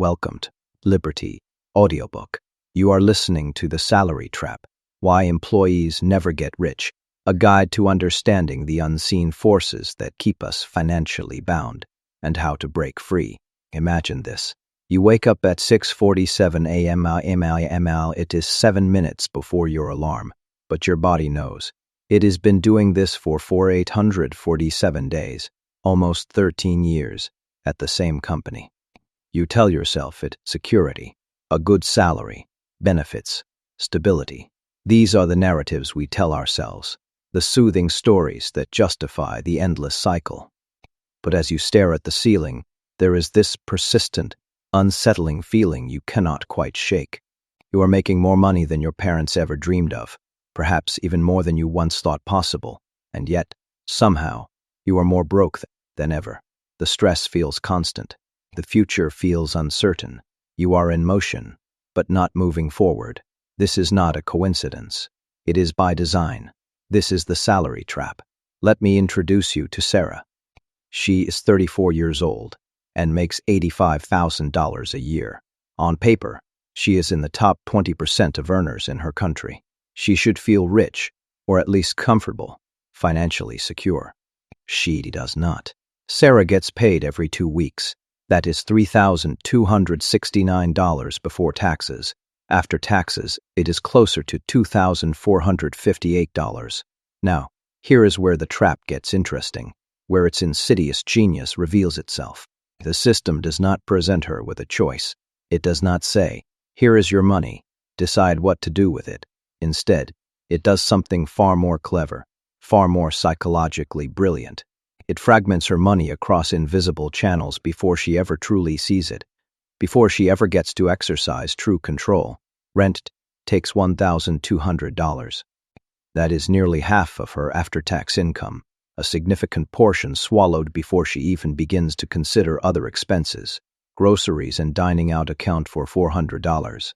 welcomed. Liberty. Audiobook. You are listening to The Salary Trap, Why Employees Never Get Rich, a guide to understanding the unseen forces that keep us financially bound, and how to break free. Imagine this. You wake up at 6:47 a.m. It is 7 minutes before your alarm, but your body knows. It has been doing this for 847 days, almost 13 years, at the same company. You tell yourself it, security, a good salary, benefits, stability. These are the narratives we tell ourselves, the soothing stories that justify the endless cycle. But as you stare at the ceiling, there is this persistent, unsettling feeling you cannot quite shake. You are making more money than your parents ever dreamed of, perhaps even more than you once thought possible, and yet, somehow, you are more broke than ever. The stress feels constant. The future feels uncertain. You are in motion, but not moving forward. This is not a coincidence. It is by design. This is the salary trap. Let me introduce you to Sarah. She is 34 years old and makes $85,000 a year. On paper, she is in the top 20% of earners in her country. She should feel rich, or at least comfortable, financially secure. She does not. Sarah gets paid every 2 weeks. That is $3,269 before taxes. After taxes, it is closer to $2,458. Now, here is where the trap gets interesting, where its insidious genius reveals itself. The system does not present her with a choice. It does not say, "Here is your money, decide what to do with it." Instead, it does something far more clever, far more psychologically brilliant. It fragments her money across invisible channels before she ever truly sees it, before she ever gets to exercise true control. Rent takes $1,200. That is nearly half of her after-tax income, a significant portion swallowed before she even begins to consider other expenses. Groceries and dining out account for $400.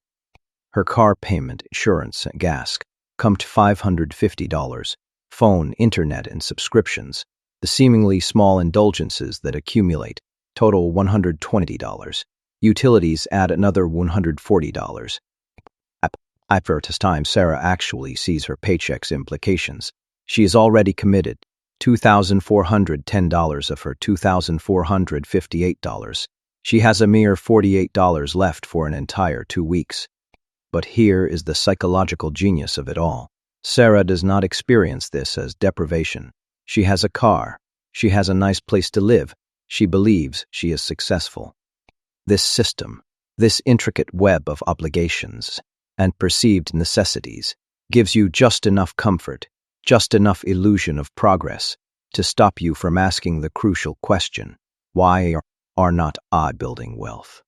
Her car payment, insurance, and gas come to $550. Phone, internet, and subscriptions, the seemingly small indulgences that accumulate, total $120. Utilities add another $140. After this time, Sarah actually sees her paycheck's implications. She is already committed $2,410 of her $2,458. She has a mere $48 left for an entire 2 weeks. But here is the psychological genius of it all. Sarah does not experience this as deprivation. She has a car. She has a nice place to live. She believes she is successful. This system, this intricate web of obligations and perceived necessities, gives you just enough comfort, just enough illusion of progress to stop you from asking the crucial question, why are not I building wealth?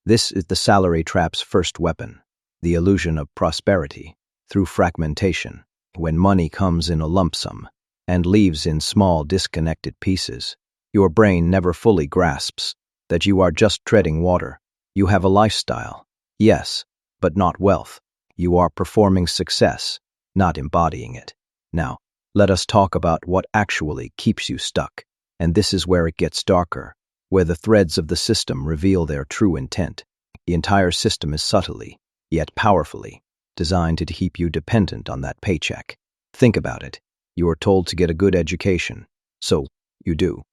This is the salary trap's first weapon, the illusion of prosperity through fragmentation. When money comes in a lump sum and leaves in small disconnected pieces, your brain never fully grasps that you are just treading water. You have a lifestyle, yes, but not wealth. You are performing success, not embodying it. Now, let us talk about what actually keeps you stuck. And this is where it gets darker, where the threads of the system reveal their true intent. The entire system is subtly, yet powerfully, designed to keep you dependent on that paycheck. Think about it. You are told to get a good education, so you do.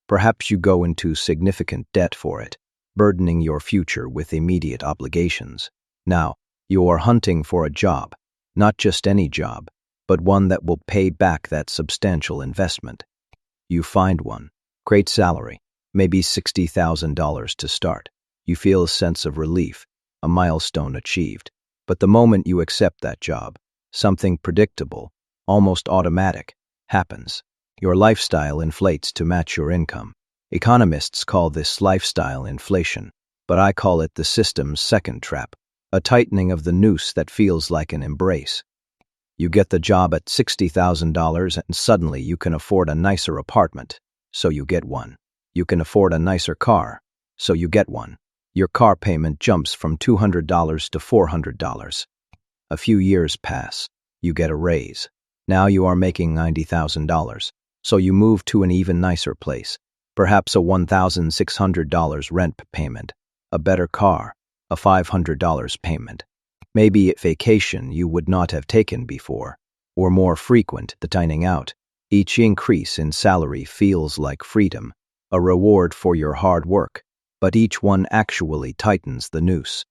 Perhaps you go into significant debt for it, burdening your future with immediate obligations. Now, you are hunting for a job, not just any job, but one that will pay back that substantial investment. You find one, great salary, maybe $60,000 to start. You feel a sense of relief, a milestone achieved. But the moment you accept that job, something predictable, almost automatic, happens. Your lifestyle inflates to match your income. Economists call this lifestyle inflation, but I call it the system's second trap, a tightening of the noose that feels like an embrace. You get the job at $60,000 and suddenly you can afford a nicer apartment, so you get one. You can afford a nicer car, so you get one. Your car payment jumps from $200 to $400. A few years pass. You get a raise. Now you are making $90,000, so you move to an even nicer place, perhaps a $1,600 rent payment, a better car, a $500 payment. Maybe a vacation you would not have taken before, or more frequent, the dining out. Each increase in salary feels like freedom, a reward for your hard work, but each one actually tightens the noose.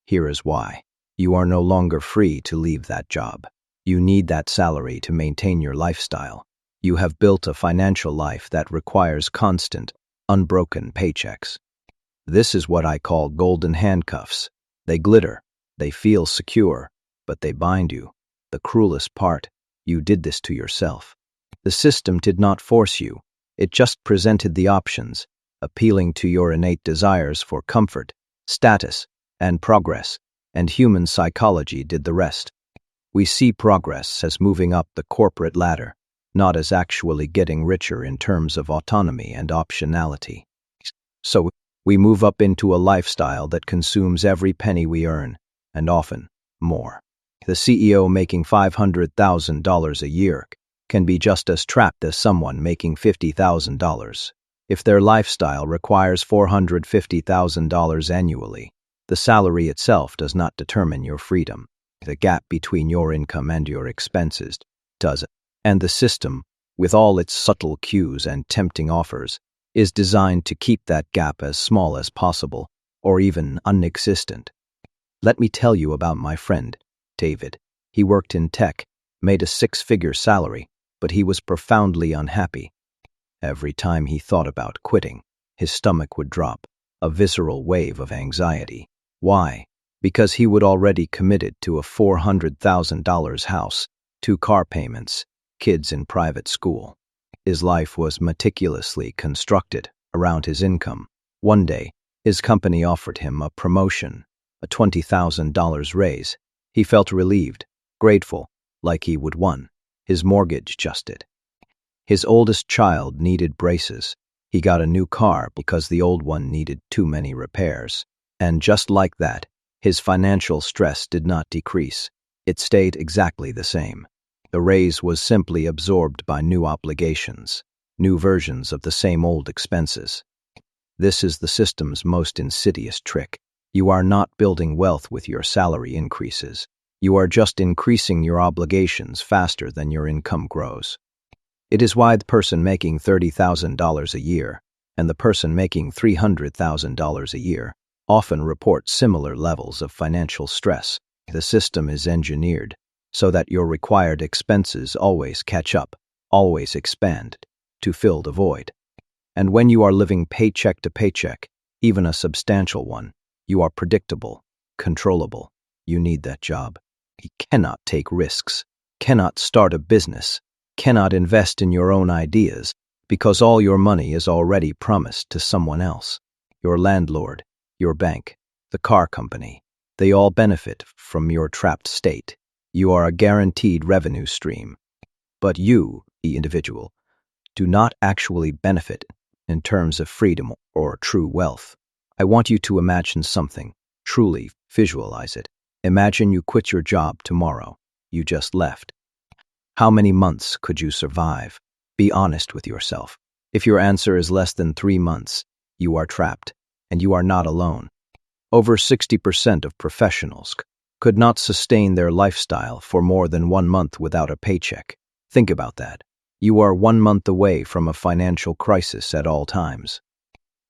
Here is why. You are no longer free to leave that job. You need that salary to maintain your lifestyle. You have built a financial life that requires constant, unbroken paychecks. This is what I call golden handcuffs. They glitter, they feel secure, but they bind you. The cruelest part, you did this to yourself. The system did not force you. It just presented the options, appealing to your innate desires for comfort, status, and progress, and human psychology did the rest. We see progress as moving up the corporate ladder, not as actually getting richer in terms of autonomy and optionality. So, we move up into a lifestyle that consumes every penny we earn, and often more. The CEO making $500,000 a year can be just as trapped as someone making $50,000. If their lifestyle requires $450,000 annually, the salary itself does not determine your freedom. The gap between your income and your expenses does. And the system, with all its subtle cues and tempting offers, is designed to keep that gap as small as possible, or even non-existent. Let me tell you about my friend, David. He worked in tech, made a six-figure salary, but he was profoundly unhappy. Every time he thought about quitting, his stomach would drop, a visceral wave of anxiety. Why? Because he would already committed to a $400,000 house, 2 car payments, kids in private school. His life was meticulously constructed around his income. One day, his company offered him a promotion, a $20,000 raise. He felt relieved, grateful, like he would won. His mortgage adjusted. His oldest child needed braces. He got a new car because the old one needed too many repairs. And just like that, his financial stress did not decrease. It stayed exactly the same. The raise was simply absorbed by new obligations, new versions of the same old expenses. This is the system's most insidious trick. You are not building wealth with your salary increases. You are just increasing your obligations faster than your income grows. It is why the person making $30,000 a year and the person making $300,000 a year often report similar levels of financial stress. The system is engineered so that your required expenses always catch up, always expand, to fill the void. And when you are living paycheck to paycheck, even a substantial one, you are predictable, controllable. You need that job. You cannot take risks, cannot start a business, cannot invest in your own ideas, because all your money is already promised to someone else. Your landlord, your bank, the car company, they all benefit from your trapped state. You are a guaranteed revenue stream. But you, the individual, do not actually benefit in terms of freedom or true wealth. I want you to imagine something, truly visualize it. Imagine you quit your job tomorrow. You just left. How many months could you survive? Be honest with yourself. If your answer is less than 3 months, you are trapped, and you are not alone. Over 60% of professionals could not sustain their lifestyle for more than 1 month without a paycheck. Think about that. You are 1 month away from a financial crisis at all times.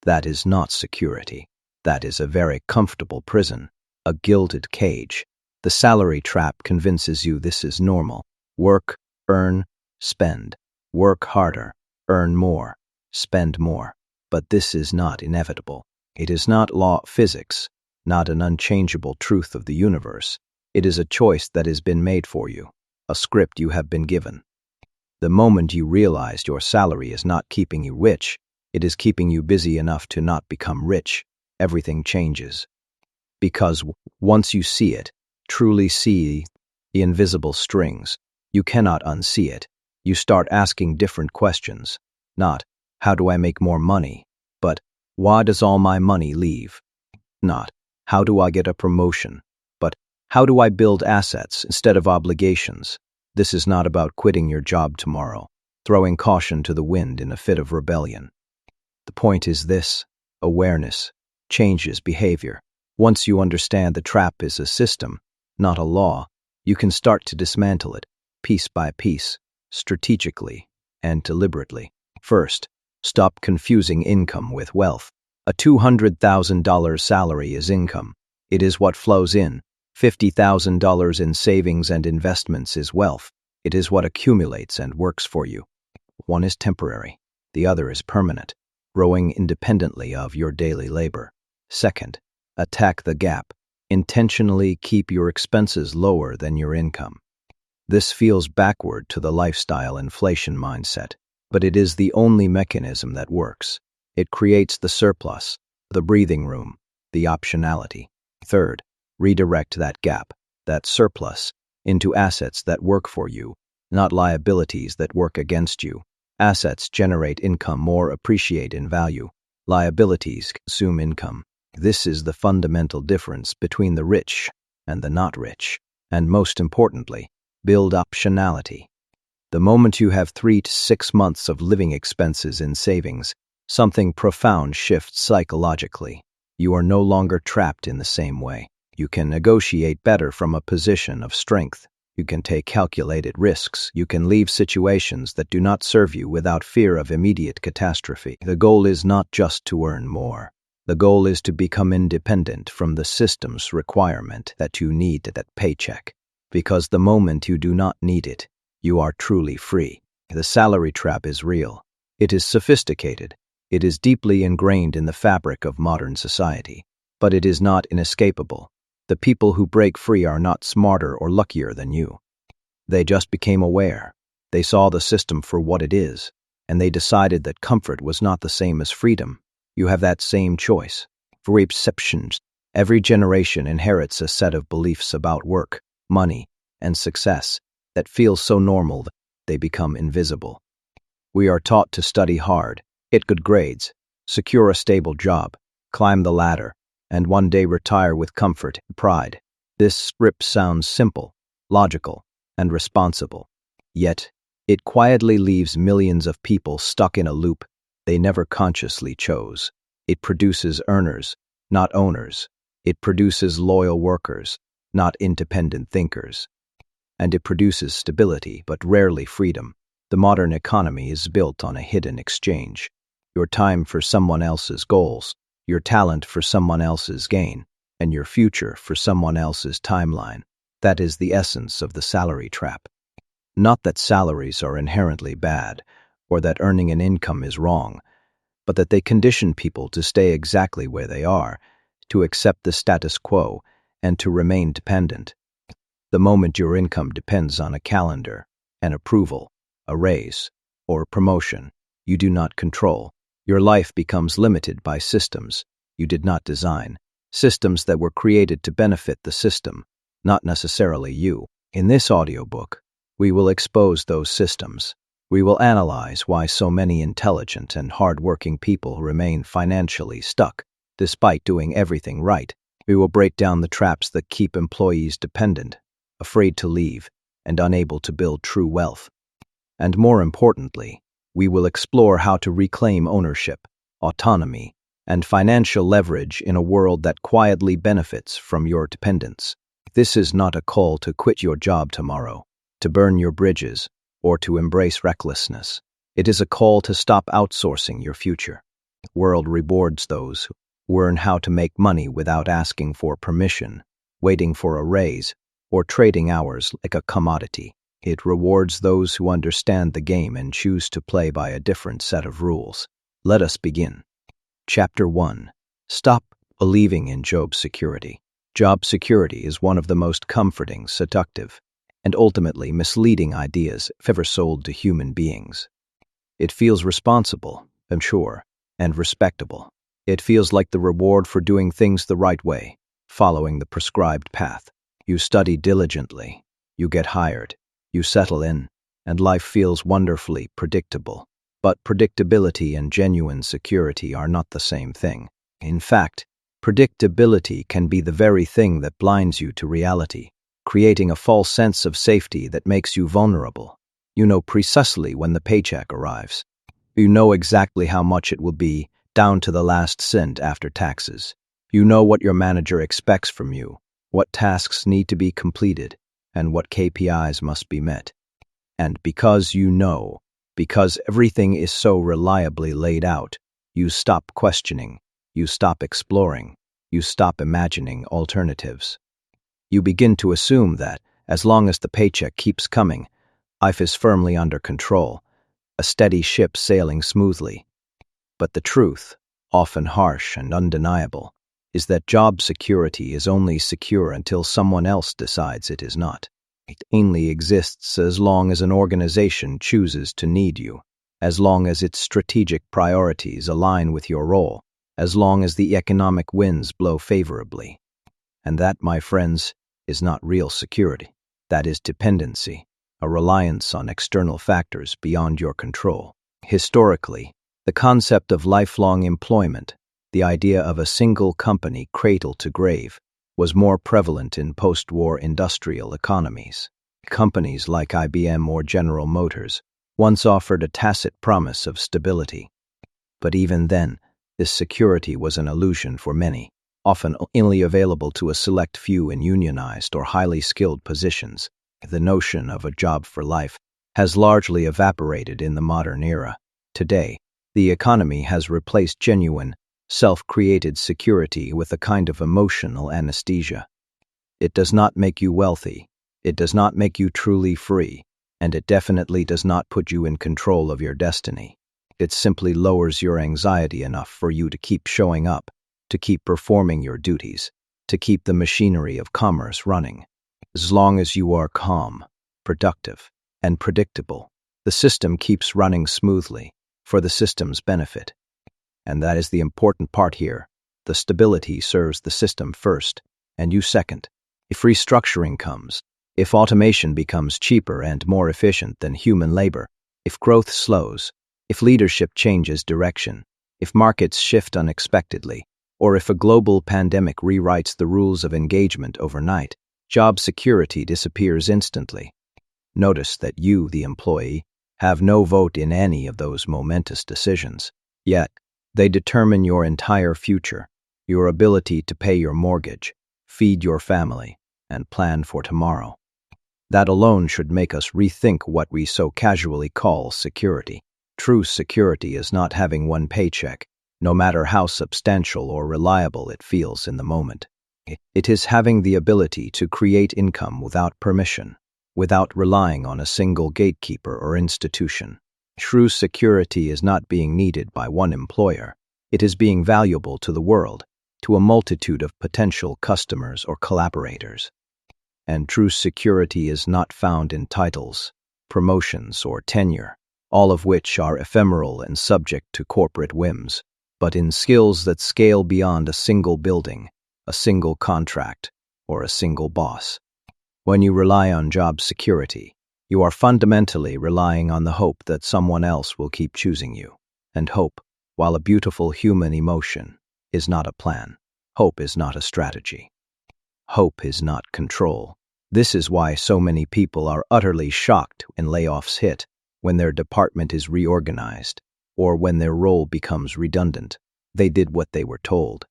That is not security. That is a very comfortable prison, a gilded cage. The salary trap convinces you this is normal. Work, earn, spend. Work harder, earn more, spend more. But this is not inevitable. It is not law of physics, not an unchangeable truth of the universe. It is a choice that has been made for you, a script you have been given. The moment you realize your salary is not keeping you rich, it is keeping you busy enough to not become rich, everything changes. Because once you see it, truly see the invisible strings, you cannot unsee it. You start asking different questions. Not, how do I make more money? But, why does all my money leave? Not, how do I get a promotion? But, how do I build assets instead of obligations? This is not about quitting your job tomorrow, throwing caution to the wind in a fit of rebellion. The point is this: awareness. changes behavior. Once you understand the trap is a system, not a law, you can start to dismantle it, piece by piece, strategically and deliberately. First, stop confusing income with wealth. A $200,000 salary is income. It is what flows in. $50,000 in savings and investments is wealth. It is what accumulates and works for you. One is temporary. The other is permanent, growing independently of your daily labor. Second, attack the gap. Intentionally keep your expenses lower than your income. This feels backward to the lifestyle inflation mindset, but it is the only mechanism that works. It creates the surplus, the breathing room, the optionality. Third, redirect that gap, that surplus, into assets that work for you, not liabilities that work against you. Assets generate income or appreciate in value. Liabilities consume income. This is the fundamental difference between the rich and the not rich. And most importantly, build optionality. The moment you have 3 to 6 months of living expenses in savings, something profound shifts psychologically. You are no longer trapped in the same way. You can negotiate better from a position of strength. You can take calculated risks. You can leave situations that do not serve you without fear of immediate catastrophe. The goal is not just to earn more. The goal is to become independent from the system's requirement that you need that paycheck. Because the moment you do not need it, you are truly free. The salary trap is real. It is sophisticated. It is deeply ingrained in the fabric of modern society. But it is not inescapable. The people who break free are not smarter or luckier than you. They just became aware. They saw the system for what it is, and they decided that comfort was not the same as freedom. You have that same choice. For perceptions, every generation inherits a set of beliefs about work, money, and success that feels so normal that they become invisible. We are taught to study hard, get good grades, secure a stable job, climb the ladder, and one day retire with comfort and pride. This script sounds simple, logical, and responsible. Yet, it quietly leaves millions of people stuck in a loop they never consciously chose. It produces earners, not owners. It produces loyal workers, not independent thinkers. And it produces stability, but rarely freedom. The modern economy is built on a hidden exchange. Your time for someone else's goals, your talent for someone else's gain, and your future for someone else's timeline. That is the essence of the salary trap. Not that salaries are inherently bad, or that earning an income is wrong, but that they condition people to stay exactly where they are, to accept the status quo, and to remain dependent. The moment your income depends on a calendar, an approval, a raise, or promotion you do not control, your life becomes limited by systems you did not design, systems that were created to benefit the system, not necessarily you. In this audiobook, we will expose those systems. We will analyze why so many intelligent and hard-working people remain financially stuck, despite doing everything right. We will break down the traps that keep employees dependent, afraid to leave, and unable to build true wealth. And more importantly, we will explore how to reclaim ownership, autonomy, and financial leverage in a world that quietly benefits from your dependence. This is not a call to quit your job tomorrow, to burn your bridges, or to embrace recklessness. It is a call to stop outsourcing your future. The world rewards those who learn how to make money without asking for permission, waiting for a raise, or trading hours like a commodity. It rewards those who understand the game and choose to play by a different set of rules. Let us begin. Chapter 1. Stop believing in job security. Job security is one of the most comforting, seductive, and ultimately misleading ideas ever sold to human beings. It feels responsible, I'm sure, and respectable. It feels like the reward for doing things the right way, following the prescribed path. You study diligently, you get hired, you settle in, and life feels wonderfully predictable. But predictability and genuine security are not the same thing. In fact, predictability can be the very thing that blinds you to reality, creating a false sense of safety that makes you vulnerable. You know precisely when the paycheck arrives. You know exactly how much it will be, down to the last cent after taxes. You know what your manager expects from you, what tasks need to be completed, and what KPIs must be met. And because you know, because everything is so reliably laid out, you stop questioning, you stop exploring, you stop imagining alternatives. You begin to assume that, as long as the paycheck keeps coming, life is firmly under control, a steady ship sailing smoothly. But the truth, often harsh and undeniable, is that job security is only secure until someone else decides it is not. It only exists as long as an organization chooses to need you, as long as its strategic priorities align with your role, as long as the economic winds blow favorably. And that, my friends, is not real security. That is dependency, a reliance on external factors beyond your control. Historically, the concept of lifelong employment, the idea of a single company cradle to grave, was more prevalent in post-war industrial economies. Companies like IBM or General Motors once offered a tacit promise of stability. But even then, this security was an illusion for many, often only available to a select few in unionized or highly skilled positions. The notion of a job for life has largely evaporated in the modern era. Today, the economy has replaced genuine, self-created security with a kind of emotional anesthesia. It does not make you wealthy, it does not make you truly free, and it definitely does not put you in control of your destiny. It simply lowers your anxiety enough for you to keep showing up, to keep performing your duties, to keep the machinery of commerce running. As long as you are calm, productive, and predictable, the system keeps running smoothly, for the system's benefit. And that is the important part here. The stability serves the system first, and you second. If restructuring comes, if automation becomes cheaper and more efficient than human labor, if growth slows, if leadership changes direction, if markets shift unexpectedly, or if a global pandemic rewrites the rules of engagement overnight, job security disappears instantly. Notice that you, the employee, have no vote in any of those momentous decisions. Yet, they determine your entire future, your ability to pay your mortgage, feed your family, and plan for tomorrow. That alone should make us rethink what we so casually call security. True security is not having one paycheck, no matter how substantial or reliable it feels in the moment. It is having the ability to create income without permission, without relying on a single gatekeeper or institution. True security is not being needed by one employer. It is being valuable to the world, to a multitude of potential customers or collaborators. And true security is not found in titles, promotions, or tenure, all of which are ephemeral and subject to corporate whims, but in skills that scale beyond a single building, a single contract, or a single boss. When you rely on job security, you are fundamentally relying on the hope that someone else will keep choosing you. And hope, while a beautiful human emotion, is not a plan. Hope is not a strategy. Hope is not control. This is why so many people are utterly shocked when layoffs hit, when their department is reorganized, or when their role becomes redundant. They did what they were told.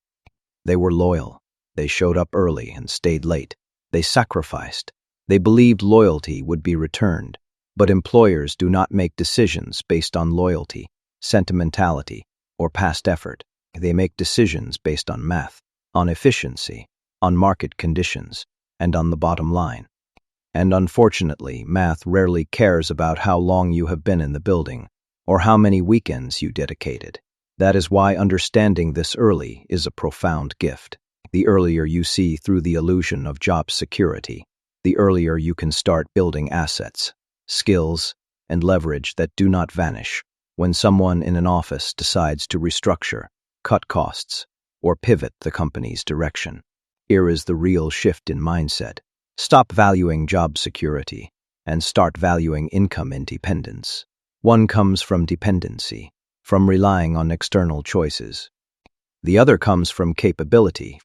They were loyal. They showed up early and stayed late. They sacrificed. They believed loyalty would be returned. But employers do not make decisions based on loyalty, sentimentality, or past effort. They make decisions based on math, on efficiency, on market conditions, and on the bottom line. And unfortunately, math rarely cares about how long you have been in the building, or how many weekends you dedicated. That is why understanding this early is a profound gift. The earlier you see through the illusion of job security, the earlier you can start building assets, skills, and leverage that do not vanish when someone in an office decides to restructure, cut costs, or pivot the company's direction. Here is the real shift in mindset. Stop valuing job security and start valuing income independence. One comes from dependency, from relying on external choices. The other comes from capability,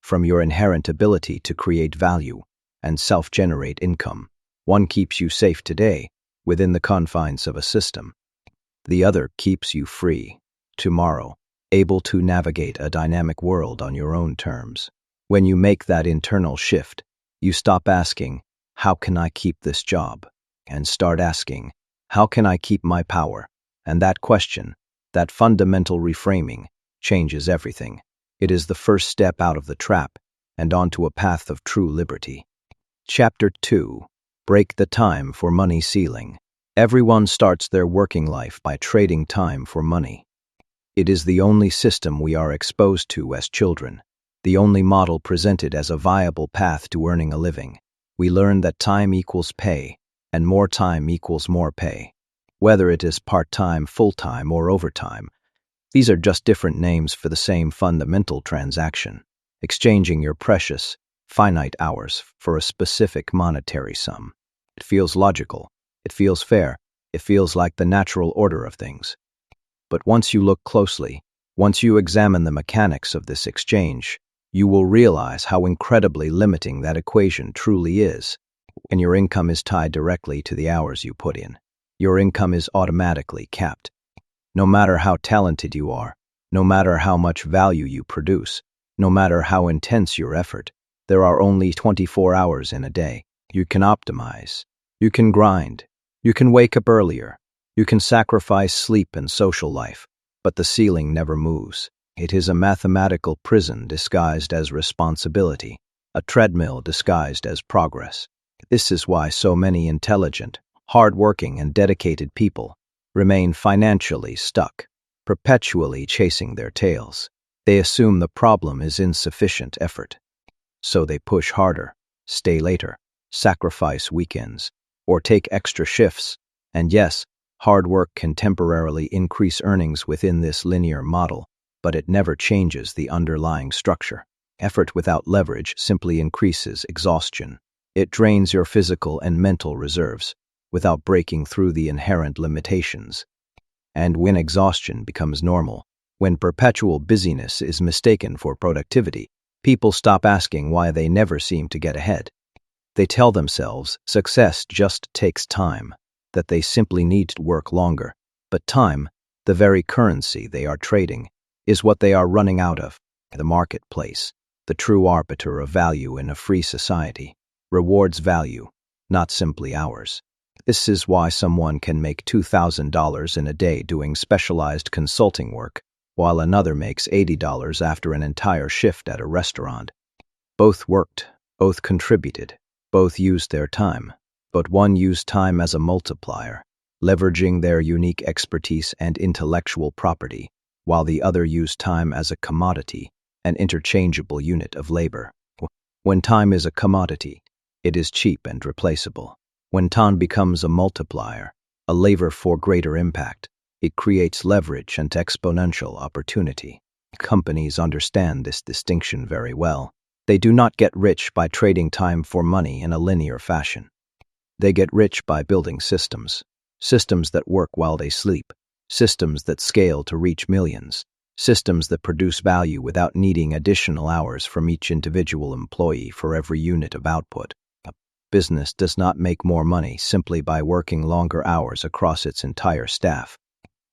from your inherent ability to create value and self-generate income. One keeps you safe today, within the confines of a system. The other keeps you free, tomorrow, able to navigate a dynamic world on your own terms. When you make that internal shift, you stop asking, "How can I keep this job?" and start asking, "How can I keep my power?" And that question, that fundamental reframing, changes everything. It is the first step out of the trap and onto a path of true liberty. Chapter 2. Break the time for money ceiling. Everyone starts their working life by trading time for money. It is the only system we are exposed to as children, the only model presented as a viable path to earning a living. We learn that time equals pay, and more time equals more pay. Whether it is part-time, full-time, or overtime, these are just different names for the same fundamental transaction, exchanging your precious, finite hours for a specific monetary sum. It feels logical, it feels fair, it feels like the natural order of things. But once you look closely, once you examine the mechanics of this exchange, you will realize how incredibly limiting that equation truly is. When your income is tied directly to the hours you put in, your income is automatically capped. No matter how talented you are, no matter how much value you produce, no matter how intense your effort, there are only 24 hours in a day. You can optimize, you can grind, you can wake up earlier, you can sacrifice sleep and social life, but the ceiling never moves. It is a mathematical prison disguised as responsibility, a treadmill disguised as progress. This is why so many intelligent, hard-working, and dedicated people remain financially stuck, perpetually chasing their tails. They assume the problem is insufficient effort. So they push harder, stay later, sacrifice weekends, or take extra shifts. And yes, hard work can temporarily increase earnings within this linear model, but it never changes the underlying structure. Effort without leverage simply increases exhaustion. It drains your physical and mental reserves without breaking through the inherent limitations. And when exhaustion becomes normal, when perpetual busyness is mistaken for productivity, people stop asking why they never seem to get ahead. They tell themselves success just takes time, that they simply need to work longer. But time, the very currency they are trading, is what they are running out of. The marketplace, the true arbiter of value in a free society, rewards value, not simply hours. This is why someone can make $2,000 in a day doing specialized consulting work, while another makes $80 after an entire shift at a restaurant. Both worked, both contributed, both used their time, but one used time as a multiplier, leveraging their unique expertise and intellectual property, while the other used time as a commodity, an interchangeable unit of labor. When time is a commodity, it is cheap and replaceable. When time becomes a multiplier, a lever for greater impact, it creates leverage and exponential opportunity. Companies understand this distinction very well. They do not get rich by trading time for money in a linear fashion. They get rich by building systems that work while they sleep, systems that scale to reach millions, systems that produce value without needing additional hours from each individual employee for every unit of output. A business does not make more money simply by working longer hours across its entire staff.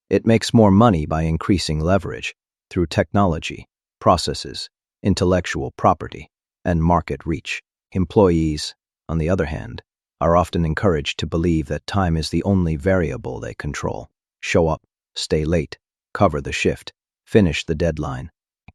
It makes more money by increasing leverage through technology, processes, intellectual property, and market reach. Employees, on the other hand, are often encouraged to believe that time is the only variable they control. Show up, stay late, cover the shift, finish the deadline.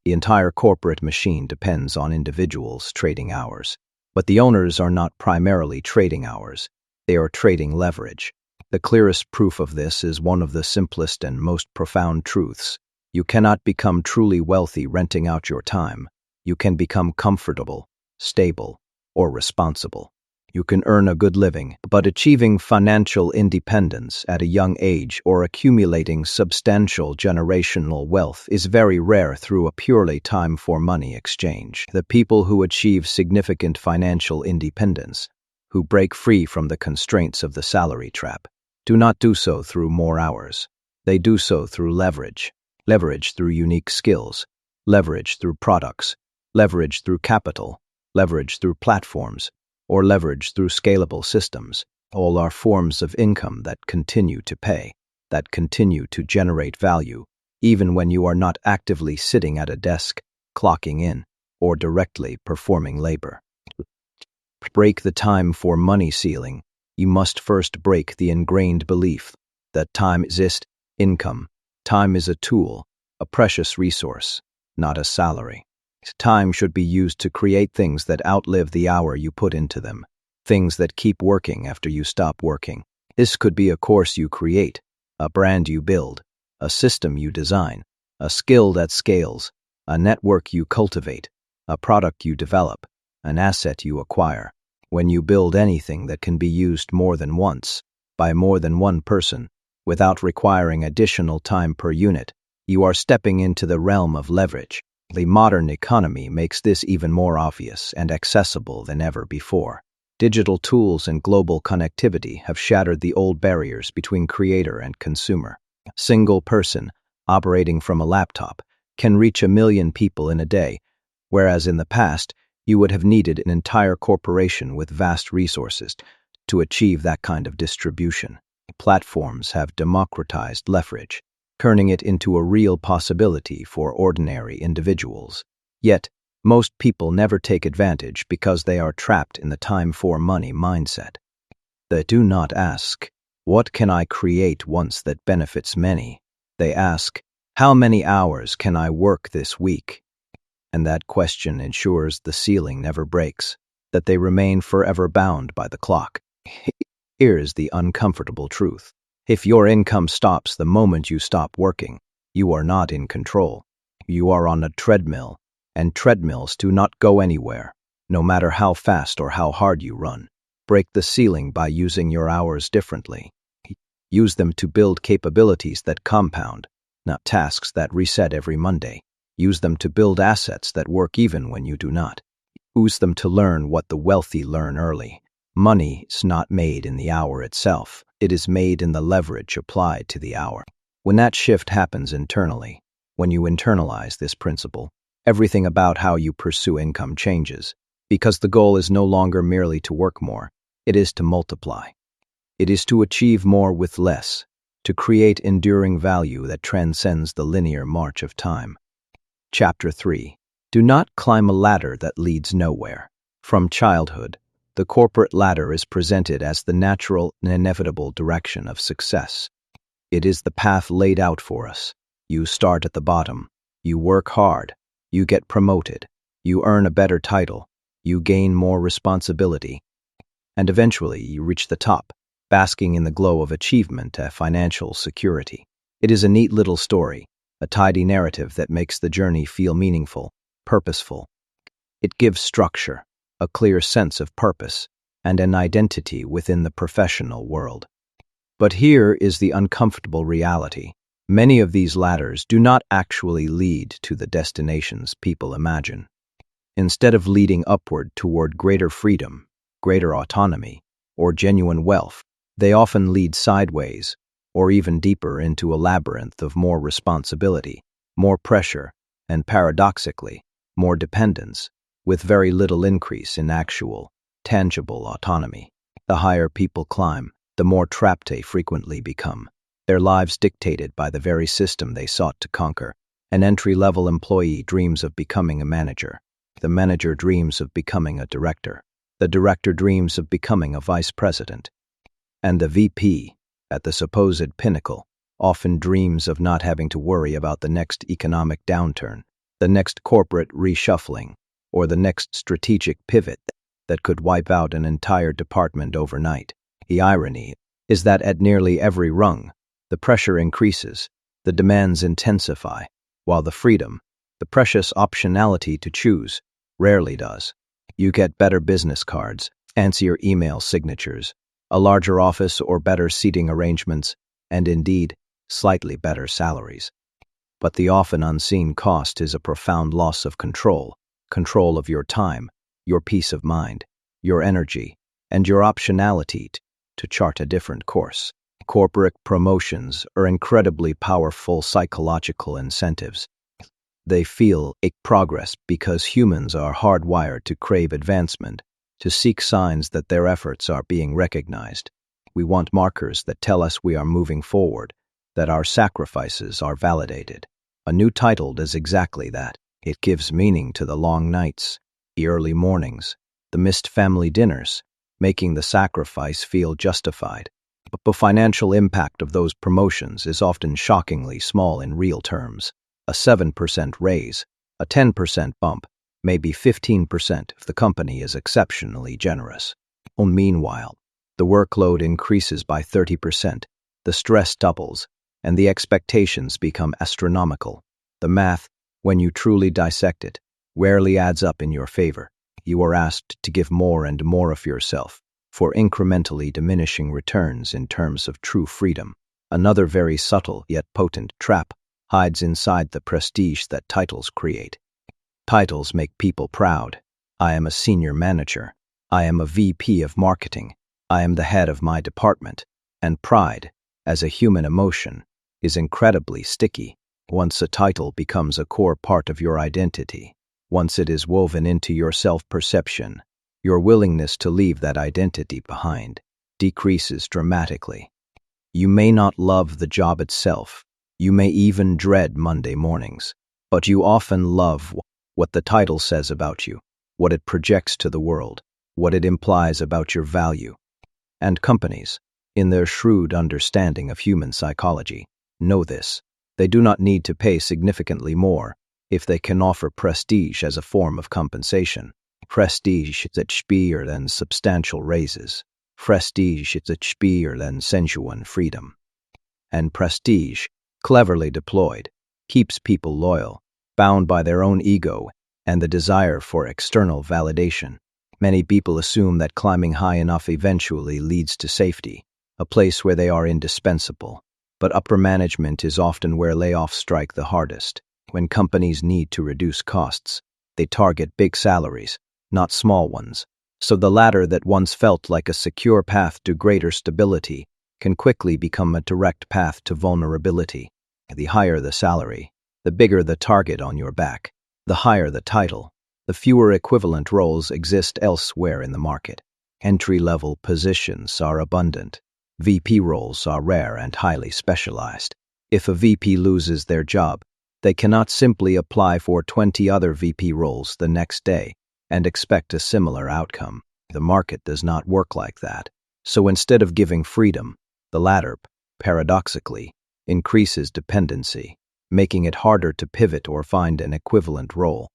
The entire corporate machine depends on individuals trading hours. But the owners are not primarily trading hours. They are trading leverage. The clearest proof of this is one of the simplest and most profound truths. You cannot become truly wealthy renting out your time. You can become comfortable, stable, or responsible. You can earn a good living, but achieving financial independence at a young age or accumulating substantial generational wealth is very rare through a purely time-for-money exchange. The people who achieve significant financial independence, who break free from the constraints of the salary trap, do not do so through more hours. They do so through leverage. Leverage through unique skills, leverage through products, leverage through capital, leverage through platforms, or leverage through scalable systems. All are forms of income that continue to pay, that continue to generate value, even when you are not actively sitting at a desk, clocking in, or directly performing labor. Break the time for money ceiling. You must first break the ingrained belief that time is income. Time is a tool, a precious resource, not a salary. Time should be used to create things that outlive the hour you put into them, things that keep working after you stop working. This could be a course you create, a brand you build, a system you design, a skill that scales, a network you cultivate, a product you develop, an asset you acquire. When you build anything that can be used more than once, by more than one person, without requiring additional time per unit, you are stepping into the realm of leverage. The modern economy makes this even more obvious and accessible than ever before. Digital tools and global connectivity have shattered the old barriers between creator and consumer. A single person, operating from a laptop, can reach 1 million people in a day, whereas in the past, you would have needed an entire corporation with vast resources to achieve that kind of distribution. Platforms have democratized leverage, turning it into a real possibility for ordinary individuals. Yet, most people never take advantage because they are trapped in the time for money mindset. They do not ask, "What can I create once that benefits many?" They ask, "How many hours can I work this week?" And that question ensures the ceiling never breaks, that they remain forever bound by the clock. Here's the uncomfortable truth. If your income stops the moment you stop working, you are not in control. You are on a treadmill, and treadmills do not go anywhere, no matter how fast or how hard you run. Break the ceiling by using your hours differently. Use them to build capabilities that compound, not tasks that reset every Monday. Use them to build assets that work even when you do not. Use them to learn what the wealthy learn early. Money is not made in the hour itself. It is made in the leverage applied to the hour. When that shift happens internally, when you internalize this principle, everything about how you pursue income changes, because the goal is no longer merely to work more, it is to multiply. It is to achieve more with less, to create enduring value that transcends the linear march of time. Chapter 3. Do not climb a ladder that leads nowhere. From childhood, the corporate ladder is presented as the natural and inevitable direction of success. It is the path laid out for us. You start at the bottom. You work hard. You get promoted. You earn a better title. You gain more responsibility. And eventually you reach the top, basking in the glow of achievement and financial security. It is a neat little story, a tidy narrative that makes the journey feel meaningful, purposeful. It gives structure, a clear sense of purpose, and an identity within the professional world. But here is the uncomfortable reality. Many of these ladders do not actually lead to the destinations people imagine. Instead of leading upward toward greater freedom, greater autonomy, or genuine wealth, they often lead sideways, or even deeper into a labyrinth of more responsibility, more pressure, and paradoxically, more dependence, with very little increase in actual, tangible autonomy. The higher people climb, the more trapped they frequently become, their lives dictated by the very system they sought to conquer. An entry-level employee dreams of becoming a manager. The manager dreams of becoming a director. The director dreams of becoming a vice president. And the VP, at the supposed pinnacle, often dreams of not having to worry about the next economic downturn, the next corporate reshuffling, or the next strategic pivot that could wipe out an entire department overnight. The irony is that at nearly every rung, the pressure increases, the demands intensify, while the freedom, the precious optionality to choose, rarely does. You get better business cards, fancier email signatures, a larger office or better seating arrangements, and indeed, slightly better salaries. But the often unseen cost is a profound loss of control of your time, your peace of mind, your energy, and your optionality to chart a different course. Corporate promotions are incredibly powerful psychological incentives. They feel progress because humans are hardwired to crave advancement, to seek signs that their efforts are being recognized. We want markers that tell us we are moving forward, that our sacrifices are validated. A new title does exactly that. It gives meaning to the long nights, the early mornings, the missed family dinners, making the sacrifice feel justified. But the financial impact of those promotions is often shockingly small in real terms. A 7% raise, a 10% bump, maybe 15% if the company is exceptionally generous. Meanwhile, the workload increases by 30%, the stress doubles, and the expectations become astronomical. The math, when you truly dissect it, rarely adds up in your favor. You are asked to give more and more of yourself for incrementally diminishing returns in terms of true freedom. Another very subtle yet potent trap hides inside the prestige that titles create. Titles make people proud. I am a senior manager. I am a VP of marketing. I am the head of my department. And pride, as a human emotion, is incredibly sticky. Once a title becomes a core part of your identity, once it is woven into your self-perception, your willingness to leave that identity behind decreases dramatically. You may not love the job itself. You may even dread Monday mornings. But you often love what the title says about you, what it projects to the world, what it implies about your value. And companies, in their shrewd understanding of human psychology, know this. They do not need to pay significantly more if they can offer prestige as a form of compensation. Prestige is cheaper than substantial raises. Prestige is cheaper than sensual freedom. And prestige, cleverly deployed, keeps people loyal, bound by their own ego and the desire for external validation. Many people assume that climbing high enough eventually leads to safety, a place where they are indispensable. But upper management is often where layoffs strike the hardest. When companies need to reduce costs, they target big salaries, not small ones. So the ladder that once felt like a secure path to greater stability can quickly become a direct path to vulnerability. The higher the salary, the bigger the target on your back. The higher the title, the fewer equivalent roles exist elsewhere in the market. Entry-level positions are abundant. VP roles are rare and highly specialized. If a VP loses their job, they cannot simply apply for 20 other VP roles the next day and expect a similar outcome. The market does not work like that. So instead of giving freedom, the latter, paradoxically, increases dependency, making it harder to pivot or find an equivalent role.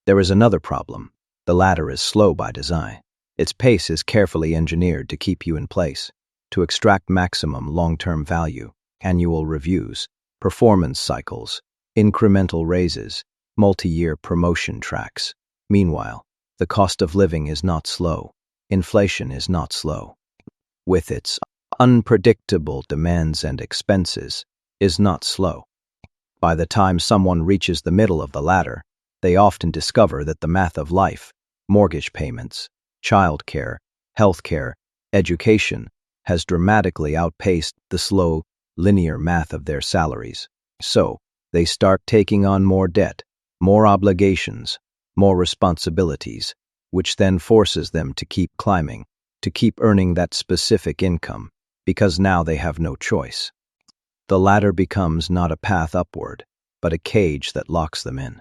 There is another problem. The ladder is slow by design. Its pace is carefully engineered to keep you in place, to extract maximum long-term value. Annual reviews, performance cycles, incremental raises, multi-year promotion tracks. Meanwhile, the cost of living is not slow. Inflation is not slow. With its unpredictable demands and expenses, is not slow. By the time someone reaches the middle of the ladder, they often discover that the math of life, mortgage payments, childcare, healthcare, education, has dramatically outpaced the slow, linear math of their salaries. So, they start taking on more debt, more obligations, more responsibilities, which then forces them to keep climbing, to keep earning that specific income, because now they have no choice. The ladder becomes not a path upward, but a cage that locks them in.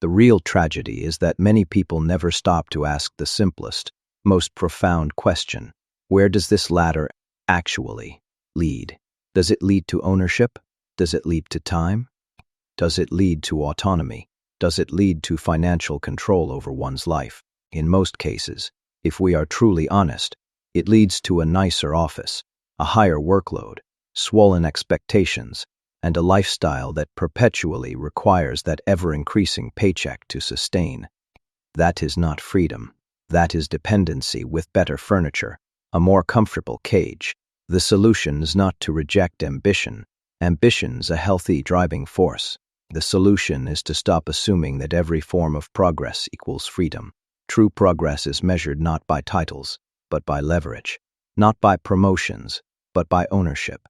The real tragedy is that many people never stop to ask the simplest, most profound question. Where does this ladder actually lead? Does it lead to ownership? Does it lead to time? Does it lead to autonomy? Does it lead to financial control over one's life? In most cases, if we are truly honest, it leads to a nicer office, a higher workload, swollen expectations, and a lifestyle that perpetually requires that ever-increasing paycheck to sustain. That is not freedom. That is dependency with better furniture, a more comfortable cage. The solution is not to reject ambition. Ambition's a healthy driving force. The solution is to stop assuming that every form of progress equals freedom. True progress is measured not by titles, but by leverage, not by promotions, but by ownership,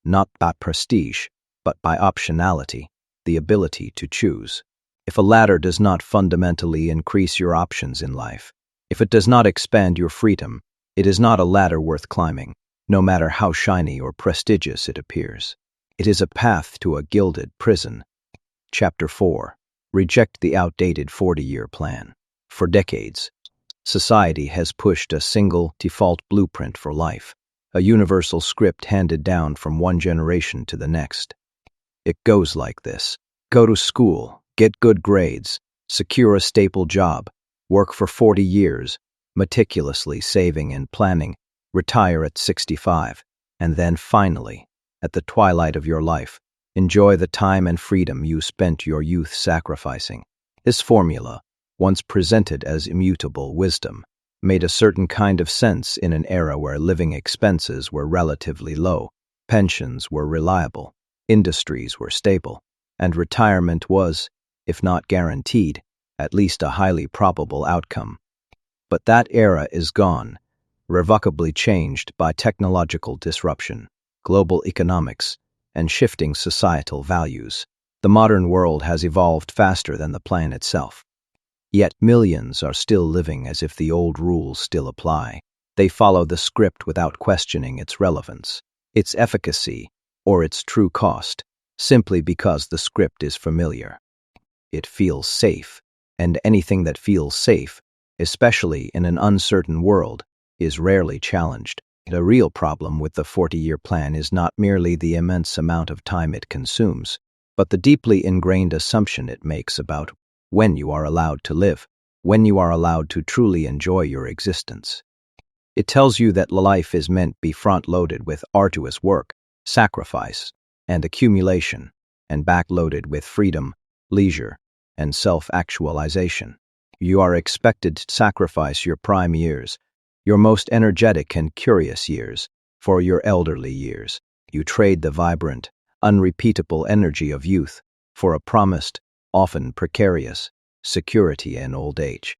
not by prestige, but by optionality, the ability to choose. If a ladder does not fundamentally increase your options in life, if it does not expand your freedom, it is not a ladder worth climbing, no matter how shiny or prestigious it appears. It is a path to a gilded prison. Chapter 4. Reject the outdated 40-year plan. For decades, society has pushed a single, default blueprint for life, a universal script handed down from one generation to the next. It goes like this: go to school, get good grades, secure a stable job, work for 40 years, meticulously saving and planning, retire at 65, and then finally, at the twilight of your life, enjoy the time and freedom you spent your youth sacrificing. This formula, once presented as immutable wisdom, made a certain kind of sense in an era where living expenses were relatively low, pensions were reliable, industries were stable, and retirement was, if not guaranteed, at least a highly probable outcome. But that era is gone, irrevocably changed by technological disruption, global economics, and shifting societal values. The modern world has evolved faster than the plan itself. Yet millions are still living as if the old rules still apply. They follow the script without questioning its relevance, its efficacy, or its true cost, simply because the script is familiar. It feels safe, and anything that feels safe, especially in an uncertain world, is rarely challenged. The real problem with the 40-year plan is not merely the immense amount of time it consumes, but the deeply ingrained assumption it makes about when you are allowed to live, when you are allowed to truly enjoy your existence. It tells you that life is meant to be front-loaded with arduous work, sacrifice, and accumulation, and back-loaded with freedom, leisure, and self-actualization. You are expected to sacrifice your prime years, your most energetic and curious years, for your elderly years. You trade the vibrant, unrepeatable energy of youth for a promised, often precarious, security in old age.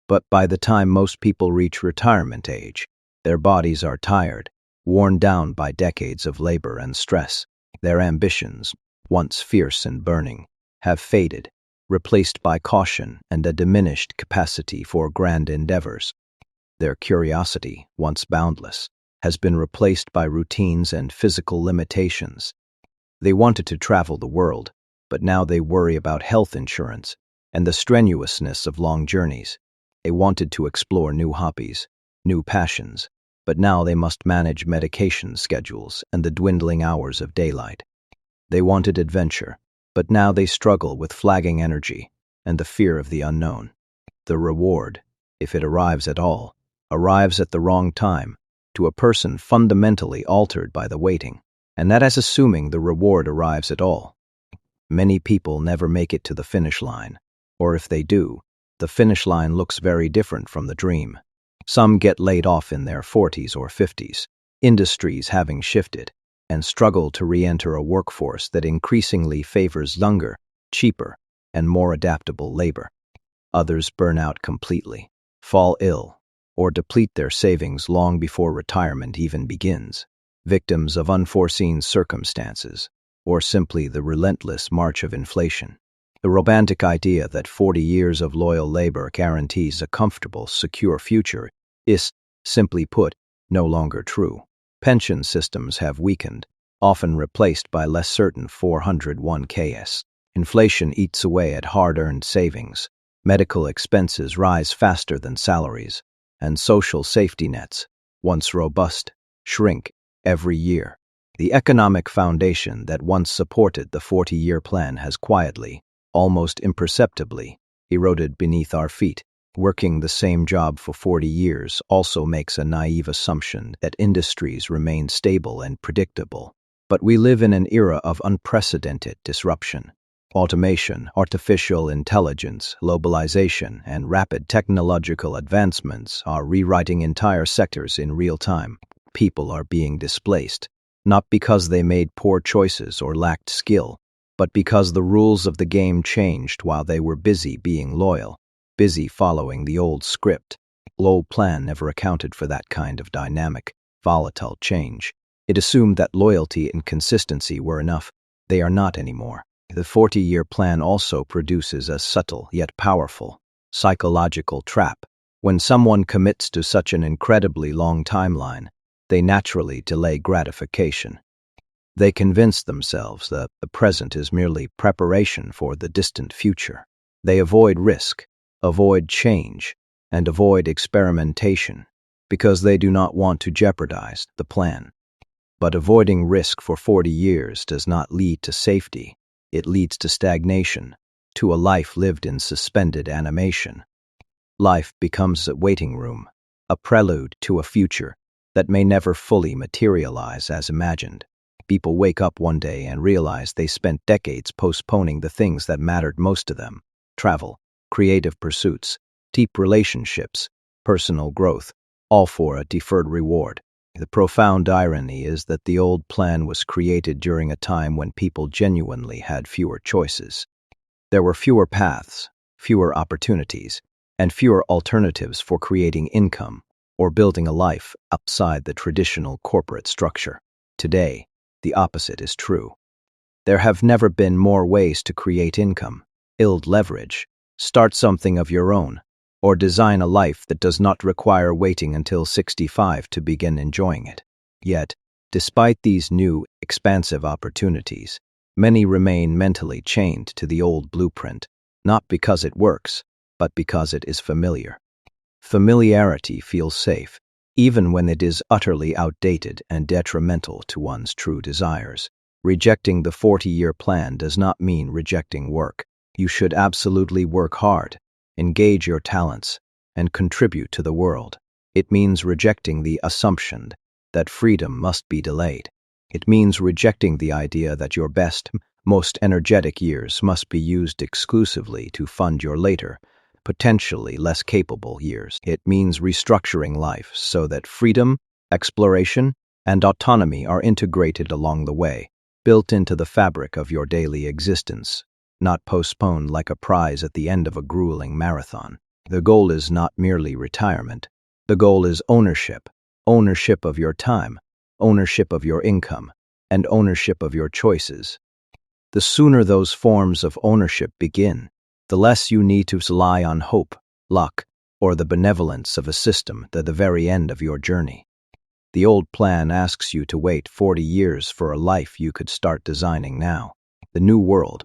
But by the time most people reach retirement age, their bodies are tired, worn down by decades of labor and stress. Their ambitions, once fierce and burning, have faded, replaced by caution and a diminished capacity for grand endeavors. Their curiosity, once boundless, has been replaced by routines and physical limitations. They wanted to travel the world, but now they worry about health insurance and the strenuousness of long journeys. They wanted to explore new hobbies, new passions, but now they must manage medication schedules and the dwindling hours of daylight. They wanted adventure, but now they struggle with flagging energy and the fear of the unknown. The reward, if it arrives at all, arrives at the wrong time, to a person fundamentally altered by the waiting, and that is assuming the reward arrives at all. Many people never make it to the finish line, or if they do, the finish line looks very different from the dream. Some get laid off in their 40s or 50s, industries having shifted, and struggle to re-enter a workforce that increasingly favors younger, cheaper, and more adaptable labor. Others burn out completely, fall ill, or deplete their savings long before retirement even begins, victims of unforeseen circumstances, or simply the relentless march of inflation. The romantic idea that 40 years of loyal labor guarantees a comfortable, secure future is, simply put, no longer true. Pension systems have weakened, often replaced by less certain 401ks. Inflation eats away at hard-earned savings. Medical expenses rise faster than salaries, and social safety nets, once robust, shrink every year. The economic foundation that once supported the 40-year plan has quietly, almost imperceptibly, eroded beneath our feet. Working the same job for 40 years also makes a naive assumption that industries remain stable and predictable. But we live in an era of unprecedented disruption. Automation, artificial intelligence, globalization, and rapid technological advancements are rewriting entire sectors in real time. People are being displaced, not because they made poor choices or lacked skill, but because the rules of the game changed while they were busy being loyal, busy following the old script. The old plan never accounted for that kind of dynamic, volatile change. It assumed that loyalty and consistency were enough. They are not anymore. The 40-year plan also produces a subtle yet powerful psychological trap. When someone commits to such an incredibly long timeline, they naturally delay gratification. They convince themselves that the present is merely preparation for the distant future. They avoid risk, avoid change, and avoid experimentation because they do not want to jeopardize the plan. But avoiding risk for 40 years does not lead to safety. It leads to stagnation, to a life lived in suspended animation. Life becomes a waiting room, a prelude to a future that may never fully materialize as imagined. People wake up one day and realize they spent decades postponing the things that mattered most to them: travel, creative pursuits, deep relationships, personal growth, all for a deferred reward. The profound irony is that the old plan was created during a time when people genuinely had fewer choices. There were fewer paths, fewer opportunities, and fewer alternatives for creating income or building a life outside the traditional corporate structure. Today, the opposite is true. There have never been more ways to create income, build leverage, start something of your own, or design a life that does not require waiting until 65 to begin enjoying it. Yet, despite these new, expansive opportunities, many remain mentally chained to the old blueprint, not because it works, but because it is familiar. Familiarity feels safe, even when it is utterly outdated and detrimental to one's true desires. Rejecting the 40-year plan does not mean rejecting work. You should absolutely work hard, engage your talents, and contribute to the world. It means rejecting the assumption that freedom must be delayed. It means rejecting the idea that your best, most energetic years must be used exclusively to fund your later, potentially less capable years. It means restructuring life so that freedom, exploration, and autonomy are integrated along the way, built into the fabric of your daily existence, not postponed like a prize at the end of a grueling marathon. The goal is not merely retirement. The goal is ownership. Ownership of your time, ownership of your income, and ownership of your choices. The sooner those forms of ownership begin, the less you need to rely on hope, luck, or the benevolence of a system at the very end of your journey. The old plan asks you to wait 40 years for a life you could start designing now. The new world,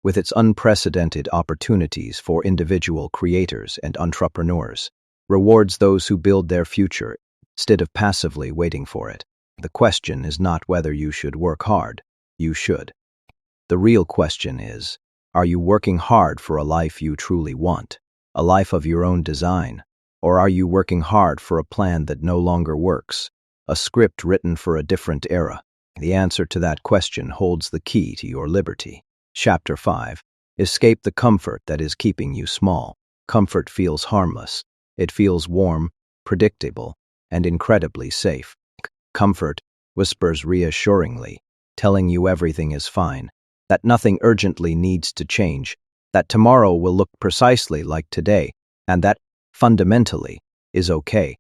with its unprecedented opportunities for individual creators and entrepreneurs, rewards those who build their future instead of passively waiting for it. The question is not whether you should work hard. You should. The real question is, are you working hard for a life you truly want, a life of your own design, or are you working hard for a plan that no longer works, a script written for a different era? The answer to that question holds the key to your liberty. Chapter 5. Escape the comfort that is keeping you small. Comfort feels harmless. It feels warm, predictable, and incredibly safe. Comfort whispers reassuringly, telling you everything is fine, that nothing urgently needs to change, that tomorrow will look precisely like today, and that, fundamentally, is okay.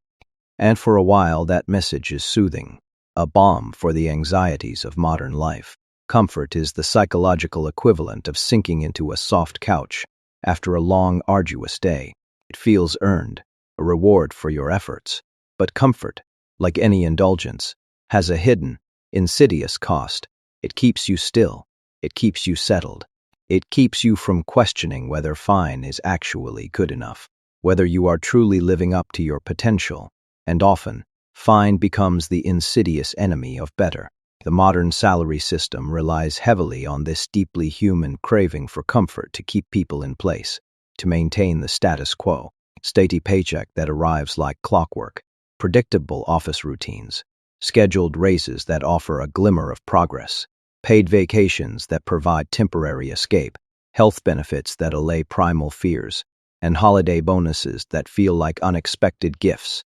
And for a while that message is soothing, a balm for the anxieties of modern life. Comfort is the psychological equivalent of sinking into a soft couch after a long, arduous day. It feels earned, a reward for your efforts. But comfort, like any indulgence, has a hidden, insidious cost. It keeps you still. It keeps you settled. It keeps you from questioning whether fine is actually good enough, whether you are truly living up to your potential. And often, fine becomes the insidious enemy of better. The modern salary system relies heavily on this deeply human craving for comfort to keep people in place, to maintain the status quo. Steady paycheck that arrives like clockwork, predictable office routines, scheduled raises that offer a glimmer of progress, paid vacations that provide temporary escape, health benefits that allay primal fears, and holiday bonuses that feel like unexpected gifts.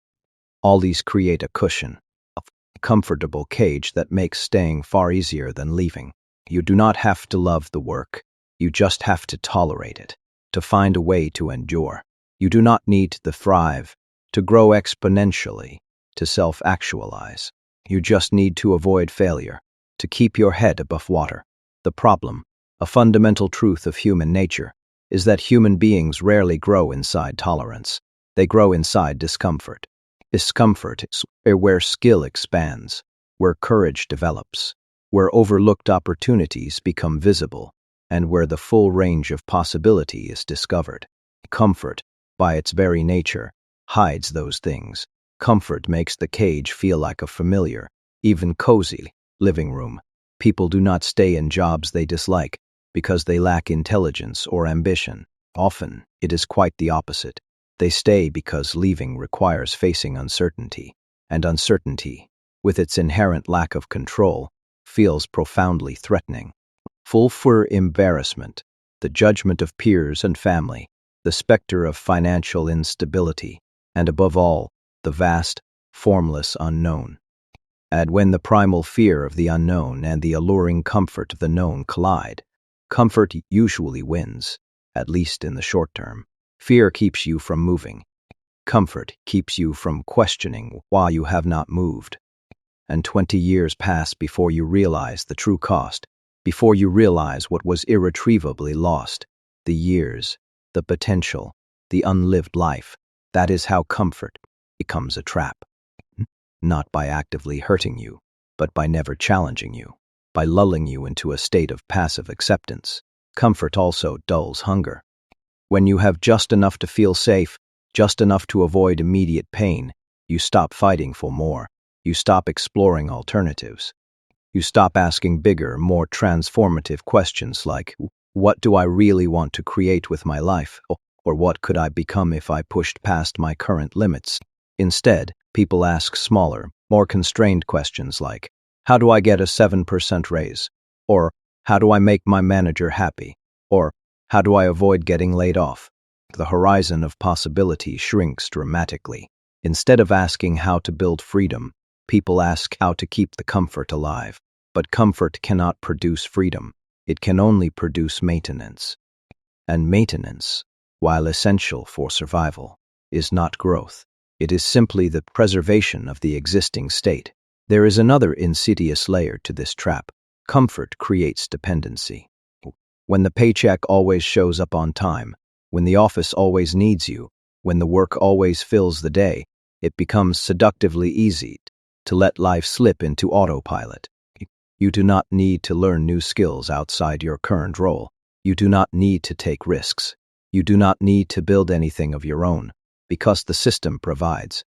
All these create a cushion, a comfortable cage that makes staying far easier than leaving. You do not have to love the work. You just have to tolerate it, to find a way to endure. You do not need to thrive, to grow exponentially, to self-actualize. You just need to avoid failure, to keep your head above water. The problem, a fundamental truth of human nature, is that human beings rarely grow inside tolerance. They grow inside discomfort. Discomfort is where skill expands, where courage develops, where overlooked opportunities become visible, and where the full range of possibility is discovered. Comfort, by its very nature, hides those things. Comfort makes the cage feel like a familiar, even cozy, living room. People do not stay in jobs they dislike because they lack intelligence or ambition. Often, it is quite the opposite. They stay because leaving requires facing uncertainty, and uncertainty, with its inherent lack of control, feels profoundly threatening. Full for embarrassment, the judgment of peers and family, the specter of financial instability, and above all, the vast, formless unknown. And when the primal fear of the unknown and the alluring comfort of the known collide, comfort usually wins, at least in the short term. Fear keeps you from moving. Comfort keeps you from questioning why you have not moved. And 20 years pass before you realize the true cost, before you realize what was irretrievably lost. The years, the potential, the unlived life. That is how comfort becomes a trap. Not by actively hurting you, but by never challenging you, by lulling you into a state of passive acceptance. Comfort also dulls hunger. When you have just enough to feel safe, just enough to avoid immediate pain, you stop fighting for more. You stop exploring alternatives. You stop asking bigger, more transformative questions like, what do I really want to create with my life? Or what could I become if I pushed past my current limits? Instead, people ask smaller, more constrained questions like, how do I get a 7% raise? Or, how do I make my manager happy? Or, how do I avoid getting laid off? The horizon of possibility shrinks dramatically. Instead of asking how to build freedom, people ask how to keep the comfort alive. But comfort cannot produce freedom. It can only produce maintenance. And maintenance, while essential for survival, is not growth. It is simply the preservation of the existing state. There is another insidious layer to this trap. Comfort creates dependency. When the paycheck always shows up on time, when the office always needs you, when the work always fills the day, it becomes seductively easy to let life slip into autopilot. You do not need to learn new skills outside your current role. You do not need to take risks. You do not need to build anything of your own, because the system provides.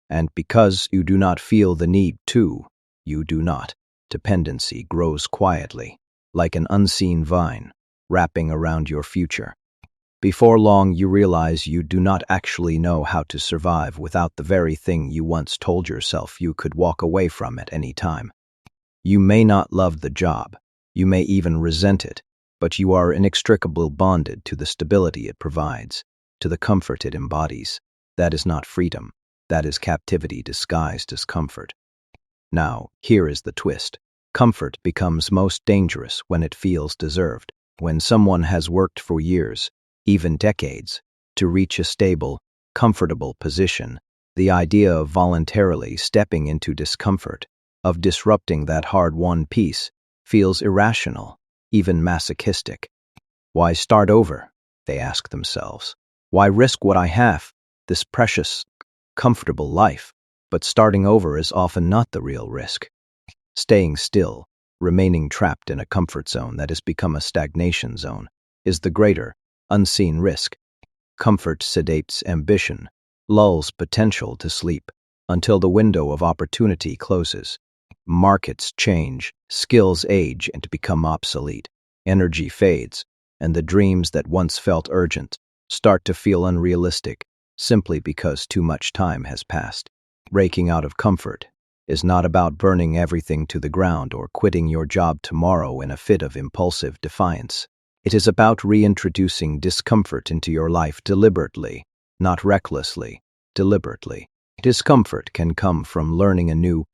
And because you do not feel the need to, you do not. Dependency grows quietly, like an unseen vine, wrapping around your future. Before long, you realize you do not actually know how to survive without the very thing you once told yourself you could walk away from at any time. You may not love the job, you may even resent it, but you are inextricably bonded to the stability it provides, to the comfort it embodies. That is not freedom, that is captivity disguised as comfort. Now, here is the twist. Comfort becomes most dangerous when it feels deserved, when someone has worked for years, even decades, to reach a stable, comfortable position. The idea of voluntarily stepping into discomfort, of disrupting that hard-won peace, feels irrational, even masochistic. Why start over? They ask themselves. Why risk what I have, this precious, comfortable life? But starting over is often not the real risk. Staying still, remaining trapped in a comfort zone that has become a stagnation zone, is the greater, unseen risk. Comfort sedates ambition, lulls potential to sleep, until the window of opportunity closes. Markets change, skills age and become obsolete, energy fades, and the dreams that once felt urgent start to feel unrealistic simply because too much time has passed. Breaking out of comfort is not about burning everything to the ground or quitting your job tomorrow in a fit of impulsive defiance. It is about reintroducing discomfort into your life deliberately, not recklessly, deliberately. Discomfort can come from learning a new,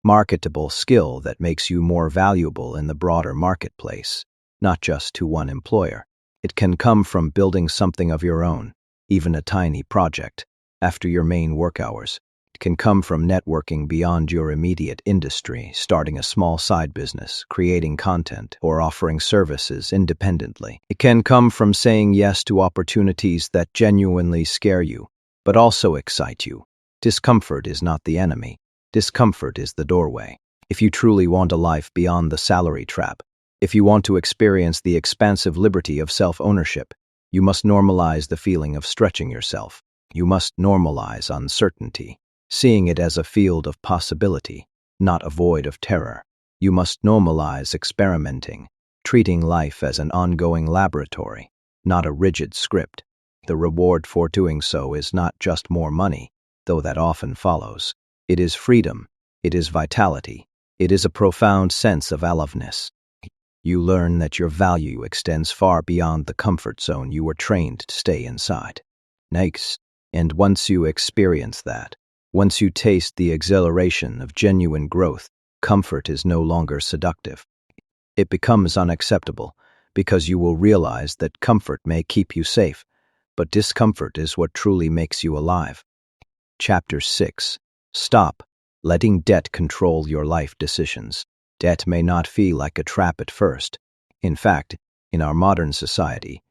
marketable skill that makes you more valuable in the broader marketplace, not just to one employer. It can come from building something of your own, even a tiny project, after your main work hours. It can come from networking beyond your immediate industry, starting a small side business, creating content, or offering services independently. It can come from saying yes to opportunities that genuinely scare you, but also excite you. Discomfort is not the enemy. Discomfort is the doorway. If you truly want a life beyond the salary trap, if you want to experience the expansive liberty of self-ownership, you must normalize the feeling of stretching yourself. You must normalize uncertainty, seeing it as a field of possibility, not a void of terror. You must normalize experimenting, treating life as an ongoing laboratory, not a rigid script. The reward for doing so is not just more money, though that often follows. It is freedom, it is vitality, it is a profound sense of aliveness. You learn that your value extends far beyond the comfort zone you were trained to stay inside. Next, and once you experience that, once you taste the exhilaration of genuine growth, comfort is no longer seductive. It becomes unacceptable because you will realize that comfort may keep you safe, but discomfort is what truly makes you alive. Chapter 6. Stop letting debt control your life decisions. Debt may not feel like a trap at first. In fact, in our modern society,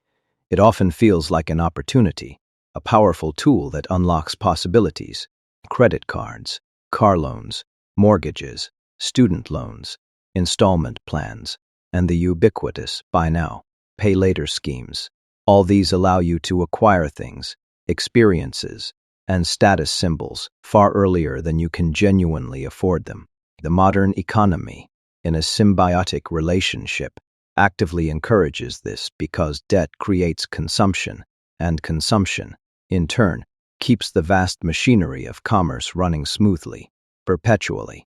it often feels like an opportunity, a powerful tool that unlocks possibilities. Credit cards, car loans, mortgages, student loans, installment plans, and the ubiquitous buy now, pay later schemes. All these allow you to acquire things, experiences, and status symbols far earlier than you can genuinely afford them. The modern economy, in a symbiotic relationship, actively encourages this because debt creates consumption, and consumption, in turn, keeps the vast machinery of commerce running smoothly, perpetually.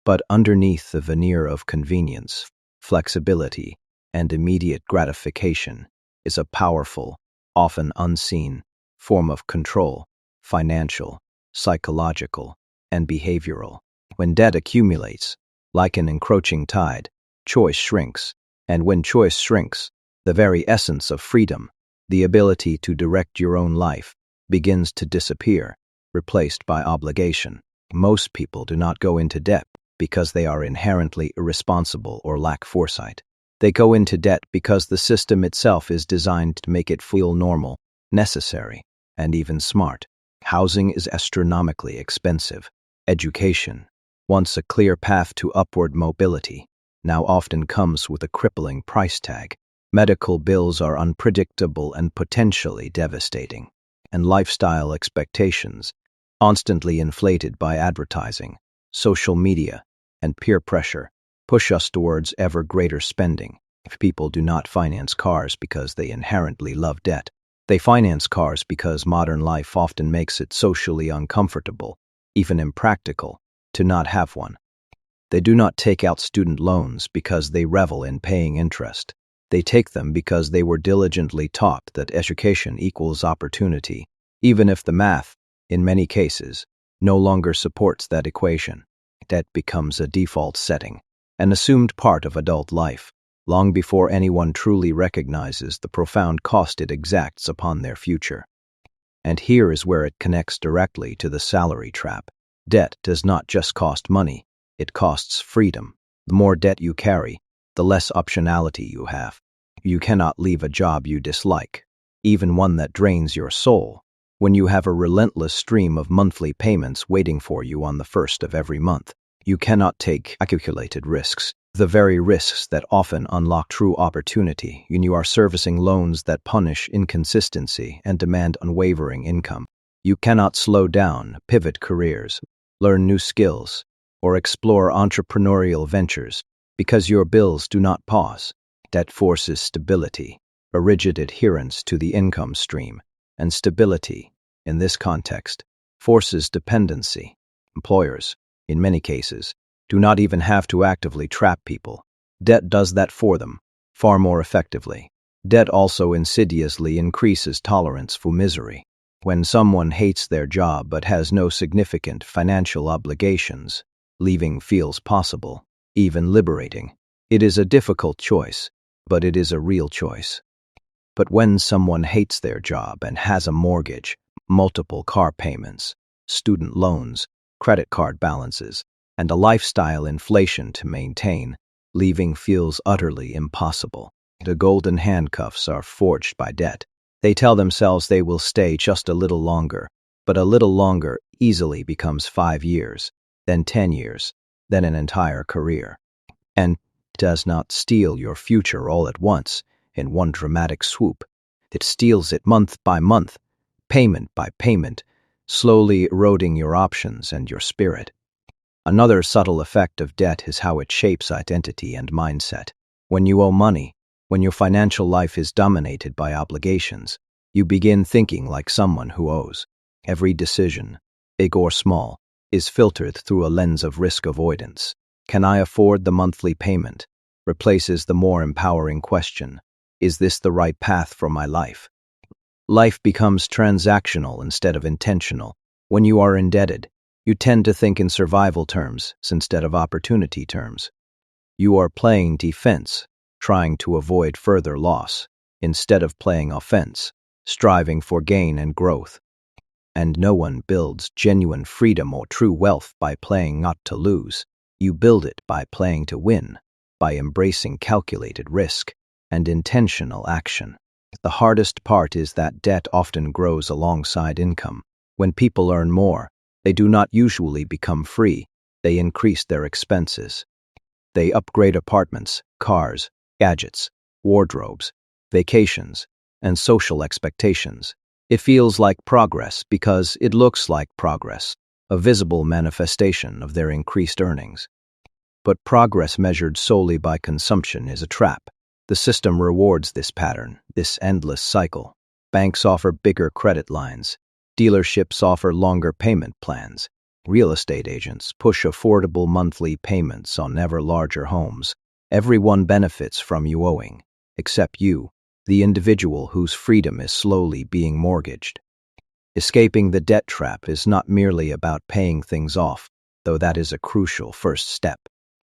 But underneath the veneer of convenience, flexibility, and immediate gratification is a powerful, often unseen, form of control, financial, psychological, and behavioral. When debt accumulates, like an encroaching tide, choice shrinks, and when choice shrinks, the very essence of freedom, the ability to direct your own life, begins to disappear, replaced by obligation. Most people do not go into debt because they are inherently irresponsible or lack foresight. They go into debt because the system itself is designed to make it feel normal, necessary, and even smart. Housing is astronomically expensive. Education, once a clear path to upward mobility, now often comes with a crippling price tag. Medical bills are unpredictable and potentially devastating, and lifestyle expectations, constantly inflated by advertising, social media, and peer pressure, push us towards ever greater spending. If people do not finance cars because they inherently love debt, they finance cars because modern life often makes it socially uncomfortable, even impractical, to not have one. They do not take out student loans because they revel in paying interest. They take them because they were diligently taught that education equals opportunity, even if the math, in many cases, no longer supports that equation. Debt becomes a default setting, an assumed part of adult life, long before anyone truly recognizes the profound cost it exacts upon their future. And here is where it connects directly to the salary trap. Debt does not just cost money, it costs freedom. The more debt you carry, the less optionality you have. You cannot leave a job you dislike, even one that drains your soul, when you have a relentless stream of monthly payments waiting for you on the first of every month. You cannot take calculated risks, the very risks that often unlock true opportunity when you are servicing loans that punish inconsistency and demand unwavering income. You cannot slow down, pivot careers, learn new skills, or explore entrepreneurial ventures because your bills do not pause. Debt forces stability, a rigid adherence to the income stream, and stability, in this context, forces dependency. Employers, in many cases, do not even have to actively trap people. Debt does that for them, far more effectively. Debt also insidiously increases tolerance for misery. When someone hates their job but has no significant financial obligations, leaving feels possible, even liberating. It is a difficult choice, but it is a real choice. But when someone hates their job and has a mortgage, multiple car payments, student loans, credit card balances, and a lifestyle inflation to maintain, leaving feels utterly impossible. The golden handcuffs are forged by debt. They tell themselves they will stay just a little longer, but a little longer easily becomes 5 years, then 10 years, than an entire career. And does not steal your future all at once in one dramatic swoop. It steals it month by month, payment by payment, slowly eroding your options and your spirit. Another subtle effect of debt is how it shapes identity and mindset. When you owe money, when your financial life is dominated by obligations, you begin thinking like someone who owes. Every decision, big or small, is filtered through a lens of risk avoidance. Can I afford the monthly payment? Replaces the more empowering question, is this the right path for my life? Life becomes transactional instead of intentional. When you are indebted, you tend to think in survival terms instead of opportunity terms. You are playing defense, trying to avoid further loss, instead of playing offense, striving for gain and growth. And no one builds genuine freedom or true wealth by playing not to lose. You build it by playing to win, by embracing calculated risk and intentional action. The hardest part is that debt often grows alongside income. When people earn more, they do not usually become free, they increase their expenses. They upgrade apartments, cars, gadgets, wardrobes, vacations, and social expectations. It feels like progress because it looks like progress, a visible manifestation of their increased earnings. But progress measured solely by consumption is a trap. The system rewards this pattern, this endless cycle. Banks offer bigger credit lines. Dealerships offer longer payment plans. Real estate agents push affordable monthly payments on ever larger homes. Everyone benefits from you owing, except you, the individual whose freedom is slowly being mortgaged. Escaping the debt trap is not merely about paying things off, though that is a crucial first step.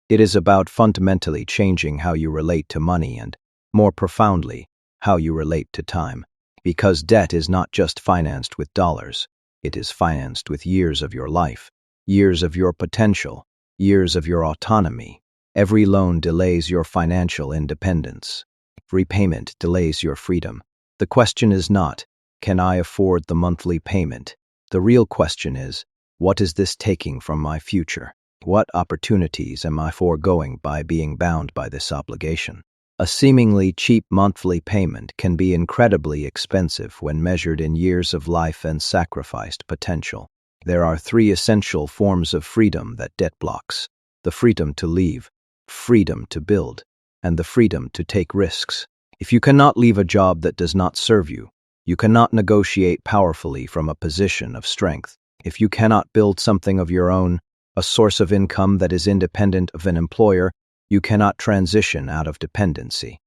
It is about fundamentally changing how you relate to money and, more profoundly, how you relate to time. Because debt is not just financed with dollars, it is financed with years of your life, years of your potential, years of your autonomy. Every loan delays your financial independence. Repayment delays your freedom. The question is not, can I afford the monthly payment? The real question is, what is this taking from my future? What opportunities am I foregoing by being bound by this obligation? A seemingly cheap monthly payment can be incredibly expensive when measured in years of life and sacrificed potential. There are three essential forms of freedom that debt blocks: the freedom to leave, freedom to build, and the freedom to take risks. If you cannot leave a job that does not serve you, you cannot negotiate powerfully from a position of strength. If you cannot build something of your own, a source of income that is independent of an employer, you cannot transition out of dependency.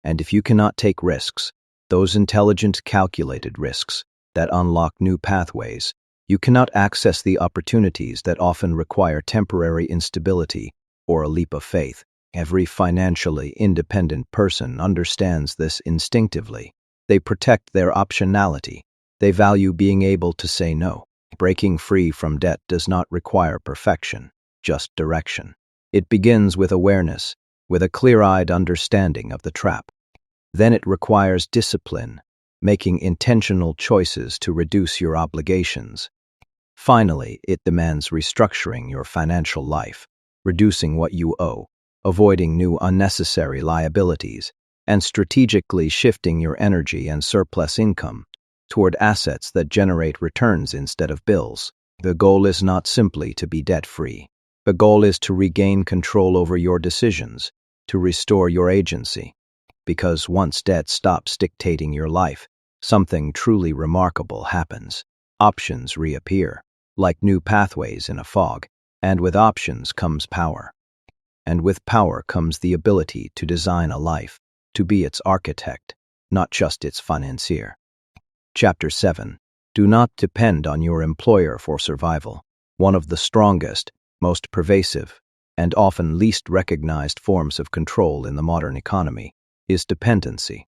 And if you cannot take risks, those intelligent, calculated risks that unlock new pathways, you cannot access the opportunities that often require temporary instability or a leap of faith. Every financially independent person understands this instinctively. They protect their optionality. They value being able to say no. Breaking free from debt does not require perfection, just direction. It begins with awareness, with a clear-eyed understanding of the trap. Then it requires discipline, making intentional choices to reduce your obligations. Finally, it demands restructuring your financial life, reducing what you owe, avoiding new unnecessary liabilities, and strategically shifting your energy and surplus income toward assets that generate returns instead of bills. The goal is not simply to be debt-free. The goal is to regain control over your decisions, to restore your agency. Because once debt stops dictating your life, something truly remarkable happens. Options reappear, like new pathways in a fog, and with options comes power. And with power comes the ability to design a life, to be its architect, not just its financier. Chapter 7. Do not depend on your employer for survival. One of the strongest, most pervasive, and often least recognized forms of control in the modern economy is dependency.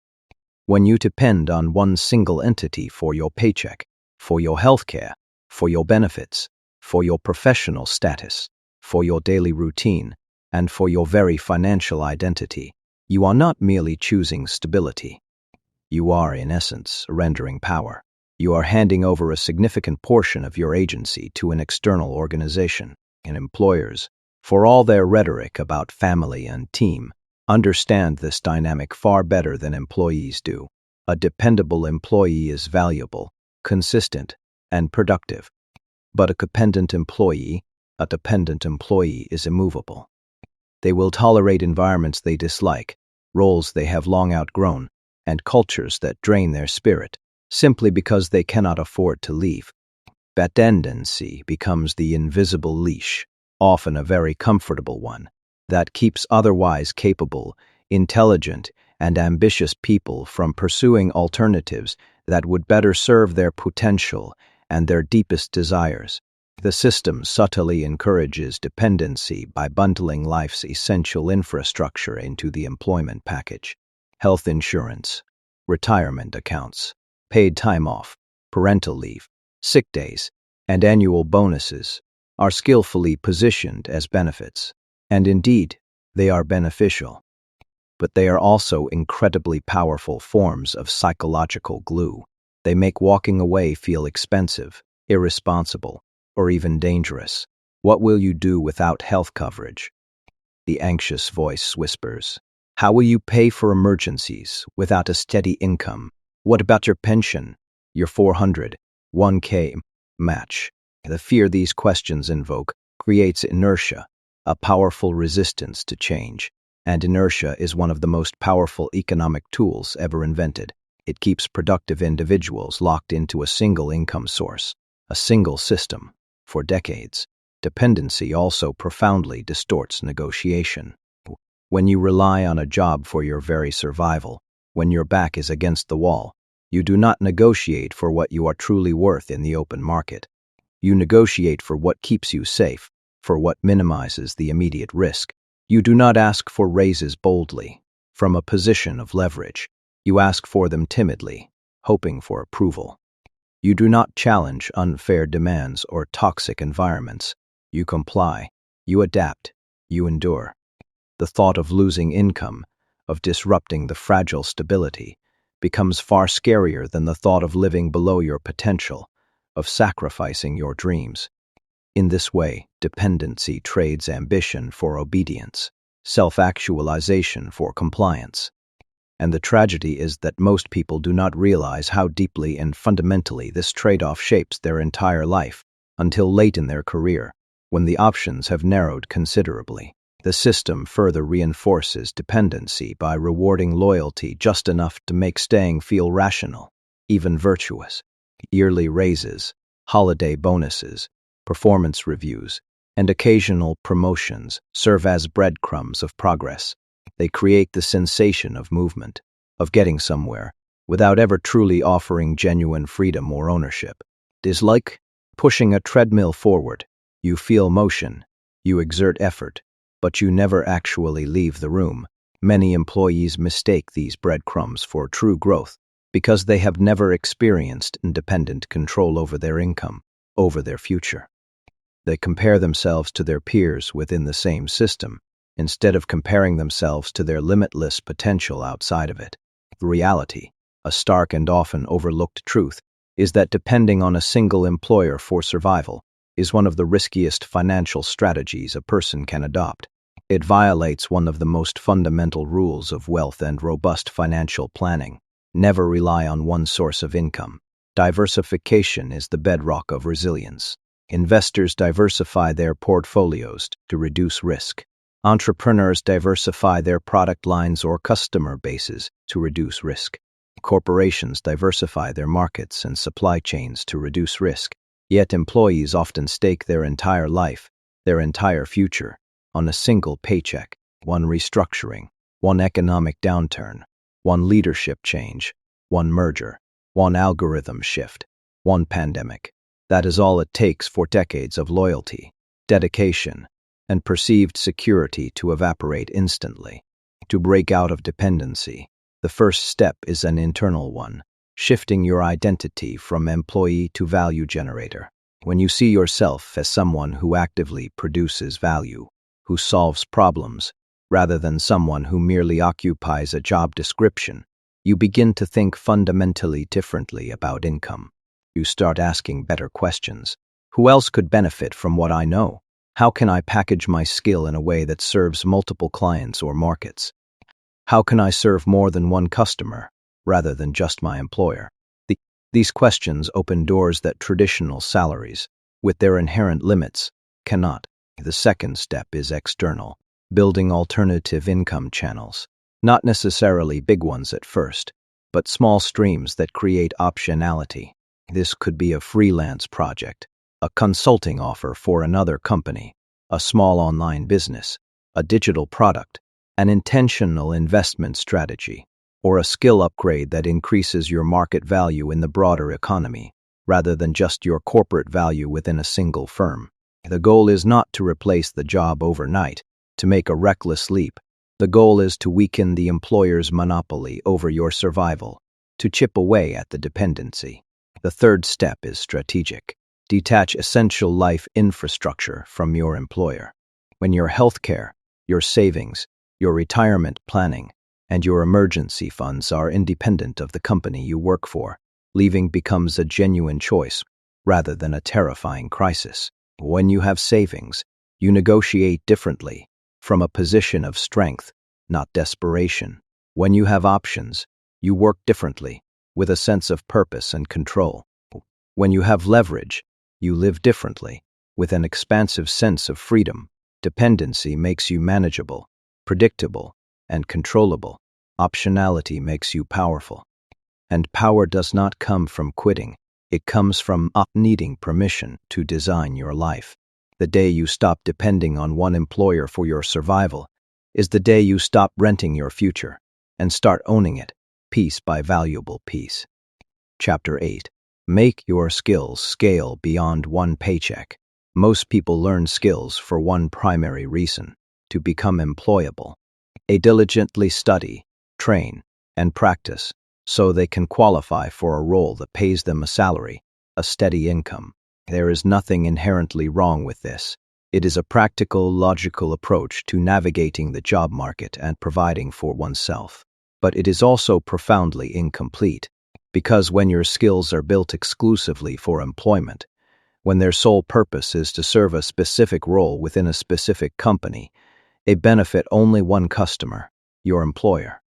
When you depend on one single entity for your paycheck, for your healthcare, for your benefits, for your professional status, for your daily routine, and for your very financial identity, you are not merely choosing stability. You are, in essence, surrendering power. You are handing over a significant portion of your agency to an external organization. And employers, For all their rhetoric about family and team, understand this dynamic far better than employees do. A dependable employee is valuable, consistent, and productive. But a dependent employee is immovable. They will tolerate environments they dislike, roles they have long outgrown, and cultures that drain their spirit, simply because they cannot afford to leave. Dependency becomes the invisible leash, often a very comfortable one, that keeps otherwise capable, intelligent, and ambitious people from pursuing alternatives that would better serve their potential and their deepest desires. The system subtly encourages dependency by bundling life's essential infrastructure into the employment package. Health insurance, retirement accounts, paid time off, parental leave, sick days, and annual bonuses are skillfully positioned as benefits. And indeed, they are beneficial. But they are also incredibly powerful forms of psychological glue. They make walking away feel expensive, irresponsible, or even dangerous. What will you do without health coverage? The anxious voice whispers. How will you pay for emergencies without a steady income? What about your pension, your 401k match? The fear these questions invoke creates inertia, a powerful resistance to change. And inertia is one of the most powerful economic tools ever invented. It keeps productive individuals locked into a single income source, a single system, for decades. Dependency also profoundly distorts negotiation. When you rely on a job for your very survival, when your back is against the wall, you do not negotiate for what you are truly worth in the open market. You negotiate for what keeps you safe, for what minimizes the immediate risk. You do not ask for raises boldly, from a position of leverage. You ask for them timidly, hoping for approval. You do not challenge unfair demands or toxic environments. You comply, you adapt, you endure. The thought of losing income, of disrupting the fragile stability, becomes far scarier than the thought of living below your potential, of sacrificing your dreams. In this way, dependency trades ambition for obedience, self-actualization for compliance. And the tragedy is that most people do not realize how deeply and fundamentally this trade-off shapes their entire life until late in their career, when the options have narrowed considerably. The system further reinforces dependency by rewarding loyalty just enough to make staying feel rational, even virtuous. Yearly raises, holiday bonuses, performance reviews, and occasional promotions serve as breadcrumbs of progress. They create the sensation of movement, of getting somewhere, without ever truly offering genuine freedom or ownership. It is like pushing a treadmill forward. You feel motion, you exert effort, but you never actually leave the room. Many employees mistake these breadcrumbs for true growth because they have never experienced independent control over their income, over their future. They compare themselves to their peers within the same system, instead of comparing themselves to their limitless potential outside of it. The reality, a stark and often overlooked truth, is that depending on a single employer for survival is one of the riskiest financial strategies a person can adopt. It violates one of the most fundamental rules of wealth and robust financial planning. Never rely on one source of income. Diversification is the bedrock of resilience. Investors diversify their portfolios to reduce risk. Entrepreneurs diversify their product lines or customer bases to reduce risk. Corporations diversify their markets and supply chains to reduce risk. Yet employees often stake their entire life, their entire future, on a single paycheck, one restructuring, one economic downturn, one leadership change, one merger, one algorithm shift, one pandemic. That is all it takes for decades of loyalty, dedication, and perceived security to evaporate instantly. To break out of dependency, the first step is an internal one, shifting your identity from employee to value generator. When you see yourself as someone who actively produces value, who solves problems, rather than someone who merely occupies a job description, you begin to think fundamentally differently about income. You start asking better questions. Who else could benefit from what I know? How can I package my skill in a way that serves multiple clients or markets? How can I serve more than one customer, rather than just my employer? These questions open doors that traditional salaries, with their inherent limits, cannot. The second step is external, building alternative income channels. Not necessarily big ones at first, but small streams that create optionality. This could be a freelance project, a consulting offer for another company, a small online business, a digital product, an intentional investment strategy, or a skill upgrade that increases your market value in the broader economy, rather than just your corporate value within a single firm. The goal is not to replace the job overnight, to make a reckless leap. The goal is to weaken the employer's monopoly over your survival, to chip away at the dependency. The third step is strategic. Detach essential life infrastructure from your employer. When your healthcare, your savings, your retirement planning, and your emergency funds are independent of the company you work for, leaving becomes a genuine choice rather than a terrifying crisis. When you have savings, you negotiate differently, from a position of strength, not desperation. When you have options, you work differently, with a sense of purpose and control. When you have leverage, you live differently, with an expansive sense of freedom. Dependency makes you manageable, predictable, and controllable. Optionality makes you powerful. And power does not come from quitting. It comes from not needing permission to design your life. The day you stop depending on one employer for your survival is the day you stop renting your future and start owning it, piece by valuable piece. Chapter 8. Make your skills scale beyond one paycheck. Most people learn skills for one primary reason: to become employable. They diligently study, train, and practice so they can qualify for a role that pays them a salary, a steady income. There is nothing inherently wrong with this. It is a practical, logical approach to navigating the job market and providing for oneself. But it is also profoundly incomplete, because when your skills are built exclusively for employment, when their sole purpose is to serve a specific role within a specific company, they benefit only one customer, your employer.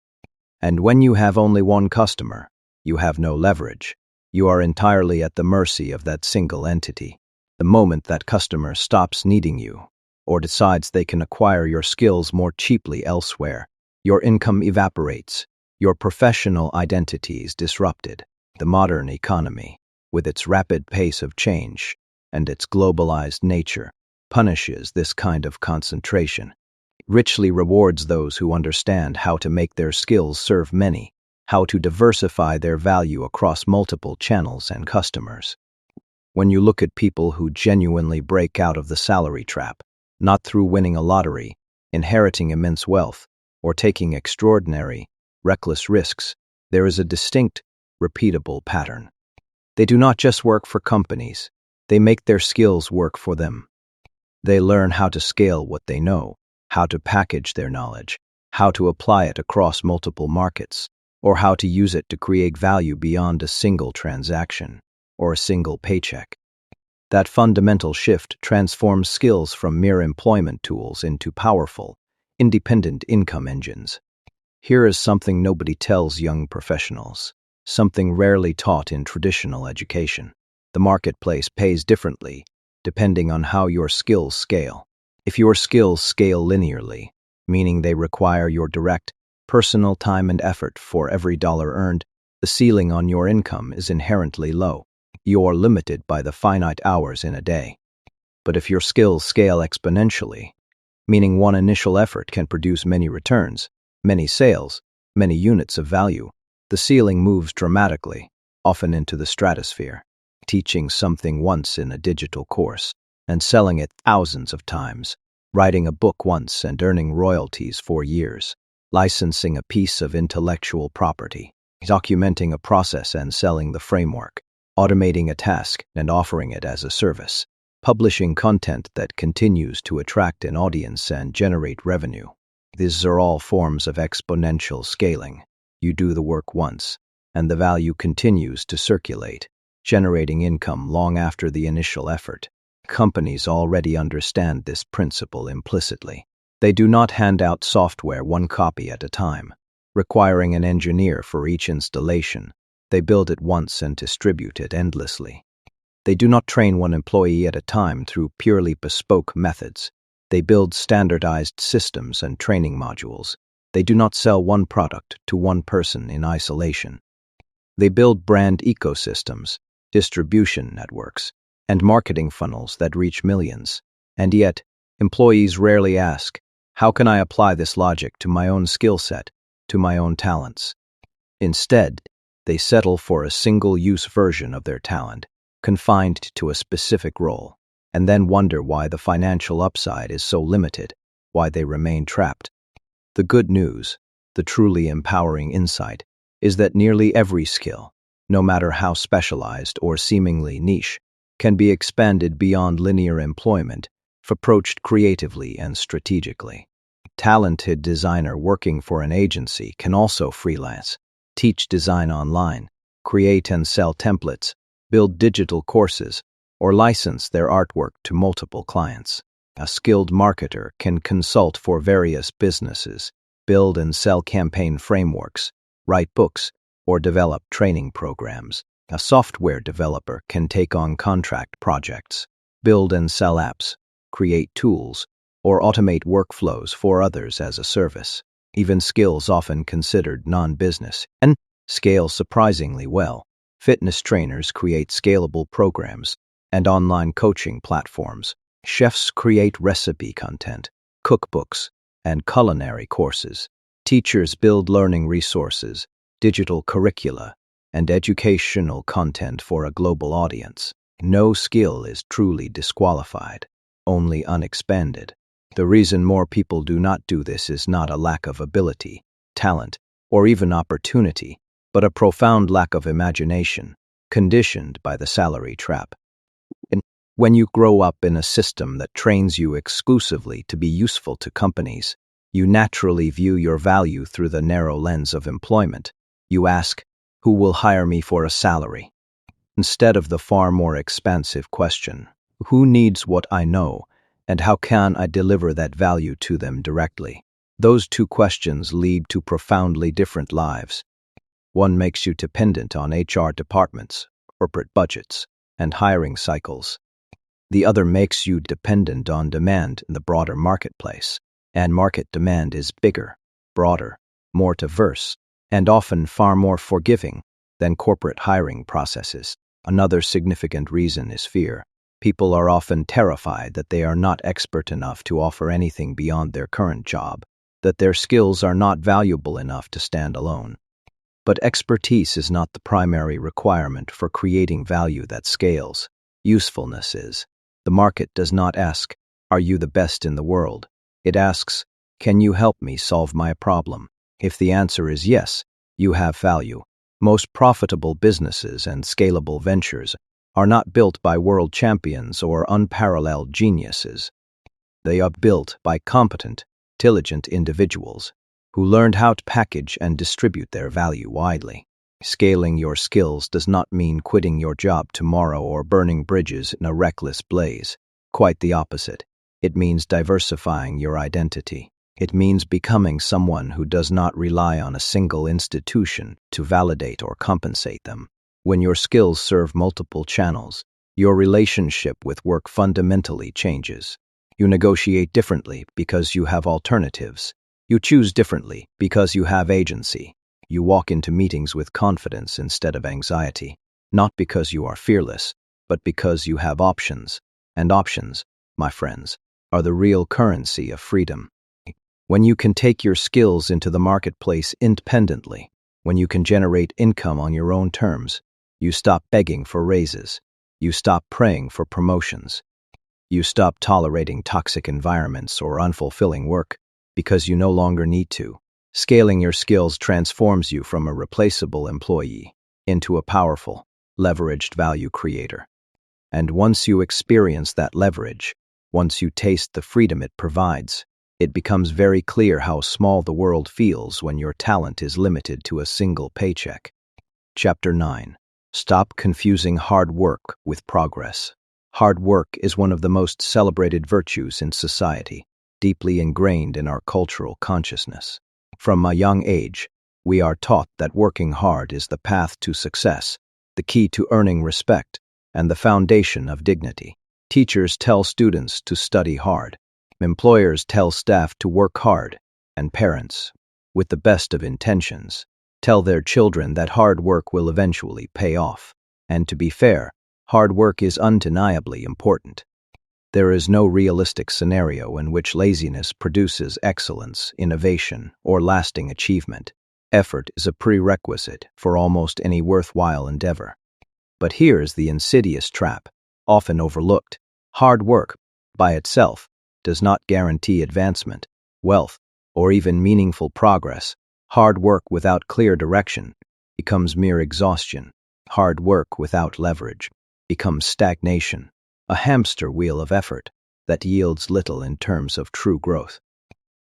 And when you have only one customer, you have no leverage. You are entirely at the mercy of that single entity. The moment that customer stops needing you, or decides they can acquire your skills more cheaply elsewhere, your income evaporates, your professional identity is disrupted. The modern economy, with its rapid pace of change and its globalized nature, punishes this kind of concentration. It richly rewards those who understand how to make their skills serve many, how to diversify their value across multiple channels and customers. When you look at people who genuinely break out of the salary trap, not through winning a lottery, inheriting immense wealth, or taking extraordinary, reckless risks, there is a distinct, repeatable pattern. They do not just work for companies, they make their skills work for them. They learn how to scale what they know, how to package their knowledge, how to apply it across multiple markets, or how to use it to create value beyond a single transaction or a single paycheck. That fundamental shift transforms skills from mere employment tools into powerful, independent income engines. Here is something nobody tells young professionals, something rarely taught in traditional education. The marketplace pays differently, depending on how your skills scale. If your skills scale linearly, meaning they require your direct, personal time and effort for every dollar earned, the ceiling on your income is inherently low. You are limited by the finite hours in a day. But if your skills scale exponentially, meaning one initial effort can produce many returns, many sales, many units of value, the ceiling moves dramatically, often into the stratosphere. Teaching something once in a digital course and selling it thousands of times, writing a book once and earning royalties for years, licensing a piece of intellectual property, documenting a process and selling the framework, automating a task and offering it as a service, publishing content that continues to attract an audience and generate revenue. These are all forms of exponential scaling. You do the work once, and the value continues to circulate, generating income long after the initial effort. Companies already understand this principle implicitly. They do not hand out software one copy at a time, requiring an engineer for each installation. They build it once and distribute it endlessly. They do not train one employee at a time through purely bespoke methods. They build standardized systems and training modules. They do not sell one product to one person in isolation. They build brand ecosystems, distribution networks, and marketing funnels that reach millions. And yet, employees rarely ask, how can I apply this logic to my own skill set, to my own talents? Instead, they settle for a single-use version of their talent, confined to a specific role, and then wonder why the financial upside is so limited, why they remain trapped. The good news, the truly empowering insight, is that nearly every skill, no matter how specialized or seemingly niche, can be expanded beyond linear employment if approached creatively and strategically. A talented designer working for an agency can also freelance, teach design online, create and sell templates, build digital courses, or license their artwork to multiple clients. A skilled marketer can consult for various businesses, build and sell campaign frameworks, write books, or develop training programs. A software developer can take on contract projects, build and sell apps, create tools, or automate workflows for others as a service. Even skills often considered non-business and scale surprisingly well. Fitness trainers create scalable programs and online coaching platforms. Chefs create recipe content, cookbooks, and culinary courses. Teachers build learning resources, digital curricula, and educational content for a global audience. No skill is truly disqualified, only unexpanded. The reason more people do not do this is not a lack of ability, talent, or even opportunity, but a profound lack of imagination, conditioned by the salary trap. And when you grow up in a system that trains you exclusively to be useful to companies, you naturally view your value through the narrow lens of employment. You ask, who will hire me for a salary? Instead of the far more expansive question, who needs what I know, and how can I deliver that value to them directly? Those two questions lead to profoundly different lives. One makes you dependent on HR departments, corporate budgets, and hiring cycles. The other makes you dependent on demand in the broader marketplace, and market demand is bigger, broader, more diverse, and often far more forgiving than corporate hiring processes. Another significant reason is fear. People are often terrified that they are not expert enough to offer anything beyond their current job, that their skills are not valuable enough to stand alone. But expertise is not the primary requirement for creating value that scales. Usefulness is. The market does not ask, are you the best in the world? It asks, can you help me solve my problem? If the answer is yes, you have value. Most profitable businesses and scalable ventures are not built by world champions or unparalleled geniuses. They are built by competent, diligent individuals who learned how to package and distribute their value widely. Scaling your skills does not mean quitting your job tomorrow or burning bridges in a reckless blaze. Quite the opposite. It means diversifying your identity. It means becoming someone who does not rely on a single institution to validate or compensate them. When your skills serve multiple channels, your relationship with work fundamentally changes. You negotiate differently because you have alternatives. You choose differently because you have agency. You walk into meetings with confidence instead of anxiety, not because you are fearless, but because you have options. And options, my friends, are the real currency of freedom. When you can take your skills into the marketplace independently, when you can generate income on your own terms, you stop begging for raises. You stop praying for promotions. You stop tolerating toxic environments or unfulfilling work because you no longer need to. Scaling your skills transforms you from a replaceable employee into a powerful, leveraged value creator. And once you experience that leverage, once you taste the freedom it provides, it becomes very clear how small the world feels when your talent is limited to a single paycheck. Chapter 9. Stop confusing hard work with progress. Hard work is one of the most celebrated virtues in society, deeply ingrained in our cultural consciousness. From a young age, we are taught that working hard is the path to success, the key to earning respect, and the foundation of dignity. Teachers tell students to study hard. Employers tell staff to work hard, and parents, with the best of intentions, tell their children that hard work will eventually pay off. And to be fair, hard work is undeniably important. There is no realistic scenario in which laziness produces excellence, innovation, or lasting achievement. Effort is a prerequisite for almost any worthwhile endeavor. But here's the insidious trap, often overlooked. Hard work, by itself, does not guarantee advancement, wealth, or even meaningful progress. Hard work without clear direction becomes mere exhaustion. Hard work without leverage becomes stagnation, a hamster wheel of effort that yields little in terms of true growth.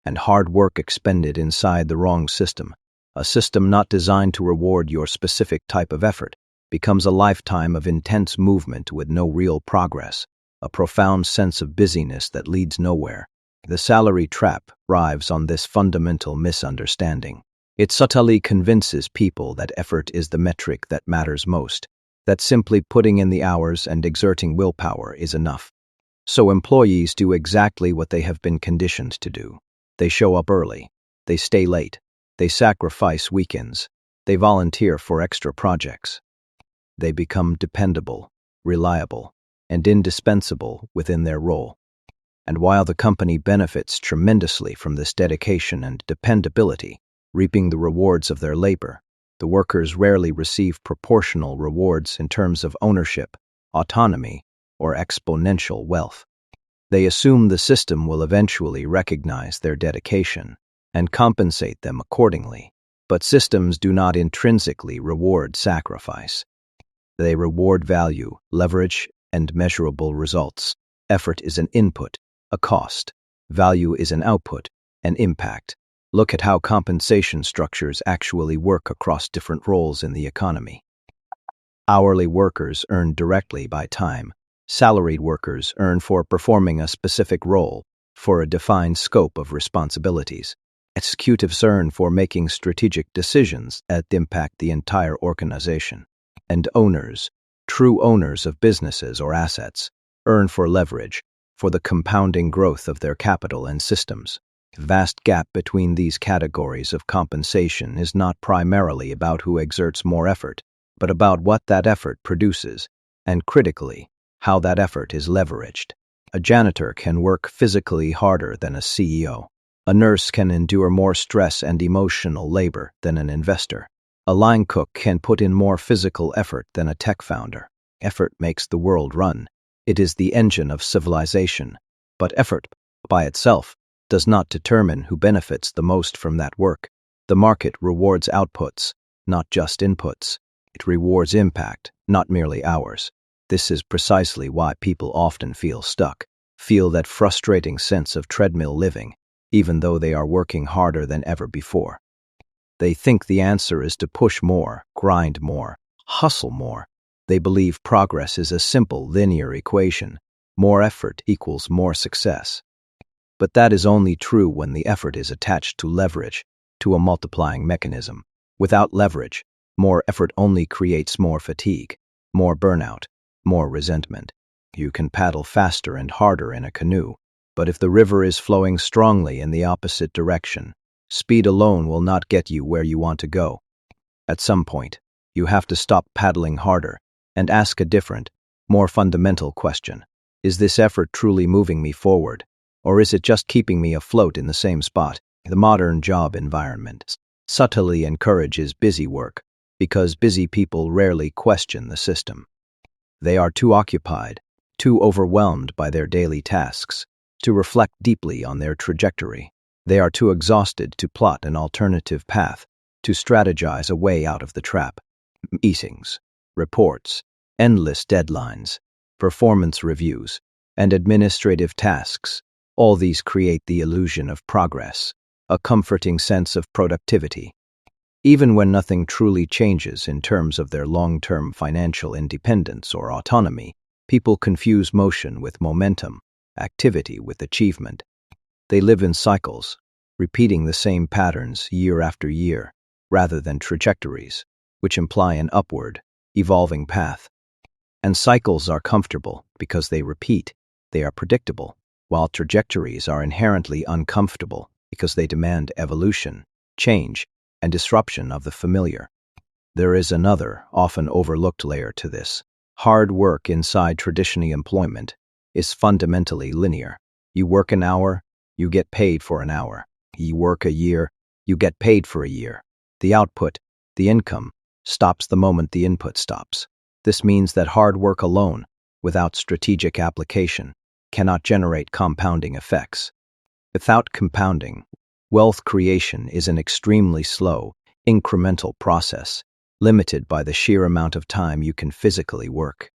And hard work expended inside the wrong system, a system not designed to reward your specific type of effort, becomes a lifetime of intense movement with no real progress, a profound sense of busyness that leads nowhere. The salary trap thrives on this fundamental misunderstanding. It subtly convinces people that effort is the metric that matters most, that simply putting in the hours and exerting willpower is enough. So employees do exactly what they have been conditioned to do. They show up early, they stay late, they sacrifice weekends, they volunteer for extra projects. They become dependable, reliable, and indispensable within their role. And while the company benefits tremendously from this dedication and dependability, reaping the rewards of their labor, the workers rarely receive proportional rewards in terms of ownership, autonomy, or exponential wealth. They assume the system will eventually recognize their dedication and compensate them accordingly, but systems do not intrinsically reward sacrifice. They reward value, leverage, and measurable results. Effort is an input, a cost. Value is an output, an impact. Look at how compensation structures actually work across different roles in the economy. Hourly workers earn directly by time. Salaried workers earn for performing a specific role, for a defined scope of responsibilities. Executives earn for making strategic decisions that impact the entire organization. And owners, true owners of businesses or assets, earn for leverage, for the compounding growth of their capital and systems. The vast gap between these categories of compensation is not primarily about who exerts more effort, but about what that effort produces, and critically, how that effort is leveraged. A janitor can work physically harder than a CEO. A nurse can endure more stress and emotional labor than an investor. A line cook can put in more physical effort than a tech founder. Effort makes the world run. It is the engine of civilization. But effort, by itself, does not determine who benefits the most from that work. The market rewards outputs, not just inputs. It rewards impact, not merely hours. This is precisely why people often feel stuck, feel that frustrating sense of treadmill living, even though they are working harder than ever before. They think the answer is to push more, grind more, hustle more. They believe progress is a simple linear equation. More effort equals more success. But that is only true when the effort is attached to leverage, to a multiplying mechanism. Without leverage, more effort only creates more fatigue, more burnout, more resentment. You can paddle faster and harder in a canoe, but if the river is flowing strongly in the opposite direction, speed alone will not get you where you want to go. At some point, you have to stop paddling harder and ask a different, more fundamental question. Is this effort truly moving me forward? Or is it just keeping me afloat in the same spot? The modern job environment subtly encourages busy work because busy people rarely question the system. They are too occupied, too overwhelmed by their daily tasks, to reflect deeply on their trajectory. They are too exhausted to plot an alternative path, to strategize a way out of the trap. Meetings, reports, endless deadlines, performance reviews, and administrative tasks. All these create the illusion of progress, a comforting sense of productivity. Even when nothing truly changes in terms of their long-term financial independence or autonomy, People confuse motion with momentum, activity with achievement. They live in cycles, repeating the same patterns year after year, rather than trajectories, which imply an upward, evolving path. And cycles are comfortable because they repeat, they are predictable, while trajectories are inherently uncomfortable because they demand evolution, change, and disruption of the familiar. There is another, often overlooked layer to this. Hard work inside traditional employment is fundamentally linear. You work an hour, you get paid for an hour. You work a year, you get paid for a year. The output, the income, stops the moment the input stops. This means that hard work alone, without strategic application, cannot generate compounding effects. Without compounding, wealth creation is an extremely slow, incremental process, limited by the sheer amount of time you can physically work.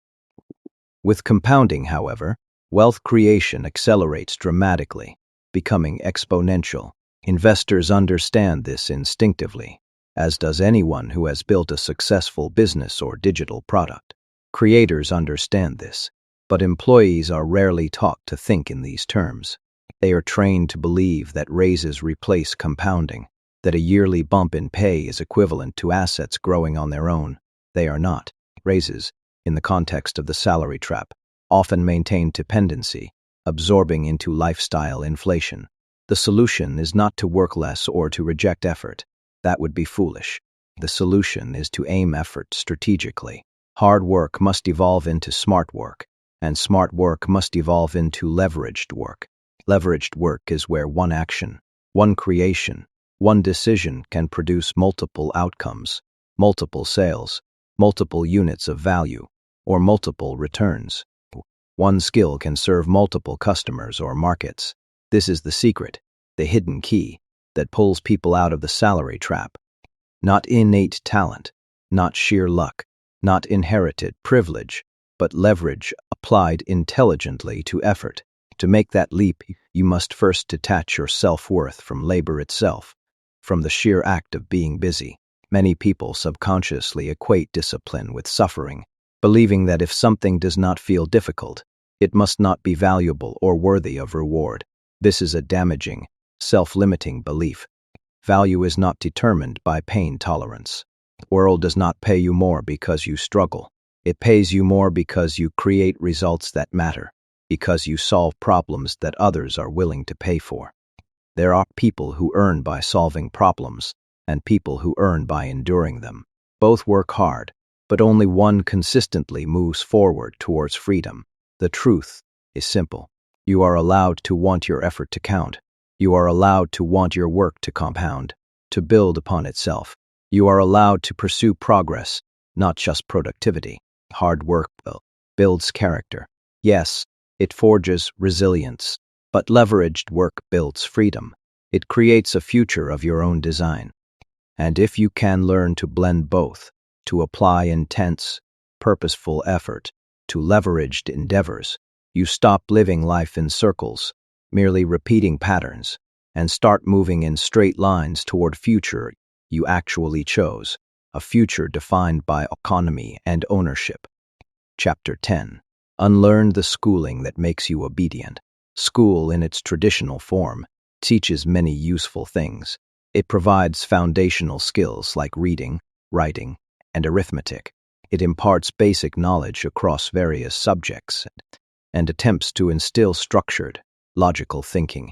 With compounding, however, wealth creation accelerates dramatically, becoming exponential. Investors understand this instinctively, as does anyone who has built a successful business or digital product. Creators understand this, but employees are rarely taught to think in these terms. They are trained to believe that raises replace compounding, that a yearly bump in pay is equivalent to assets growing on their own. They are not. Raises, in the context of the salary trap, often maintain dependency, absorbing into lifestyle inflation. The solution is not to work less or to reject effort. That would be foolish. The solution is to aim effort strategically. Hard work must evolve into smart work, and smart work must evolve into leveraged work. Leveraged work is where one action, one creation, one decision can produce multiple outcomes, multiple sales, multiple units of value, or multiple returns. One skill can serve multiple customers or markets. This is the secret, the hidden key, that pulls people out of the salary trap. Not innate talent, not sheer luck, not inherited privilege, but leverage applied intelligently to effort. To make that leap, you must first detach your self-worth from labor itself, from the sheer act of being busy. Many people subconsciously equate discipline with suffering, believing that if something does not feel difficult, it must not be valuable or worthy of reward. This is a damaging, self-limiting belief. Value is not determined by pain tolerance. The world does not pay you more because you struggle. It pays you more because you create results that matter, because you solve problems that others are willing to pay for. There are people who earn by solving problems, and people who earn by enduring them. Both work hard, but only one consistently moves forward towards freedom. The truth is simple. You are allowed to want your effort to count. You are allowed to want your work to compound, to build upon itself. You are allowed to pursue progress, not just productivity. Hard work builds character. Yes, it forges resilience, but leveraged work builds freedom. It creates a future of your own design. And if you can learn to blend both, to apply intense, purposeful effort to leveraged endeavors, you stop living life in circles, merely repeating patterns, and start moving in straight lines toward future you actually chose, a future defined by autonomy and ownership. Chapter 10. Unlearn the schooling that makes you obedient. School, in its traditional form, teaches many useful things. It provides foundational skills like reading, writing, and arithmetic. It imparts basic knowledge across various subjects and attempts to instill structured, logical thinking.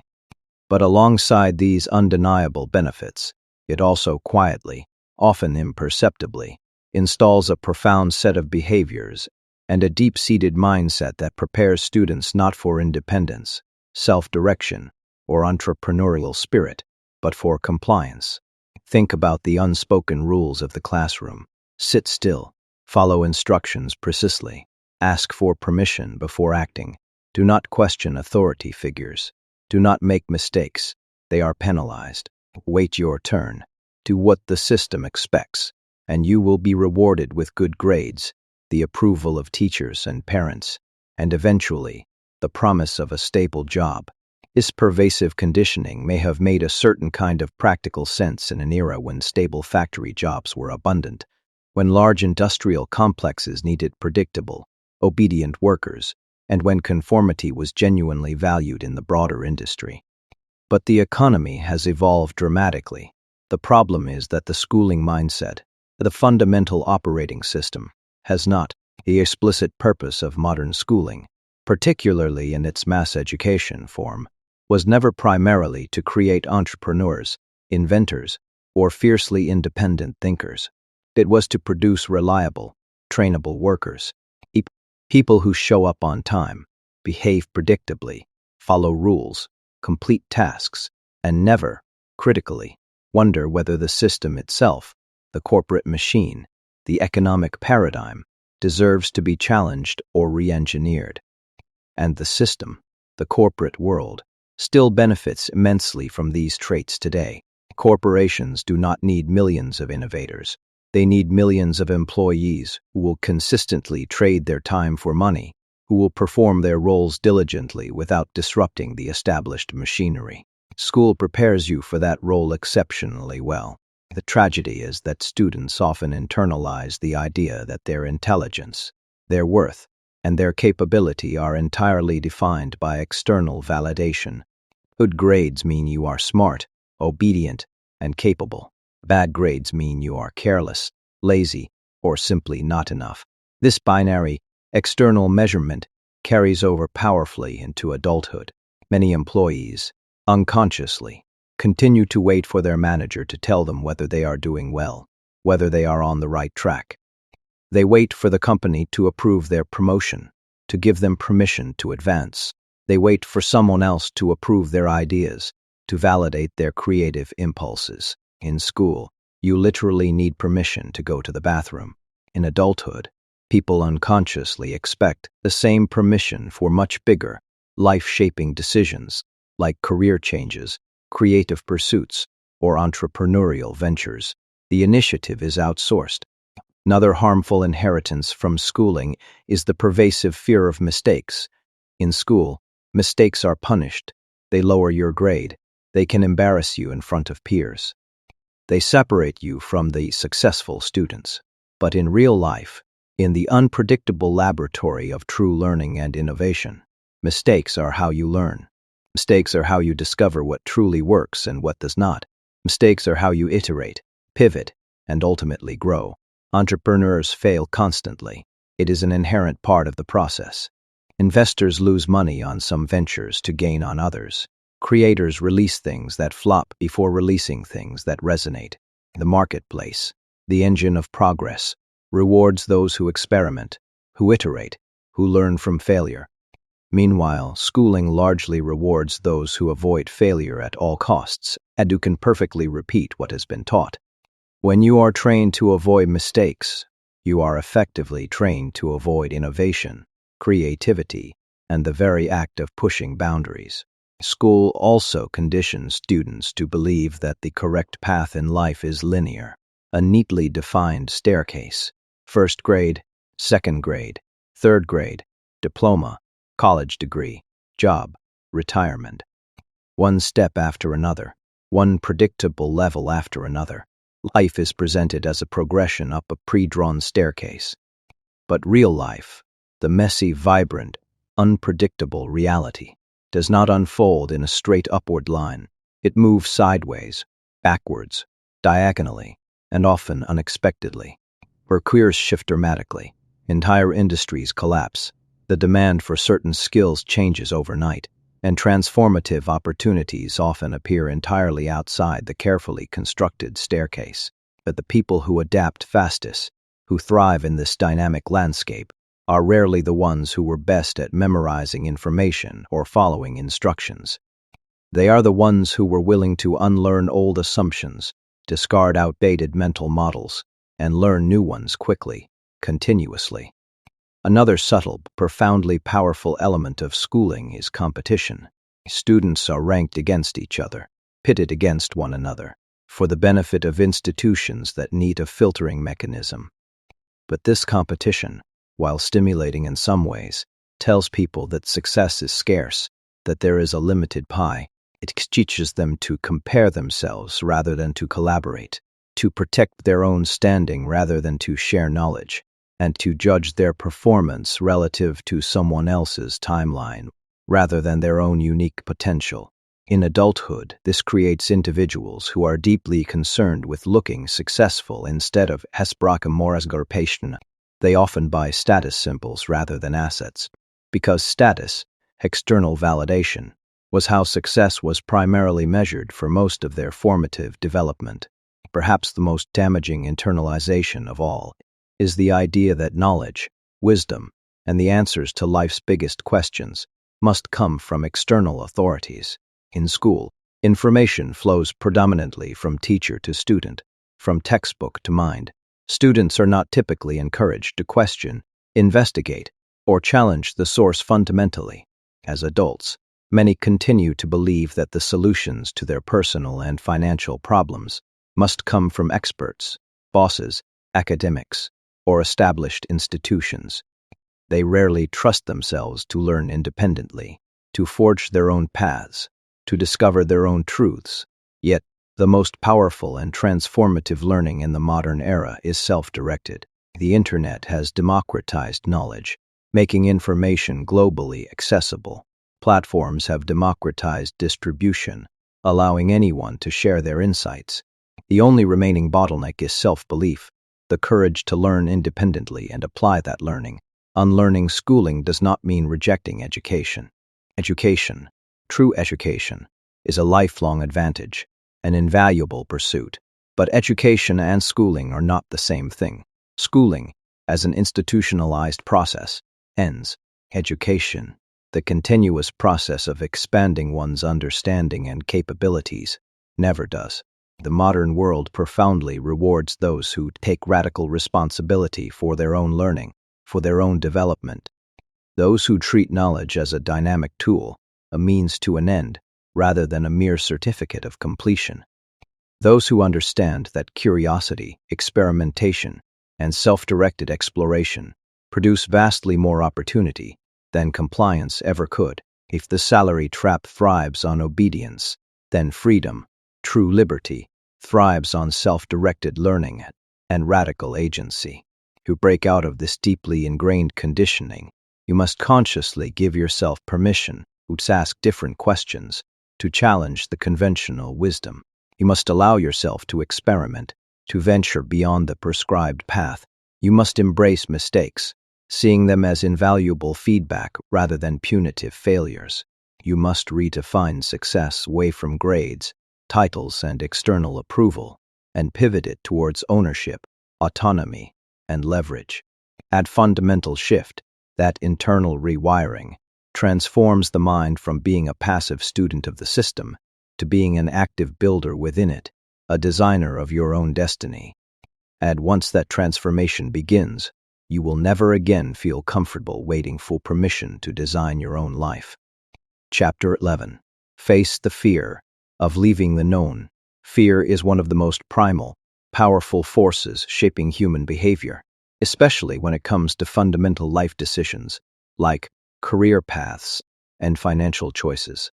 But alongside these undeniable benefits, it also quietly, often imperceptibly, installs a profound set of behaviors and a deep-seated mindset that prepares students not for independence, self-direction, or entrepreneurial spirit, but for compliance. Think about the unspoken rules of the classroom. Sit still, follow instructions precisely, ask for permission before acting, do not question authority figures, do not make mistakes, they are penalized. Wait your turn, do what the system expects, and you will be rewarded with good grades, the approval of teachers and parents, and eventually, the promise of a stable job. This pervasive conditioning may have made a certain kind of practical sense in an era when stable factory jobs were abundant, when large industrial complexes needed predictable, obedient workers, and when conformity was genuinely valued in the broader industry. But the economy has evolved dramatically. The problem is that the schooling mindset, the fundamental operating system, has not the explicit purpose of modern schooling, particularly in its mass education form, was never primarily to create entrepreneurs, inventors, or fiercely independent thinkers. It was to produce reliable, trainable workers, people who show up on time, behave predictably, follow rules, complete tasks, and never, critically, wonder whether the system itself, the corporate machine, the economic paradigm, deserves to be challenged or re-engineered. And the system, the corporate world, still benefits immensely from these traits today. Corporations do not need millions of innovators. They need millions of employees who will consistently trade their time for money, who will perform their roles diligently without disrupting the established machinery. School prepares you for that role exceptionally well. The tragedy is that students often internalize the idea that their intelligence, their worth, and their capability are entirely defined by external validation. Good grades mean you are smart, obedient, and capable. Bad grades mean you are careless, lazy, or simply not enough. This binary, external measurement carries over powerfully into adulthood. Many employees, unconsciously, continue to wait for their manager to tell them whether they are doing well, whether they are on the right track. They wait for the company to approve their promotion, to give them permission to advance. They wait for someone else to approve their ideas, to validate their creative impulses. In school, you literally need permission to go to the bathroom. In adulthood, people unconsciously expect the same permission for much bigger, life-shaping decisions, like career changes, creative pursuits, or entrepreneurial ventures. The initiative is outsourced. Another harmful inheritance from schooling is the pervasive fear of mistakes. In school, mistakes are punished. They lower your grade. They can embarrass you in front of peers. They separate you from the successful students. But in real life, in the unpredictable laboratory of true learning and innovation, mistakes are how you learn. Mistakes are how you discover what truly works and what does not. Mistakes are how you iterate, pivot, and ultimately grow. Entrepreneurs fail constantly. It is an inherent part of the process. Investors lose money on some ventures to gain on others. Creators release things that flop before releasing things that resonate. The marketplace, the engine of progress, rewards those who experiment, who iterate, who learn from failure. Meanwhile, schooling largely rewards those who avoid failure at all costs and who can perfectly repeat what has been taught. When you are trained to avoid mistakes, you are effectively trained to avoid innovation, creativity, and the very act of pushing boundaries. School also conditions students to believe that the correct path in life is linear, a neatly defined staircase. First grade, second grade, third grade, diploma, college degree, job, retirement. One step after another, one predictable level after another. Life is presented as a progression up a pre-drawn staircase. But real life, the messy, vibrant, unpredictable reality, does not unfold in a straight upward line. It moves sideways, backwards, diagonally, and often unexpectedly. Where careers shift dramatically, entire industries collapse, the demand for certain skills changes overnight, and transformative opportunities often appear entirely outside the carefully constructed staircase. But the people who adapt fastest, who thrive in this dynamic landscape, are rarely the ones who were best at memorizing information or following instructions. They are the ones who were willing to unlearn old assumptions, discard outdated mental models, and learn new ones quickly, continuously. Another subtle, profoundly powerful element of schooling is competition. Students are ranked against each other, pitted against one another, for the benefit of institutions that need a filtering mechanism. But this competition, while stimulating in some ways, tells people that success is scarce, that there is a limited pie. It teaches them to compare themselves rather than to collaborate, to protect their own standing rather than to share knowledge. and to judge their performance relative to someone else's timeline rather than their own unique potential. In adulthood, this creates individuals who are deeply concerned with looking successful instead of hesbrakamorasgarpation. They often buy status symbols rather than assets, because status, external validation, was how success was primarily measured for most of their formative development. Perhaps the most damaging internalization of all is the idea that knowledge, wisdom, and the answers to life's biggest questions must come from external authorities. In school, information flows predominantly from teacher to student, from textbook to mind. Students are not typically encouraged to question, investigate, or challenge the source fundamentally. As adults, many continue to believe that the solutions to their personal and financial problems must come from experts, bosses, academics, or established institutions. They rarely trust themselves to learn independently, to forge their own paths, to discover their own truths. Yet, the most powerful and transformative learning in the modern era is self-directed. The internet has democratized knowledge, making information globally accessible. Platforms have democratized distribution, allowing anyone to share their insights. The only remaining bottleneck is self-belief, the courage to learn independently and apply that learning. Unlearning schooling does not mean rejecting education. Education, true education, is a lifelong advantage, an invaluable pursuit. But education and schooling are not the same thing. Schooling, as an institutionalized process, ends. Education, the continuous process of expanding one's understanding and capabilities, never does. The modern world profoundly rewards those who take radical responsibility for their own learning, for their own development. Those who treat knowledge as a dynamic tool, a means to an end, rather than a mere certificate of completion. Those who understand that curiosity, experimentation, and self-directed exploration produce vastly more opportunity than compliance ever could. If the salary trap thrives on obedience, then freedom, true liberty, thrives on self-directed learning and radical agency. To break out of this deeply ingrained conditioning, you must consciously give yourself permission to ask different questions, to challenge the conventional wisdom. You must allow yourself to experiment, to venture beyond the prescribed path. You must embrace mistakes, seeing them as invaluable feedback rather than punitive failures. You must redefine success away from grades, titles, and external approval, and pivot it towards ownership, autonomy, and leverage. That fundamental shift, that internal rewiring, transforms the mind from being a passive student of the system to being an active builder within it, a designer of your own destiny. And once that transformation begins, you will never again feel comfortable waiting for permission to design your own life. Chapter 11. Face the fear of leaving the known. Fear is one of the most primal, powerful forces shaping human behavior, especially when it comes to fundamental life decisions like career paths and financial choices.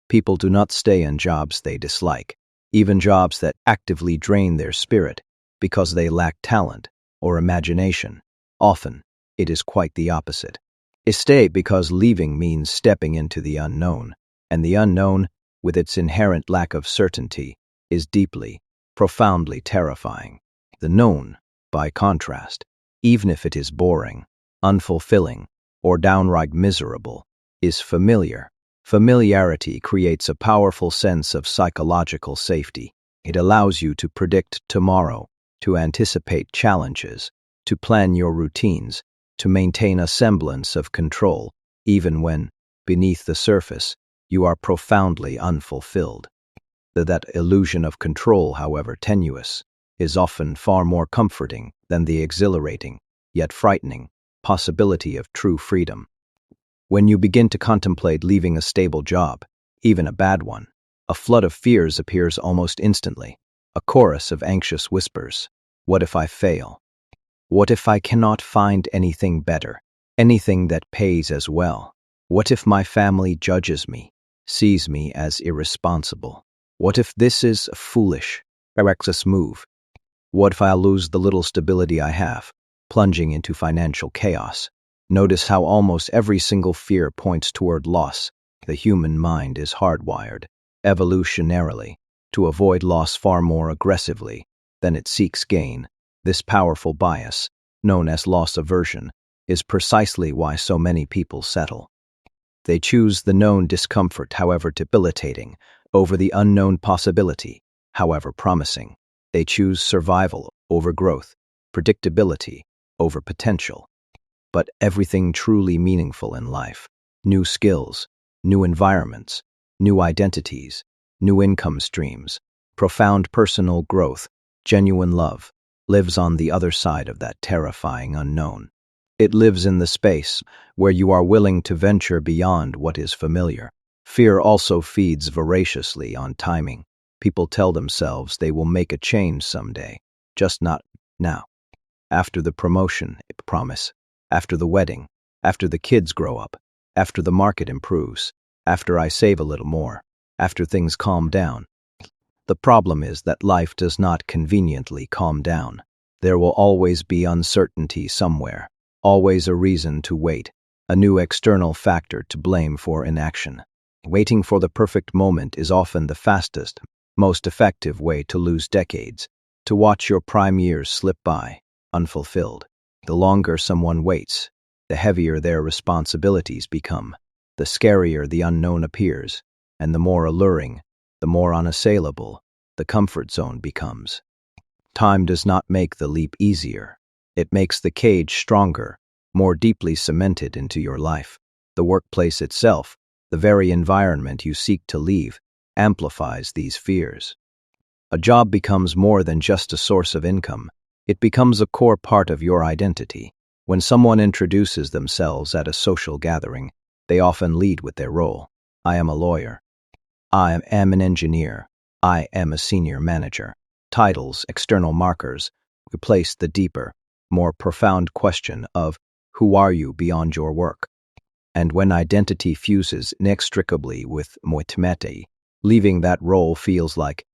People do not stay in jobs they dislike, even jobs that actively drain their spirit, because they lack talent or imagination. Often, it is quite the opposite. They stay because leaving means stepping into the unknown, and the unknown, with its inherent lack of certainty, is deeply, profoundly terrifying. The known, by contrast, even if it is boring, unfulfilling, or downright miserable, is familiar. Familiarity creates a powerful sense of psychological safety. It allows you to predict tomorrow, to anticipate challenges, to plan your routines, to maintain a semblance of control, even when, beneath the surface, you are profoundly unfulfilled. That illusion of control, however tenuous, is often far more comforting than the exhilarating, yet frightening, possibility of true freedom. When you begin to contemplate leaving a stable job, even a bad one, a flood of fears appears almost instantly, a chorus of anxious whispers. What if I fail? What if I cannot find anything better, anything that pays as well? What if my family judges me, sees me as irresponsible? What if this is a foolish, reckless move? What if I lose the little stability I have? plunging into financial chaos. Notice how almost every single fear points toward loss. The human mind is hardwired, evolutionarily, to avoid loss far more aggressively than it seeks gain. This powerful bias, known as loss aversion, is precisely why so many people settle. They choose the known discomfort, however debilitating, over the unknown possibility, however promising. They choose survival over growth, predictability over potential. But everything truly meaningful in life, new skills, new environments, new identities, new income streams, profound personal growth, genuine love, lives on the other side of that terrifying unknown. It lives in the space where you are willing to venture beyond what is familiar. Fear also feeds voraciously on timing. People tell themselves they will make a change someday, just not now. After the promotion, I promise. After the wedding. After the kids grow up. After the market improves. After I save a little more. After things calm down. The problem is that life does not conveniently calm down. There will always be uncertainty somewhere. Always a reason to wait, a new external factor to blame for inaction. Waiting for the perfect moment is often the fastest, most effective way to lose decades, to watch your prime years slip by, unfulfilled. The longer someone waits, the heavier their responsibilities become, the scarier the unknown appears, and the more alluring, the more unassailable, the comfort zone becomes. Time does not make the leap easier. It makes the cage stronger, more deeply cemented into your life. The workplace itself, the very environment you seek to leave, amplifies these fears. A job becomes more than just a source of income. It becomes a core part of your identity. When someone introduces themselves at a social gathering, they often lead with their role. I am a lawyer. I am an engineer. I am a senior manager. Titles, external markers, replace the deeper, more profound question of, who are you beyond your work? And when identity fuses inextricably with moitimete, leaving that role feels like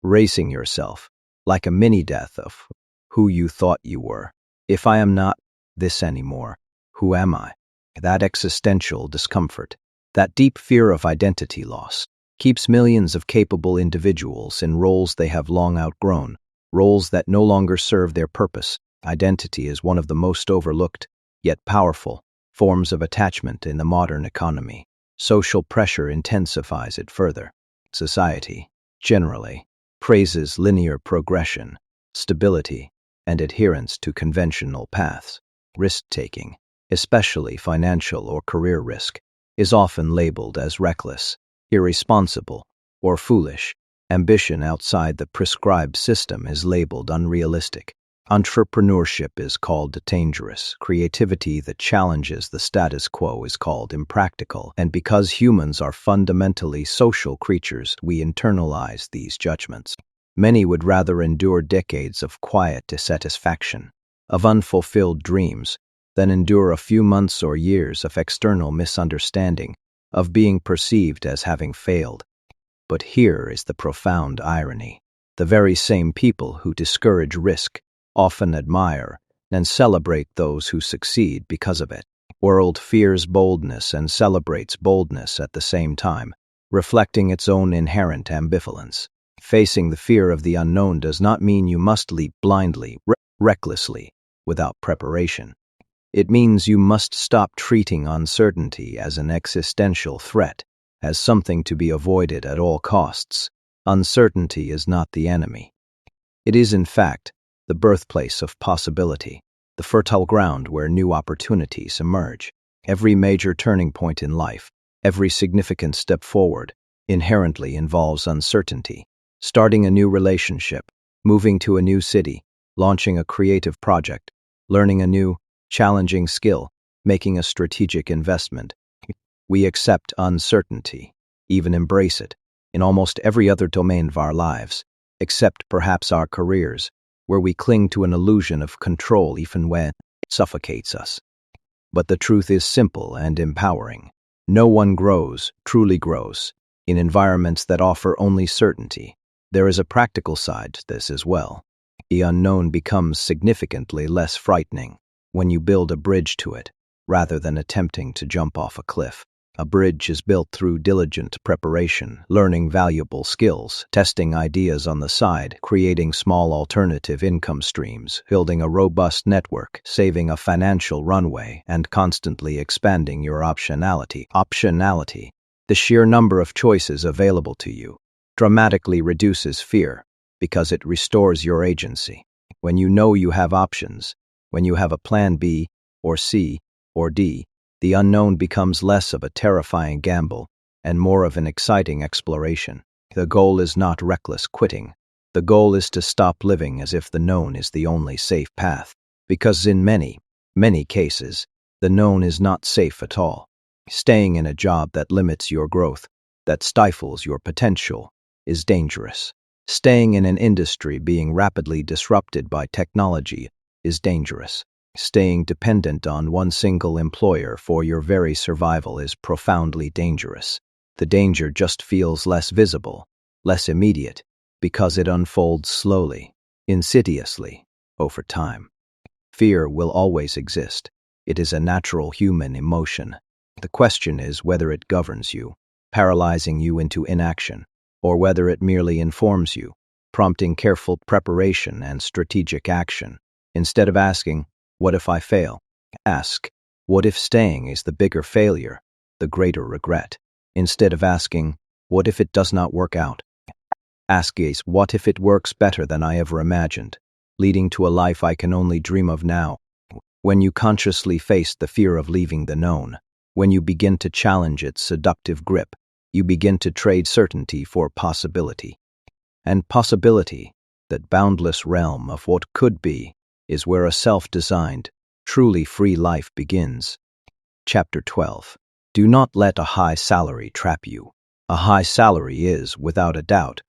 racing yourself, like a mini-death of who you thought you were. If I am not this anymore, who am I? That existential discomfort, that deep fear of identity loss, keeps millions of capable individuals in roles they have long outgrown, roles that no longer serve their purpose. Identity is one of the most overlooked, yet powerful, forms of attachment in the modern economy. Social pressure intensifies it further. Society, generally, praises linear progression, stability, and adherence to conventional paths. Risk-taking, especially financial or career risk, is often labeled as reckless, irresponsible, or foolish. Ambition outside the prescribed system is labeled unrealistic. Entrepreneurship is called dangerous. Creativity that challenges the status quo is called impractical. And because humans are fundamentally social creatures, we internalize these judgments. Many would rather endure decades of quiet dissatisfaction, of unfulfilled dreams, than endure a few months or years of external misunderstanding, of being perceived as having failed. But here is the profound irony. The very same people who discourage risk often admire and celebrate those who succeed because of it. World fears boldness and celebrates boldness at the same time, reflecting its own inherent ambivalence. Facing the fear of the unknown does not mean you must leap blindly, recklessly, without preparation. It means you must stop treating uncertainty as an existential threat, as something to be avoided at all costs. Uncertainty is not the enemy. It is, in fact, the birthplace of possibility, the fertile ground where new opportunities emerge. Every major turning point in life, every significant step forward, inherently involves uncertainty. Starting a new relationship, moving to a new city, launching a creative project, learning a new, challenging skill, making a strategic investment. We accept uncertainty, even embrace it, in almost every other domain of our lives, except perhaps our careers, where we cling to an illusion of control even when it suffocates us. But the truth is simple and empowering. No one truly grows, in environments that offer only certainty. There is a practical side to this as well. The unknown becomes significantly less frightening when you build a bridge to it, rather than attempting to jump off a cliff. A bridge is built through diligent preparation, learning valuable skills, testing ideas on the side, creating small alternative income streams, building a robust network, saving a financial runway, and constantly expanding your optionality. The sheer number of choices available to you, dramatically reduces fear because it restores your agency. When you know you have options, when you have a plan B or C or D, the unknown becomes less of a terrifying gamble and more of an exciting exploration. The goal is not reckless quitting. The goal is to stop living as if the known is the only safe path, because in many, many cases, the known is not safe at all. Staying in a job that limits your growth, that stifles your potential, is dangerous. Staying in an industry being rapidly disrupted by technology is dangerous. Staying dependent on one single employer for your very survival is profoundly dangerous. The danger just feels less visible, less immediate, because it unfolds slowly, insidiously, over time. Fear will always exist. It is a natural human emotion. The question is whether it governs you, paralyzing you into inaction, or whether it merely informs you, prompting careful preparation and strategic action. Instead of asking, "What if I fail?" ask, "What if staying is the bigger failure, the greater regret?" Instead of asking, "What if it does not work out?" ask, "What if it works better than I ever imagined, leading to a life I can only dream of now?" When you consciously face the fear of leaving the known, when you begin to challenge its seductive grip, you begin to trade certainty for possibility. And possibility, that boundless realm of what could be, is where a self-designed, truly free life begins. Chapter 12. Do not let a high salary trap you. A high salary is, without a doubt,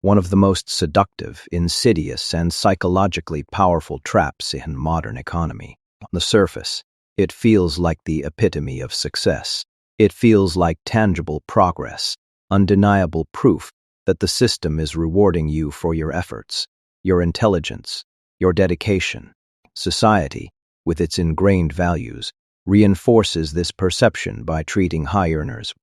one of the most seductive, insidious, and psychologically powerful traps in modern economy. On the surface, it feels like the epitome of success. It feels like tangible progress, undeniable proof that the system is rewarding you for your efforts, your intelligence, your dedication. Society, with its ingrained values, reinforces this perception by treating high earners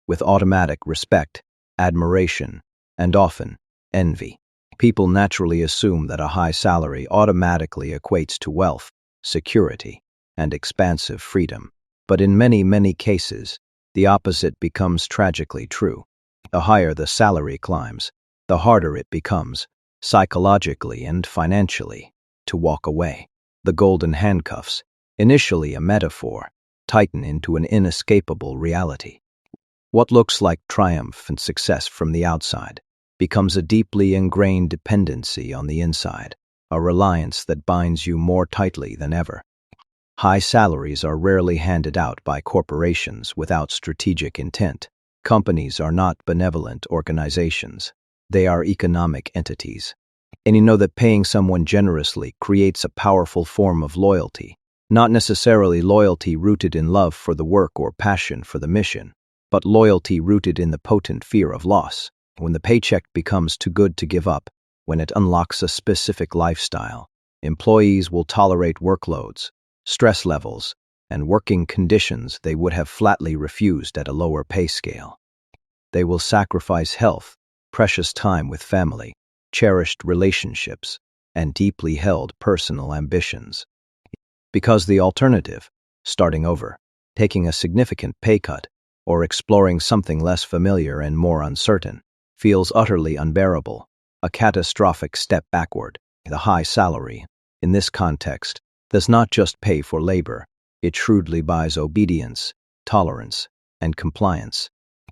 with automatic respect, admiration, and often envy. People naturally assume that a high salary automatically equates to wealth, security, and expansive freedom. But in many, many cases, the opposite becomes tragically true. The higher the salary climbs, the harder it becomes, psychologically and financially, to walk away. The golden handcuffs, initially a metaphor, tighten into an inescapable reality. What looks like triumph and success from the outside becomes a deeply ingrained dependency on the inside, a reliance that binds you more tightly than ever. High salaries are rarely handed out by corporations without strategic intent. Companies are not benevolent organizations. They are economic entities. And you know that paying someone generously creates a powerful form of loyalty, not necessarily loyalty rooted in love for the work or passion for the mission, but loyalty rooted in the potent fear of loss. When the paycheck becomes too good to give up, when it unlocks a specific lifestyle, employees will tolerate workloads, stress levels, and working conditions they would have flatly refused at a lower pay scale. They will sacrifice health, precious time with family, cherished relationships, and deeply held personal ambitions. Because the alternative, starting over, taking a significant pay cut, or exploring something less familiar and more uncertain, feels utterly unbearable, a catastrophic step backward. The high salary, in this context, does not just pay for labor, it shrewdly buys obedience, tolerance, and compliance.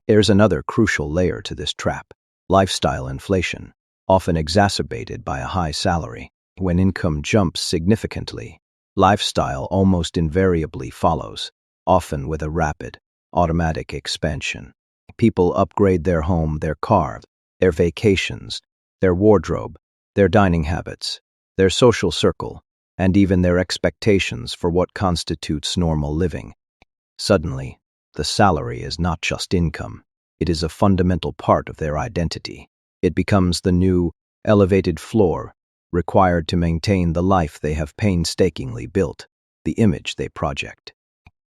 There's another crucial layer to this trap: lifestyle inflation, often exacerbated by a high salary. When income jumps significantly, lifestyle almost invariably follows, often with a rapid, automatic expansion. People upgrade their home, their car, their vacations, their wardrobe, their dining habits, their social circle, and even their expectations for what constitutes normal living. Suddenly, the salary is not just income, it is a fundamental part of their identity. It becomes the new, elevated floor required to maintain the life they have painstakingly built, the image they project.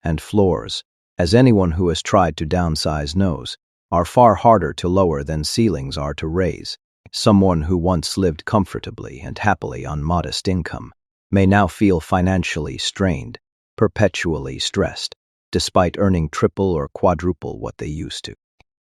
And floors, as anyone who has tried to downsize knows, are far harder to lower than ceilings are to raise. Someone who once lived comfortably and happily on modest income may now feel financially strained, perpetually stressed, despite earning triple or quadruple what they used to.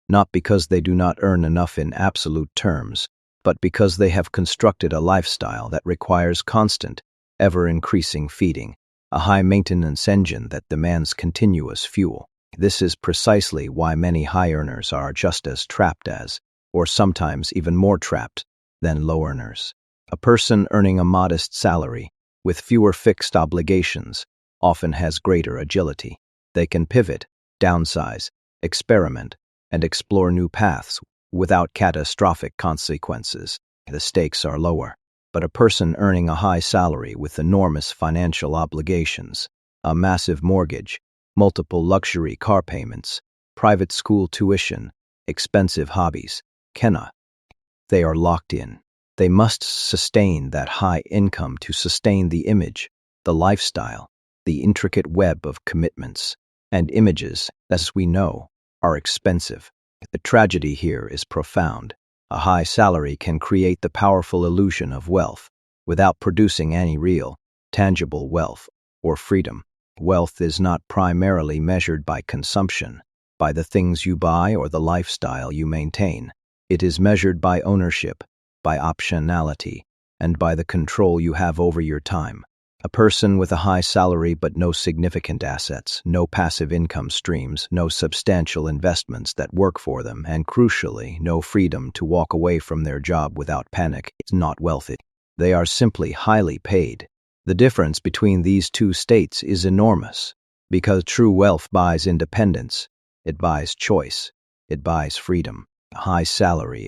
Not because they do not earn enough in absolute terms, but because they have constructed a lifestyle that requires constant, ever-increasing feeding, a high-maintenance engine that demands continuous fuel. This is precisely why many high earners are just as trapped as, or sometimes even more trapped, than low earners. A person earning a modest salary, with fewer fixed obligations, often has greater agility. They can pivot, downsize, experiment, and explore new paths without catastrophic consequences. The stakes are lower. But a person earning a high salary with enormous financial obligations, a massive mortgage, multiple luxury car payments, private school tuition, expensive hobbies, cannot. They are locked in. They must sustain that high income to sustain the image, the lifestyle, the intricate web of commitments. And images, as we know, are expensive. The tragedy here is profound. A high salary can create the powerful illusion of wealth without producing any real, tangible wealth or freedom. Wealth is not primarily measured by consumption, by the things you buy or the lifestyle you maintain. It is measured by ownership, by optionality, and by the control you have over your time. A person with a high salary but no significant assets, no passive income streams, no substantial investments that work for them, and crucially, no freedom to walk away from their job without panic, is not wealthy. They are simply highly paid. The difference between these two states is enormous, because true wealth buys independence, it buys choice, it buys freedom. A high salary,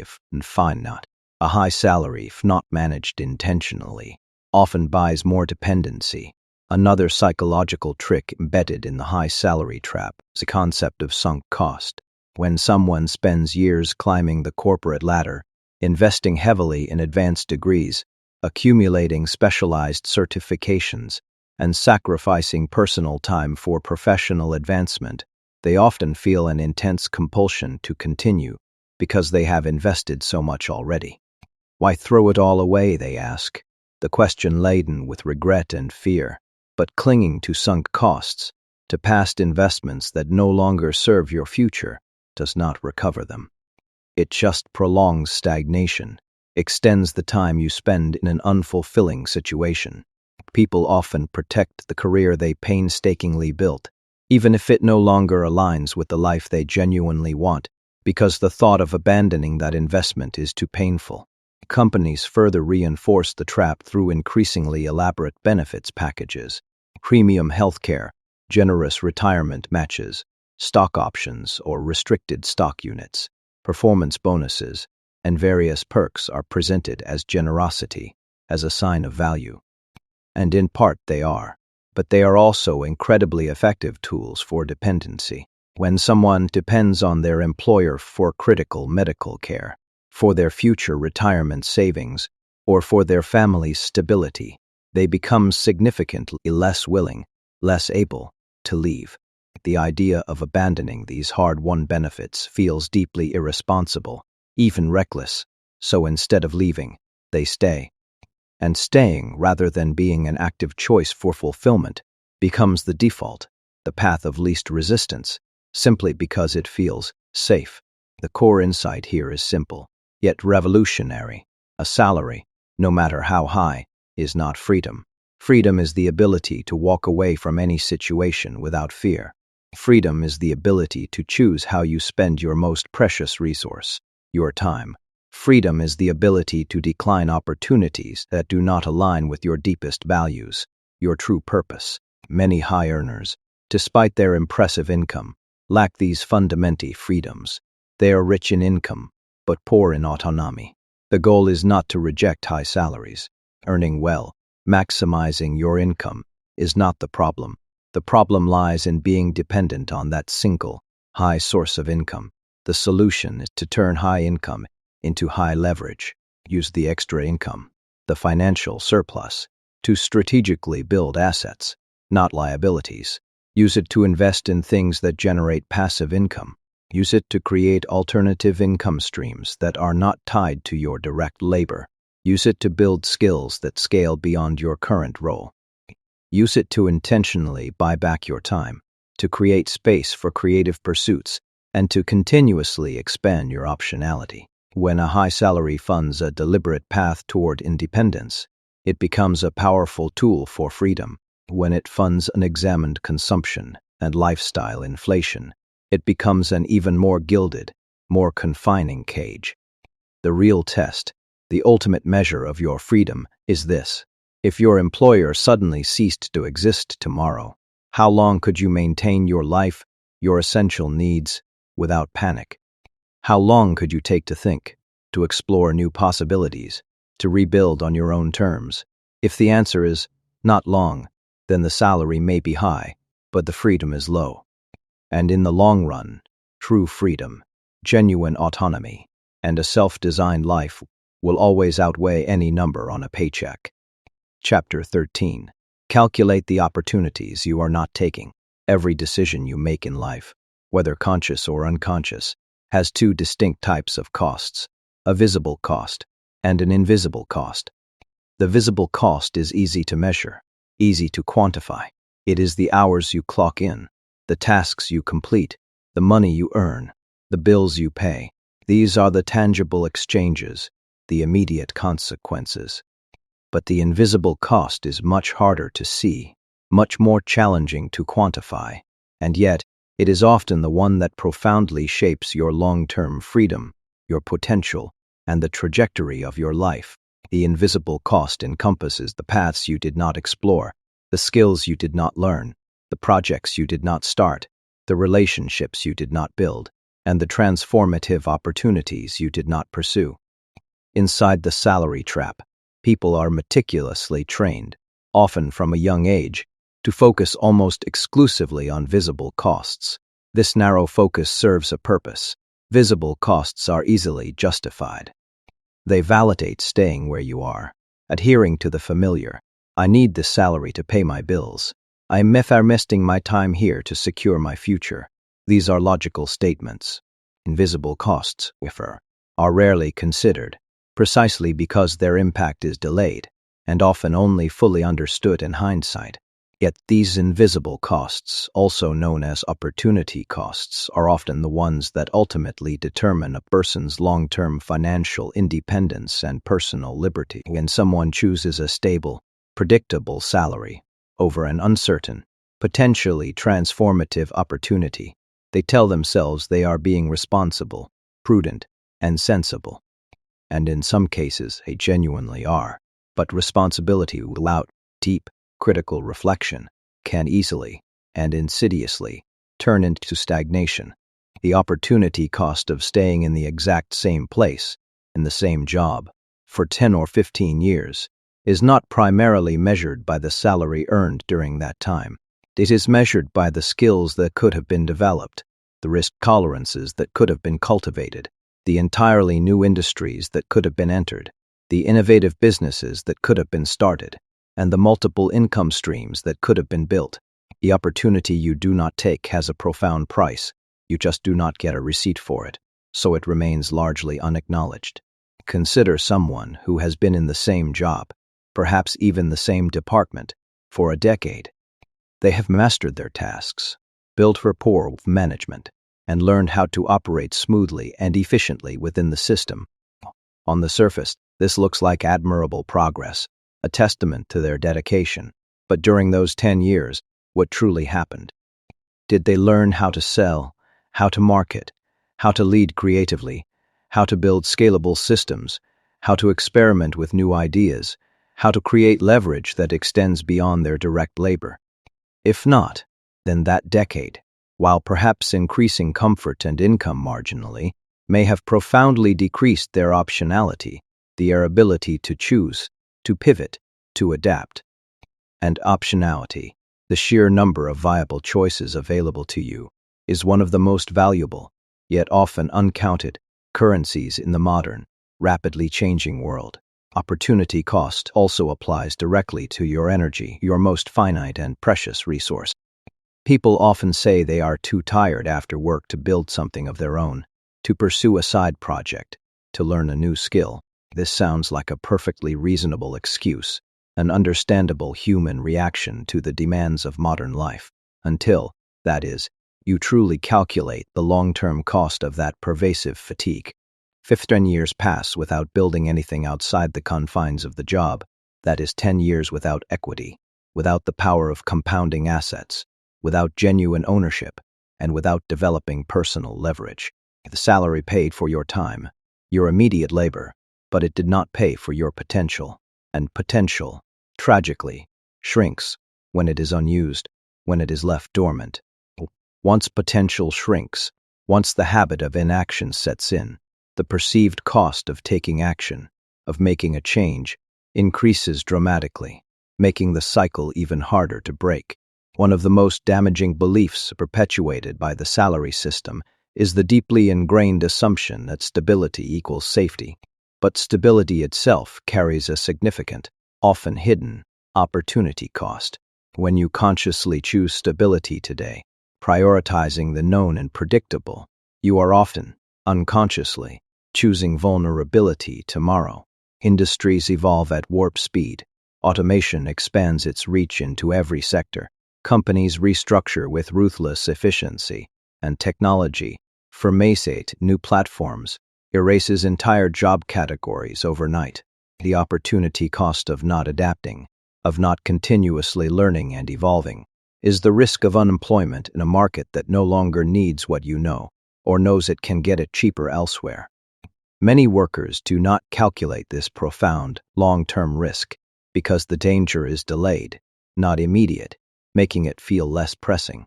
if not managed intentionally, often buys more dependency. Another psychological trick embedded in the high salary trap is the concept of sunk cost. When someone spends years climbing the corporate ladder, investing heavily in advanced degrees, accumulating specialized certifications, and sacrificing personal time for professional advancement, they often feel an intense compulsion to continue because they have invested so much already. Why throw it all away, they ask, the question laden with regret and fear, but clinging to sunk costs, to past investments that no longer serve your future, does not recover them. It just prolongs stagnation, extends the time you spend in an unfulfilling situation. People often protect the career they painstakingly built, even if it no longer aligns with the life they genuinely want, because the thought of abandoning that investment is too painful. Companies further reinforce the trap through increasingly elaborate benefits packages, premium healthcare, generous retirement matches, stock options or restricted stock units, performance bonuses, and various perks are presented as generosity, as a sign of value. And in part they are, but they are also incredibly effective tools for dependency. When someone depends on their employer for critical medical care, for their future retirement savings, or for their family's stability, they become significantly less willing, less able to leave. The idea of abandoning these hard-won benefits feels deeply irresponsible, even reckless, so instead of leaving, they stay. And staying, rather than being an active choice for fulfillment, becomes the default, the path of least resistance, simply because it feels safe. The core insight here is simple, yet revolutionary. A salary, no matter how high, is not freedom. Freedom is the ability to walk away from any situation without fear. Freedom is the ability to choose how you spend your most precious resource, your time. Freedom is the ability to decline opportunities that do not align with your deepest values, your true purpose. Many high earners, despite their impressive income, lack these fundamental freedoms. They are rich in income, but poor in autonomy. The goal is not to reject high salaries. Earning well, maximizing your income, is not the problem. The problem lies in being dependent on that single, high source of income. The solution is to turn high income into high leverage. Use the extra income, the financial surplus, to strategically build assets, not liabilities. Use it to invest in things that generate passive income. Use it to create alternative income streams that are not tied to your direct labor. Use it to build skills that scale beyond your current role. Use it to intentionally buy back your time, to create space for creative pursuits, and to continuously expand your optionality. When a high salary funds a deliberate path toward independence, it becomes a powerful tool for freedom. When it funds unexamined consumption and lifestyle inflation, it becomes an even more gilded, more confining cage. The real test, the ultimate measure of your freedom, is this. If your employer suddenly ceased to exist tomorrow, how long could you maintain your life, your essential needs, without panic? How long could you take to think, to explore new possibilities, to rebuild on your own terms? If the answer is not long, then the salary may be high, but the freedom is low. And in the long run, true freedom, genuine autonomy, and a self-designed life will always outweigh any number on a paycheck. Chapter 13. Calculate the opportunities you are not taking. Every decision you make in life, whether conscious or unconscious, has two distinct types of costs, a visible cost and an invisible cost. The visible cost is easy to measure, easy to quantify. It is the hours you clock in, the tasks you complete, the money you earn, the bills you pay. These are the tangible exchanges, the immediate consequences. But the invisible cost is much harder to see, much more challenging to quantify, and yet it is often the one that profoundly shapes your long-term freedom, your potential, and the trajectory of your life. The invisible cost encompasses the paths you did not explore, the skills you did not learn, the projects you did not start, the relationships you did not build, and the transformative opportunities you did not pursue. Inside the salary trap, people are meticulously trained, often from a young age, to focus almost exclusively on visible costs. This narrow focus serves a purpose. Visible costs are easily justified. They validate staying where you are, adhering to the familiar. I need this salary to pay my bills. I'm investing my time here to secure my future. These are logical statements. Invisible costs, however, are rarely considered, precisely because their impact is delayed, and often only fully understood in hindsight. Yet these invisible costs, also known as opportunity costs, are often the ones that ultimately determine a person's long-term financial independence and personal liberty. When someone chooses a stable, predictable salary over an uncertain, potentially transformative opportunity, they tell themselves they are being responsible, prudent, and sensible. And in some cases, they genuinely are. But responsibility without deep, critical reflection can easily and insidiously turn into stagnation. The opportunity cost of staying in the exact same place, in the same job, for 10 or 15 years, is not primarily measured by the salary earned during that time. It is measured by the skills that could have been developed, the risk tolerances that could have been cultivated, the entirely new industries that could have been entered, the innovative businesses that could have been started, and the multiple income streams that could have been built. The opportunity you do not take has a profound price. You just do not get a receipt for it, so it remains largely unacknowledged. Consider someone who has been in the same job, perhaps even the same department, for a decade. They have mastered their tasks, built rapport with management, and learned how to operate smoothly and efficiently within the system. On the surface, this looks like admirable progress, a testament to their dedication. But during those 10 years, what truly happened? Did they learn how to sell, how to market, how to lead creatively, how to build scalable systems, how to experiment with new ideas, how to create leverage that extends beyond their direct labor? If not, then that decade, while perhaps increasing comfort and income marginally, may have profoundly decreased their optionality, their ability to choose, to pivot, to adapt. And optionality, the sheer number of viable choices available to you, is one of the most valuable, yet often uncounted, currencies in the modern, rapidly changing world. Opportunity cost also applies directly to your energy, your most finite and precious resource. People often say they are too tired after work to build something of their own, to pursue a side project, to learn a new skill. This sounds like a perfectly reasonable excuse, an understandable human reaction to the demands of modern life, until, that is, you truly calculate the long-term cost of that pervasive fatigue. 15 years pass without building anything outside the confines of the job, that is 10 years without equity, without the power of compounding assets, without genuine ownership, and without developing personal leverage. The salary paid for your time, your immediate labor, but it did not pay for your potential, and potential, tragically, shrinks when it is unused, when it is left dormant. Once potential shrinks, once the habit of inaction sets in, the perceived cost of taking action, of making a change, increases dramatically, making the cycle even harder to break. One of the most damaging beliefs perpetuated by the salary system is the deeply ingrained assumption that stability equals safety. But stability itself carries a significant, often hidden, opportunity cost. When you consciously choose stability today, prioritizing the known and predictable, you are often, unconsciously, choosing vulnerability tomorrow. Industries evolve at warp speed. Automation expands its reach into every sector. Companies restructure with ruthless efficiency, and technology, formate new platforms, erases entire job categories overnight. The opportunity cost of not adapting, of not continuously learning and evolving, is the risk of unemployment in a market that no longer needs what you know, or knows it can get it cheaper elsewhere. Many workers do not calculate this profound, long-term risk because the danger is delayed, not immediate, making it feel less pressing.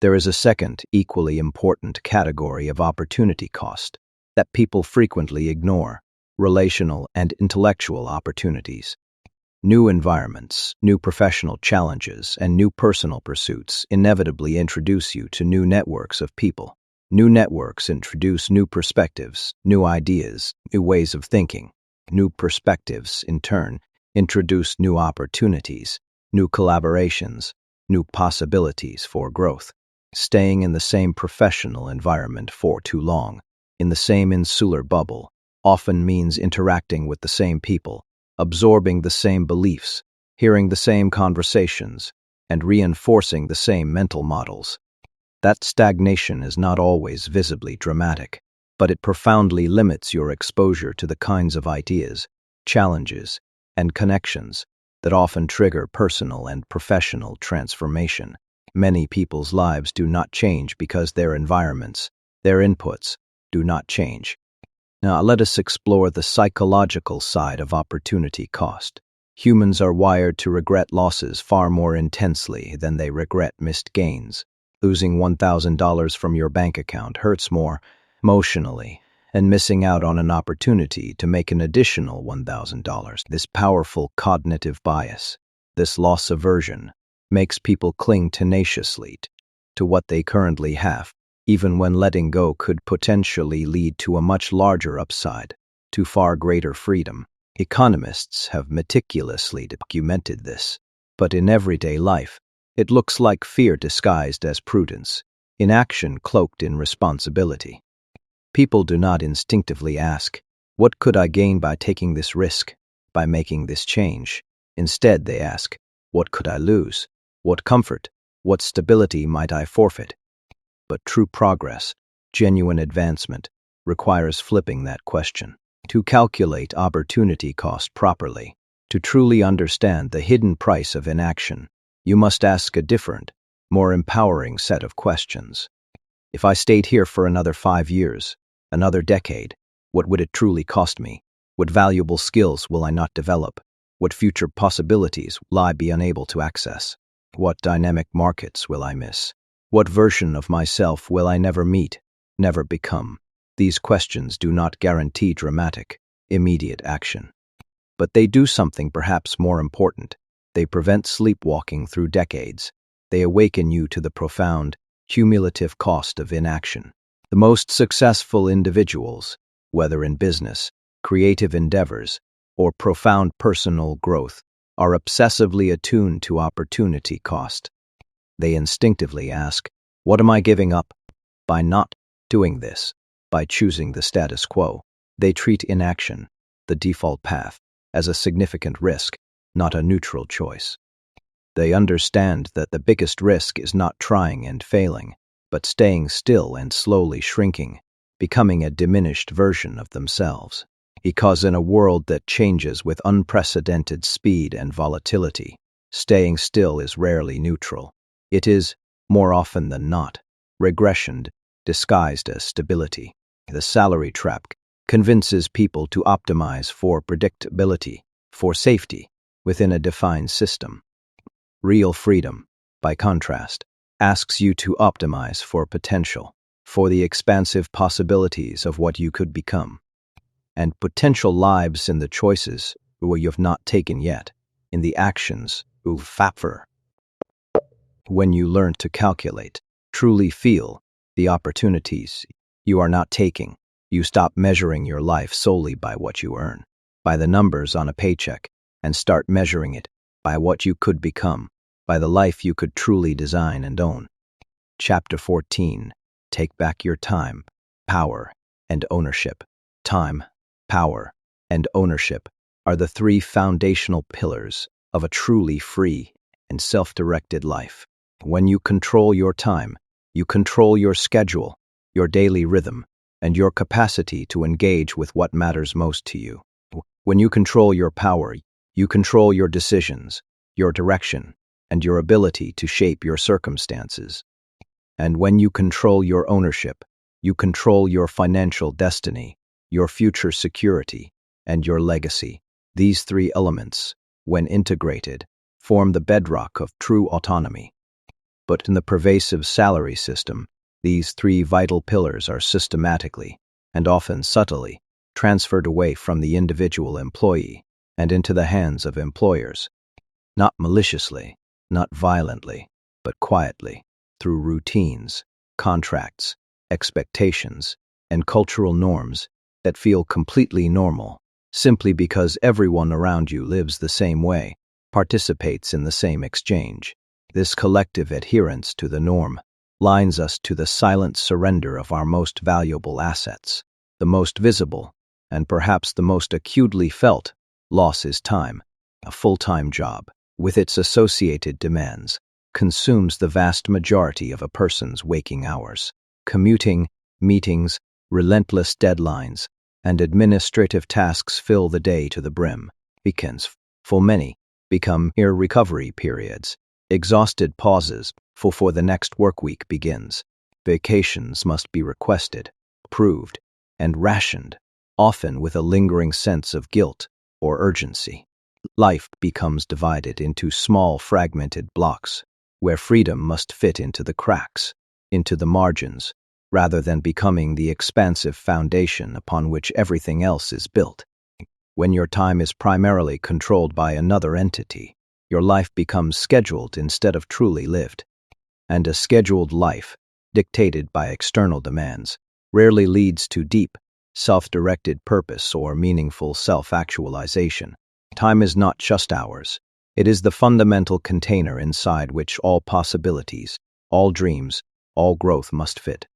There is a second, equally important category of opportunity cost that people frequently ignore: relational and intellectual opportunities. New environments, new professional challenges, and new personal pursuits inevitably introduce you to new networks of people. New networks introduce new perspectives, new ideas, new ways of thinking. New perspectives, in turn, introduce new opportunities, new collaborations, new possibilities for growth. Staying in the same professional environment for too long, in the same insular bubble, often means interacting with the same people, absorbing the same beliefs, hearing the same conversations, and reinforcing the same mental models. That stagnation is not always visibly dramatic, but it profoundly limits your exposure to the kinds of ideas, challenges, and connections that often trigger personal and professional transformation. Many people's lives do not change because their environments, their inputs, do not change. Now let us explore the psychological side of opportunity cost. Humans are wired to regret losses far more intensely than they regret missed gains. Losing $1,000 from your bank account hurts more emotionally, and missing out on an opportunity to make an additional $1,000. This powerful cognitive bias, this loss aversion, makes people cling tenaciously to what they currently have, even when letting go could potentially lead to a much larger upside, to far greater freedom. Economists have meticulously documented this, but in everyday life, it looks like fear disguised as prudence, inaction cloaked in responsibility. People do not instinctively ask, "What could I gain by taking this risk, by making this change?" Instead, they ask, "What could I lose? What comfort, what stability might I forfeit?" But true progress, genuine advancement, requires flipping that question. To calculate opportunity cost properly, to truly understand the hidden price of inaction, you must ask a different, more empowering set of questions. If I stayed here for another 5 years, another decade, what would it truly cost me? What valuable skills will I not develop? What future possibilities will I be unable to access? What dynamic markets will I miss? What version of myself will I never meet, never become? These questions do not guarantee dramatic, immediate action. But they do something perhaps more important. They prevent sleepwalking through decades. They awaken you to the profound, cumulative cost of inaction. The most successful individuals, whether in business, creative endeavors, or profound personal growth are obsessively attuned to opportunity cost. They instinctively ask, "What am I giving up?" By not doing this, by choosing the status quo, they treat inaction, the default path, as a significant risk, not a neutral choice. They understand that the biggest risk is not trying and failing, but staying still and slowly shrinking, becoming a diminished version of themselves. Because in a world that changes with unprecedented speed and volatility, staying still is rarely neutral. It is, more often than not, regression disguised as stability. The salary trap convinces people to optimize for predictability, for safety, within a defined system. Real freedom, by contrast, asks you to optimize for potential, for the expansive possibilities of what you could become, and potential lives in the choices where you have not taken yet, in the actions you'll favor. When you learn to calculate, truly feel the opportunities you are not taking, you stop measuring your life solely by what you earn, by the numbers on a paycheck, and start measuring it by what you could become, by the life you could truly design and own. Chapter 14. Take back your time, power, and ownership. Time, power, and ownership are the three foundational pillars of a truly free and self-directed life. When you control your time, you control your schedule, your daily rhythm, and your capacity to engage with what matters most to you. When you control your power, you control your decisions, your direction, and your ability to shape your circumstances. And when you control your ownership, you control your financial destiny, your future security, and your legacy. These three elements, when integrated, form the bedrock of true autonomy. But in the pervasive salary system, these three vital pillars are systematically, and often subtly, transferred away from the individual employee and into the hands of employers. Not maliciously, not violently, but quietly, through routines, contracts, expectations, and cultural norms that feel completely normal, simply because everyone around you lives the same way, participates in the same exchange. This collective adherence to the norm lines us to the silent surrender of our most valuable assets. The most visible, and perhaps the most acutely felt, loss is time. A full-time job, with its associated demands, consumes the vast majority of a person's waking hours. Commuting, meetings, relentless deadlines, and administrative tasks fill the day to the brim. Weekends, for many, become recovery periods. Exhausted pauses before the next work week begins. Vacations must be requested, approved, and rationed, often with a lingering sense of guilt or urgency. Life becomes divided into small fragmented blocks, where freedom must fit into the cracks, into the margins, rather than becoming the expansive foundation upon which everything else is built. When your time is primarily controlled by another entity, your life becomes scheduled instead of truly lived. And a scheduled life, dictated by external demands, rarely leads to deep, self-directed purpose or meaningful self-actualization. Time is not just hours. It is the fundamental container inside which all possibilities, all dreams, all growth must fit.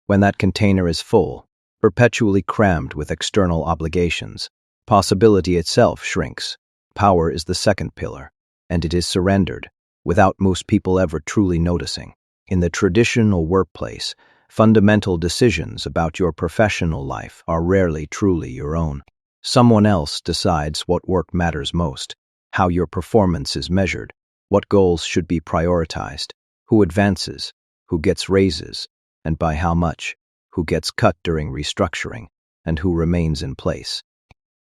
When that container is full, perpetually crammed with external obligations, possibility itself shrinks. Power is the second pillar, and it is surrendered, without most people ever truly noticing. In the traditional workplace, fundamental decisions about your professional life are rarely truly your own. Someone else decides what work matters most, how your performance is measured, what goals should be prioritized, who advances, who gets raises, and by how much, who gets cut during restructuring, and who remains in place.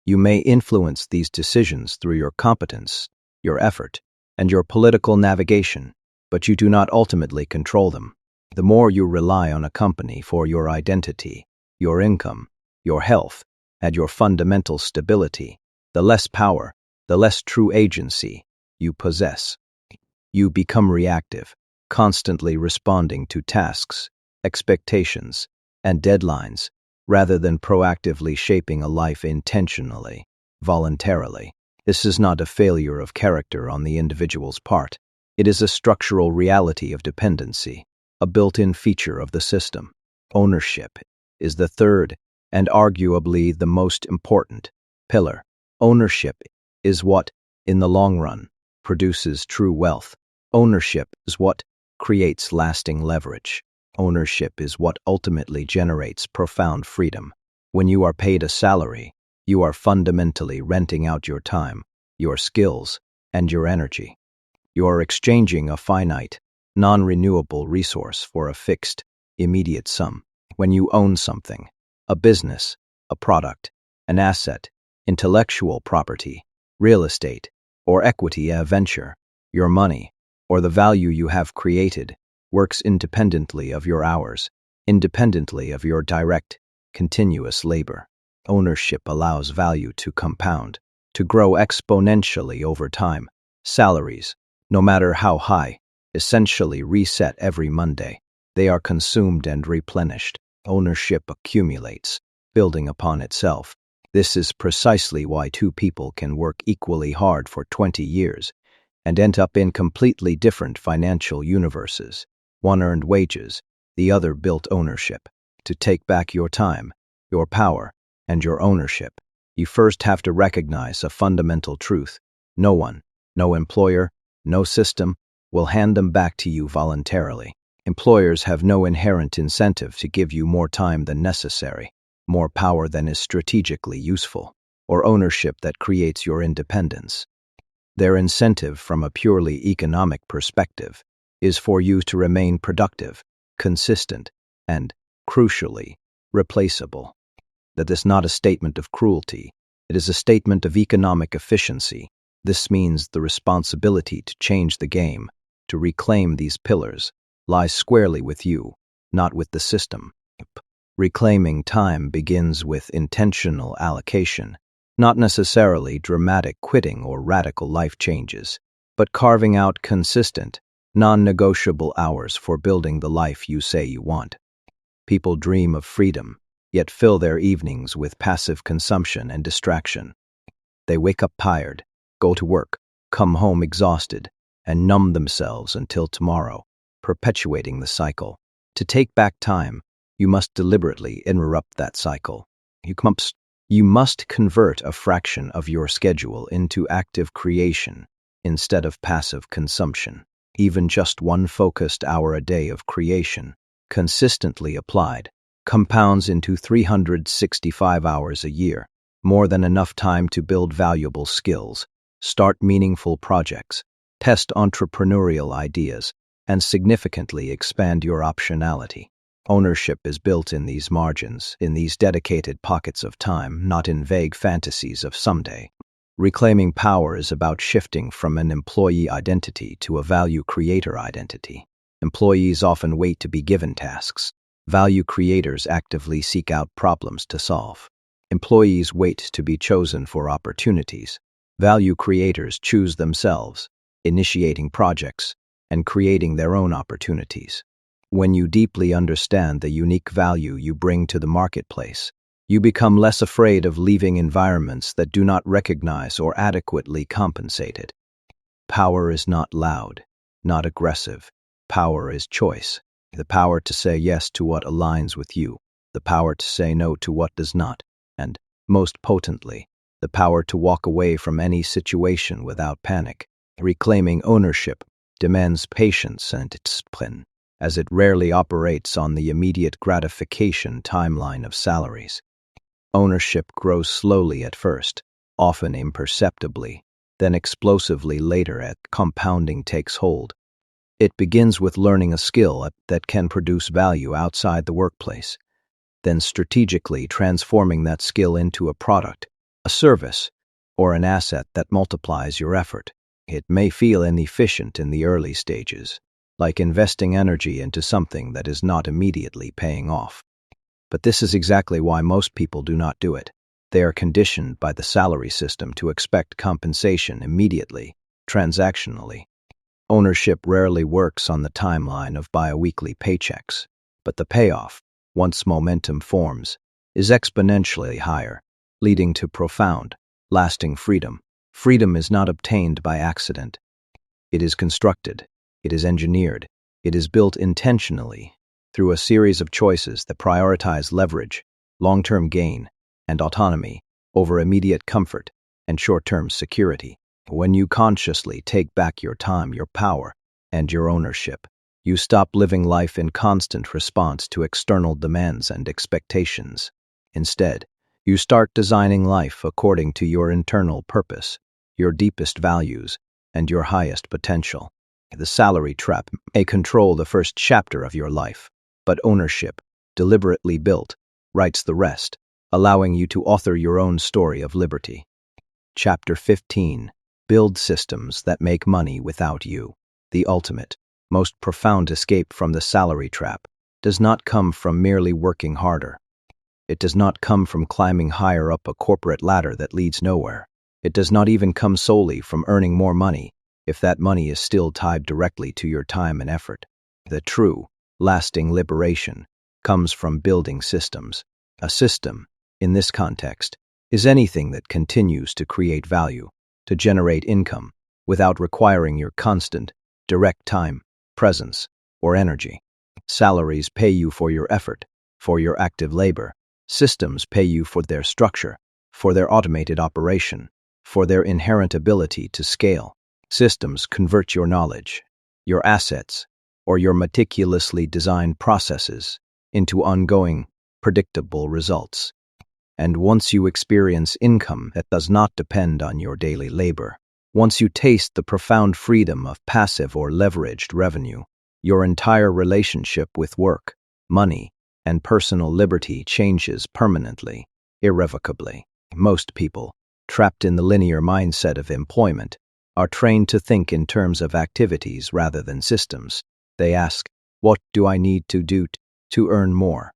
You may influence these decisions through your competence, your effort, and your political navigation, but you do not ultimately control them. The more you rely on a company for your identity, your income, your health, and your fundamental stability, the less power, the less true agency you possess. You become reactive, constantly responding to tasks, expectations, and deadlines, rather than proactively shaping a life intentionally. voluntarily. This is not a failure of character on the individual's part. It is a structural reality of dependency, a built-in feature of the system. Ownership is the third and arguably the most important pillar. Ownership is what, in the long run, produces true wealth. Ownership is what creates lasting leverage. Ownership is what ultimately generates profound freedom. When you are paid a salary, you are fundamentally renting out your time, your skills, and your energy. You are exchanging a finite, non-renewable resource for a fixed, immediate sum. When you own something, a business, a product, an asset, intellectual property, real estate, or equity a venture, your money, or the value you have created, works independently of your hours, independently of your direct, continuous labor. Ownership allows value to compound, to grow exponentially over time. Salaries, no matter how high, essentially reset every Monday. They are consumed and replenished. Ownership accumulates, building upon itself. This is precisely why two people can work equally hard for 20 years and end up in completely different financial universes. One earned wages, the other built ownership. To take back your time, your power, and your ownership, you first have to recognize a fundamental truth. No one, no employer, no system will hand them back to you voluntarily. Employers have no inherent incentive to give you more time than necessary, more power than is strategically useful, or ownership that creates your independence. Their incentive from a purely economic perspective is for you to remain productive, consistent, and, crucially, replaceable. That is not a statement of cruelty, it is a statement of economic efficiency. This means the responsibility to change the game, to reclaim these pillars, lies squarely with you, not with the system. Reclaiming time begins with intentional allocation, not necessarily dramatic quitting or radical life changes, but carving out consistent, non-negotiable hours for building the life you say you want. People dream of freedom, yet fill their evenings with passive consumption and distraction. They wake up tired, go to work, come home exhausted, and numb themselves until tomorrow, perpetuating the cycle. To take back time, you must deliberately interrupt that cycle. You must convert a fraction of your schedule into active creation instead of passive consumption. Even just one focused hour a day of creation, consistently applied, compounds into 365 hours a year, more than enough time to build valuable skills, start meaningful projects, test entrepreneurial ideas, and significantly expand your optionality. Ownership is built in these margins, in these dedicated pockets of time, not in vague fantasies of someday. Reclaiming power is about shifting from an employee identity to a value creator identity. Employees often wait to be given tasks. Value creators actively seek out problems to solve. Employees wait to be chosen for opportunities. Value creators choose themselves, initiating projects and creating their own opportunities. When you deeply understand the unique value you bring to the marketplace, you become less afraid of leaving environments that do not recognize or adequately compensate it. Power is not loud, not aggressive. Power is choice. The power to say yes to what aligns with you, the power to say no to what does not, and, most potently, the power to walk away from any situation without panic. Reclaiming ownership demands patience and discipline, as it rarely operates on the immediate gratification timeline of salaries. Ownership grows slowly at first, often imperceptibly, then explosively later as compounding takes hold. It begins with learning a skill that can produce value outside the workplace, then strategically transforming that skill into a product, a service, or an asset that multiplies your effort. It may feel inefficient in the early stages, like investing energy into something that is not immediately paying off. But this is exactly why most people do not do it. They are conditioned by the salary system to expect compensation immediately, transactionally. Ownership rarely works on the timeline of bi-weekly paychecks, but the payoff, once momentum forms, is exponentially higher, leading to profound, Lasting freedom. Freedom is not obtained by accident. It is constructed. It is engineered. It is built intentionally through a series of choices that prioritize leverage, long-term gain, and autonomy over immediate comfort and short-term security. When you consciously take back your time, your power, and your ownership, you stop living life in constant response to external demands and expectations. Instead, you start designing life according to your internal purpose, your deepest values, and your highest potential. The salary trap may control the first chapter of your life, but ownership, deliberately built, writes the rest, allowing you to author your own story of liberty. Chapter 15. Build systems that make money without you. The ultimate, most profound escape from the salary trap does not come from merely working harder. It does not come from climbing higher up a corporate ladder that leads nowhere. It does not even come solely from earning more money, if that money is still tied directly to your time and effort. The true, lasting liberation comes from building systems. A system, in this context, is anything that continues to create value, to generate income, without requiring your constant, direct time, presence, or energy. Salaries pay you for your effort, for your active labor. Systems pay you for their structure, for their automated operation, for their inherent ability to scale. Systems convert your knowledge, your assets, or your meticulously designed processes into ongoing, predictable results. And once you experience income that does not depend on your daily labor, once you taste the profound freedom of passive or leveraged revenue, your entire relationship with work, money, and personal liberty changes permanently, irrevocably. Most people, trapped in the linear mindset of employment, are trained to think in terms of activities rather than systems. They ask, what do I need to do to earn more?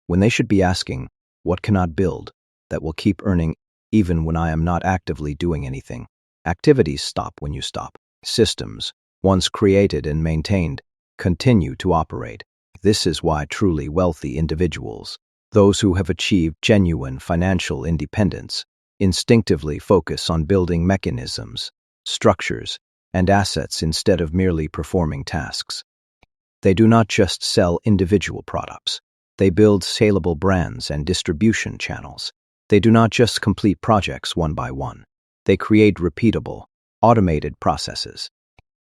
When they should be asking, what can I build that will keep earning even when I am not actively doing anything? Activities stop when you stop. Systems, once created and maintained, continue to operate. This is why truly wealthy individuals, those who have achieved genuine financial independence, instinctively focus on building mechanisms, structures, and assets instead of merely performing tasks. They do not just sell individual products. They build saleable brands and distribution channels. They do not just complete projects one by one. They create repeatable, automated processes.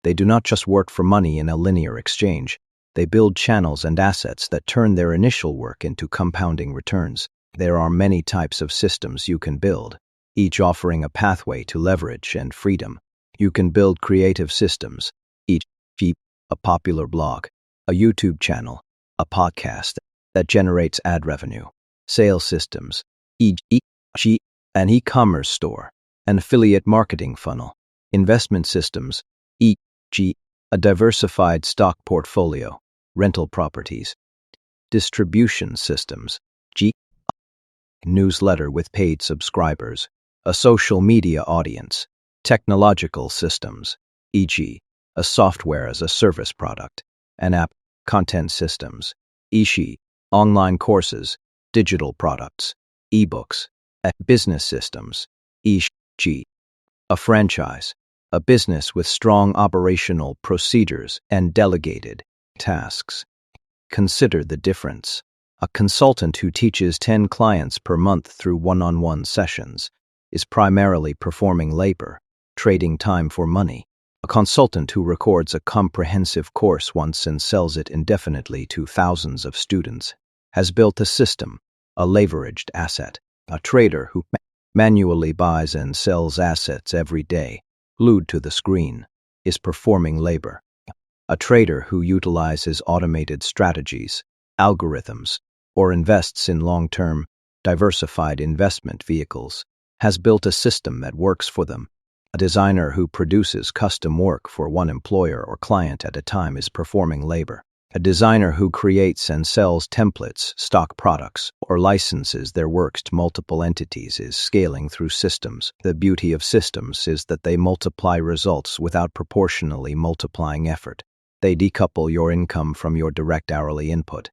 They do not just work for money in a linear exchange. They build channels and assets that turn their initial work into compounding returns. There are many types of systems you can build, each offering a pathway to leverage and freedom. You can build creative systems, e.g., a popular blog, a YouTube channel, a podcast that generates ad revenue, sales systems, e.g., an e-commerce store, an affiliate marketing funnel, investment systems, e.g., a diversified stock portfolio, rental properties, distribution systems, g. newsletter with paid subscribers, a social media audience, technological systems, e.g., a software as a service product, an app, content systems, e.g., online courses, digital products, ebooks, business systems, e.g., a franchise, a business with strong operational procedures and delegated tasks. Consider the difference. A consultant who teaches 10 clients per month through one-on-one sessions is primarily performing labor, trading time for money. A consultant who records a comprehensive course once and sells it indefinitely to thousands of students has built a system, a leveraged asset. A trader who manually buys and sells assets every day, glued to the screen, is performing labor. A trader who utilizes automated strategies, algorithms, or invests in long-term, diversified investment vehicles has built a system that works for them. A designer who produces custom work for one employer or client at a time is performing labor. A designer who creates and sells templates, stock products, or licenses their works to multiple entities is scaling through systems. The beauty of systems is that they multiply results without proportionally multiplying effort. They decouple your income from your direct hourly input.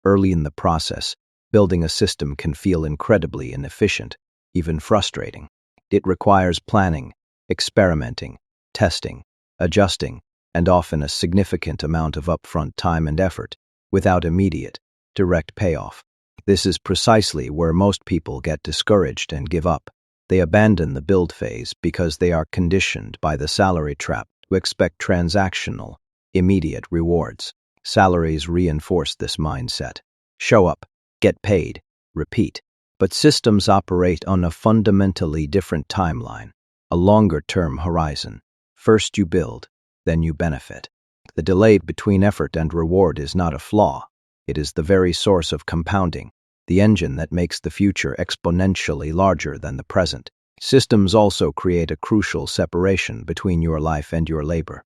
Early in the process, building a system can feel incredibly inefficient, even frustrating. It requires planning, experimenting, testing, adjusting, and often a significant amount of upfront time and effort, without immediate, direct payoff. This is precisely where most people get discouraged and give up. They abandon the build phase because they are conditioned by the salary trap to expect transactional, immediate rewards. Salaries reinforce this mindset. Show up, get paid, repeat. But systems operate on a fundamentally different timeline, a longer-term horizon. First you build, then you benefit. The delay between effort and reward is not a flaw. It is the very source of compounding, the engine that makes the future exponentially larger than the present. Systems also create a crucial separation between your life and your labor.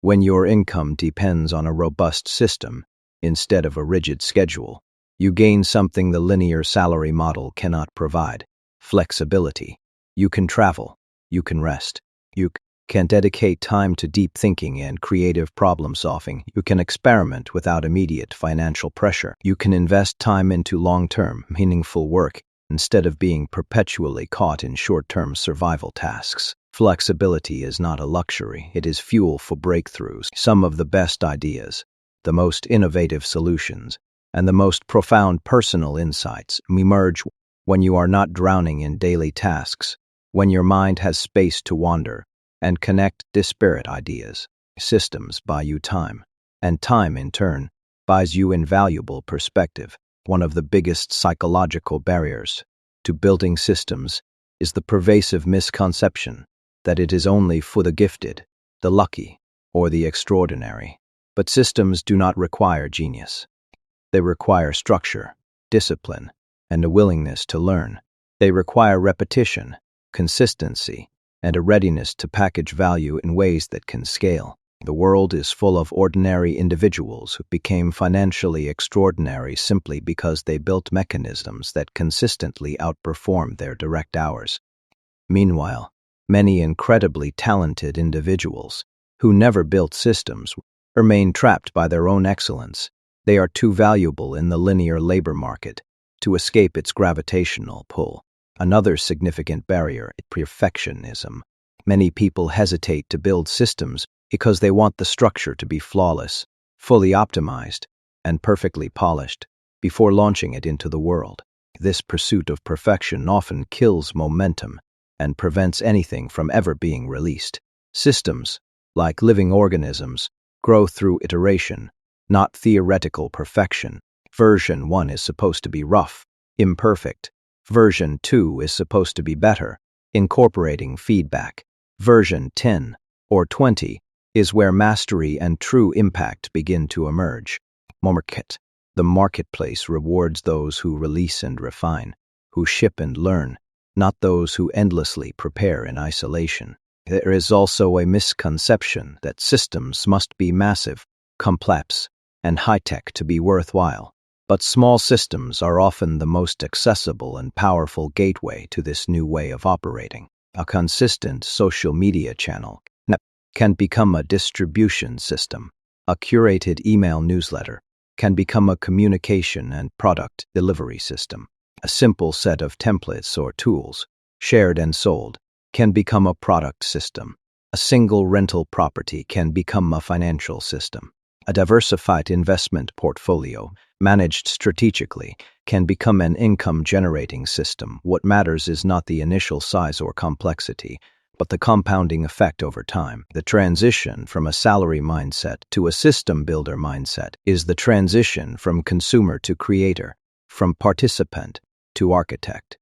When your income depends on a robust system, instead of a rigid schedule, you gain something the linear salary model cannot provide: flexibility. You can travel, you can rest, you can dedicate time to deep thinking and creative problem solving. You can experiment without immediate financial pressure. You can invest time into long-term, meaningful work instead of being perpetually caught in short-term survival tasks. Flexibility is not a luxury, it is fuel for breakthroughs. Some of the best ideas, the most innovative solutions, and the most profound personal insights emerge when you are not drowning in daily tasks, when your mind has space to wander and connect disparate ideas. Systems buy you time, and time, in turn, buys you invaluable perspective. One of the biggest psychological barriers to building systems is the pervasive misconception that it is only for the gifted, the lucky, or the extraordinary. But systems do not require genius. They require structure, discipline, and a willingness to learn. They require repetition, consistency, and a readiness to package value in ways that can scale. The world is full of ordinary individuals who became financially extraordinary simply because they built mechanisms that consistently outperformed their direct hours. Meanwhile, many incredibly talented individuals who never built systems remain trapped by their own excellence. They are too valuable in the linear labor market to escape its gravitational pull. Another significant barrier is perfectionism. Many people hesitate to build systems because they want the structure to be flawless, fully optimized, and perfectly polished before launching it into the world. This pursuit of perfection often kills momentum and prevents anything from ever being released. Systems, like living organisms, grow through iteration, not theoretical perfection. Version 1 is supposed to be rough, imperfect. Version 2 is supposed to be better, incorporating feedback. Version 10 or 20 is where mastery and true impact begin to emerge. The marketplace rewards those who release and refine, who ship and learn, not those who endlessly prepare in isolation. There is also a misconception that systems must be massive, complex, and high-tech to be worthwhile. But small systems are often the most accessible and powerful gateway to this new way of operating. A consistent social media channel can become a distribution system. A curated email newsletter can become a communication and product delivery system. A simple set of templates or tools, shared and sold, can become a product system. A single rental property can become a financial system. A diversified investment portfolio, managed strategically, can become an income-generating system. What matters is not the initial size or complexity, but the compounding effect over time. The transition from a salary mindset to a system builder mindset is the transition from consumer to creator, from participant to architect.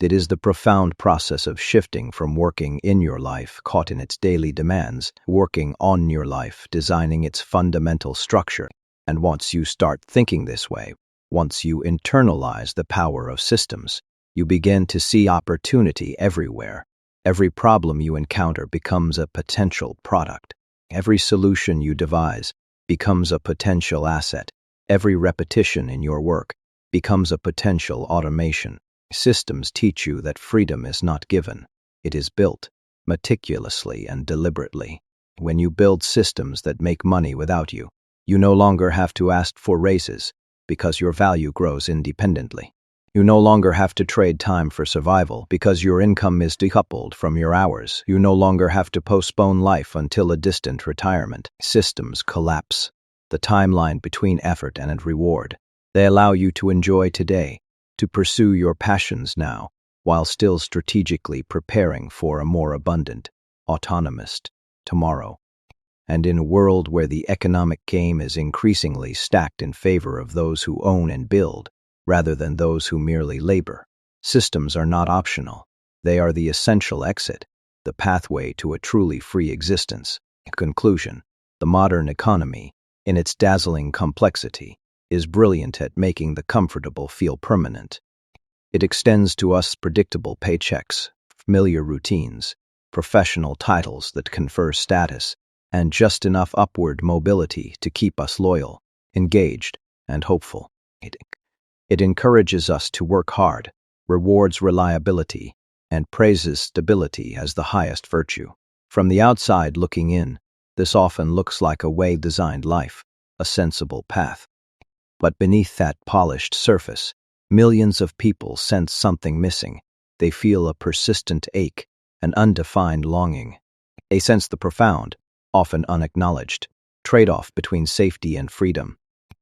It is the profound process of shifting from working in your life, caught in its daily demands, working on your life, designing its fundamental structure. And once you start thinking this way, once you internalize the power of systems, you begin to see opportunity everywhere. Every problem you encounter becomes a potential product. Every solution you devise becomes a potential asset. Every repetition in your work becomes a potential automation. Systems teach you that freedom is not given. It is built, meticulously and deliberately. When you build systems that make money without you, you no longer have to ask for raises because your value grows independently. You no longer have to trade time for survival because your income is decoupled from your hours. You no longer have to postpone life until a distant retirement. Systems collapse. The timeline between effort and reward. They allow you to enjoy today, to pursue your passions now, while still strategically preparing for a more abundant, autonomous tomorrow. And in a world where the economic game is increasingly stacked in favor of those who own and build, rather than those who merely labor, systems are not optional. They are the essential exit, the pathway to a truly free existence. Conclusion: the modern economy, in its dazzling complexity, is brilliant at making the comfortable feel permanent. It extends to us predictable paychecks, familiar routines, professional titles that confer status, and just enough upward mobility to keep us loyal, engaged, and hopeful. It encourages us to work hard, rewards reliability, and praises stability as the highest virtue. From the outside looking in, this often looks like a well-designed life, a sensible path. But beneath that polished surface, millions of people sense something missing. They feel a persistent ache, an undefined longing. They sense the profound, often unacknowledged, trade-off between safety and freedom.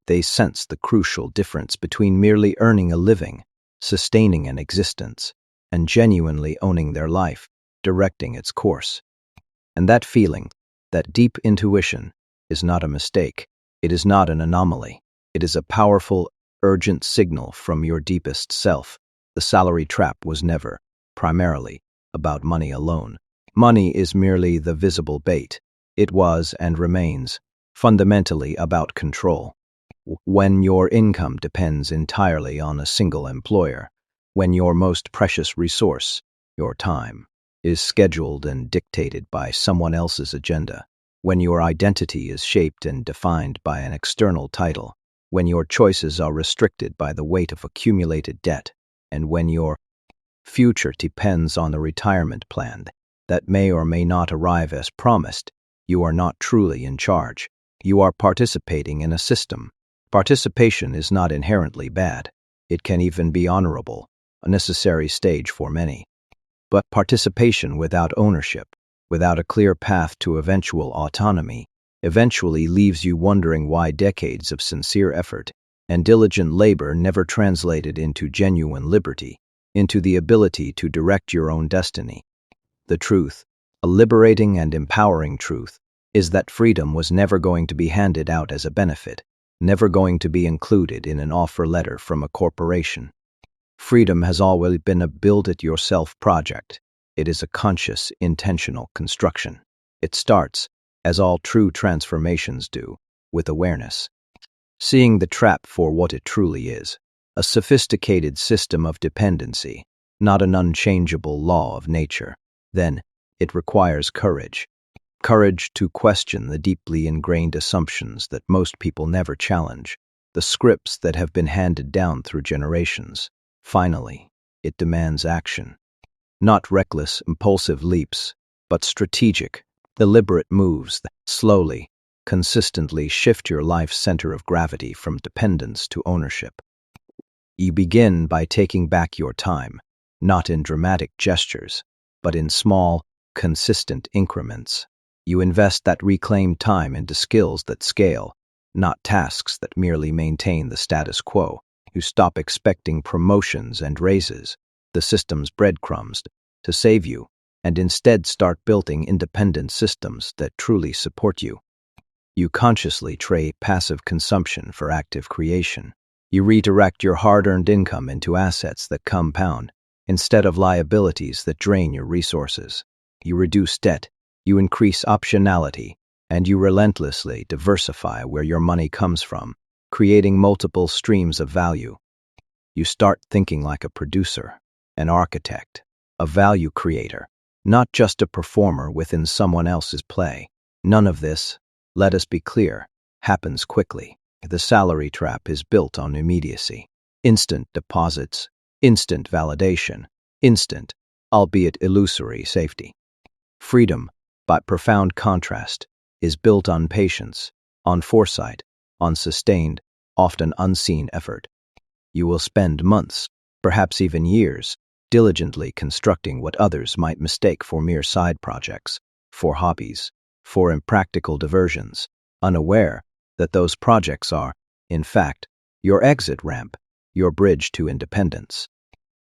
They sense the crucial difference between merely earning a living, sustaining an existence, and genuinely owning their life, directing its course. And that feeling, that deep intuition, is not a mistake. It is not an anomaly. It is a powerful, urgent signal from your deepest self. The salary trap was never, primarily, about money alone. Money is merely the visible bait. It was and remains fundamentally about control. When your income depends entirely on a single employer, when your most precious resource, your time, is scheduled and dictated by someone else's agenda, when your identity is shaped and defined by an external title, when your choices are restricted by the weight of accumulated debt, and when your future depends on a retirement plan that may or may not arrive as promised, you are not truly in charge. You are participating in a system. Participation is not inherently bad. It can even be honorable, a necessary stage for many. But participation without ownership, without a clear path to eventual autonomy, eventually leaves you wondering why decades of sincere effort and diligent labor never translated into genuine liberty, into the ability to direct your own destiny. The truth, a liberating and empowering truth, is that freedom was never going to be handed out as a benefit, never going to be included in an offer letter from a corporation. Freedom has always been a build-it-yourself project. It is a conscious, intentional construction. It starts, as all true transformations do, with awareness. Seeing the trap for what it truly is, a sophisticated system of dependency, not an unchangeable law of nature. Then, it requires courage. Courage to question the deeply ingrained assumptions that most people never challenge, the scripts that have been handed down through generations. Finally, it demands action. Not reckless, impulsive leaps, but strategic, deliberate moves that slowly, consistently shift your life's center of gravity from dependence to ownership. You begin by taking back your time, not in dramatic gestures, but in small, consistent increments. You invest that reclaimed time into skills that scale, not tasks that merely maintain the status quo. You stop expecting promotions and raises, the system's breadcrumbs, to save you, and instead start building independent systems that truly support you. You consciously trade passive consumption for active creation. You redirect your hard-earned income into assets that compound, instead of liabilities that drain your resources. You reduce debt, you increase optionality, and you relentlessly diversify where your money comes from, creating multiple streams of value. You start thinking like a producer, an architect, a value creator, not just a performer within someone else's play. None of this, let us be clear, happens quickly. The salary trap is built on immediacy. Instant deposits, instant validation, instant, albeit illusory, safety. Freedom, by profound contrast, is built on patience, on foresight, on sustained, often unseen effort. You will spend months, perhaps even years, diligently constructing what others might mistake for mere side projects, for hobbies, for impractical diversions, unaware that those projects are, in fact, your exit ramp, your bridge to independence.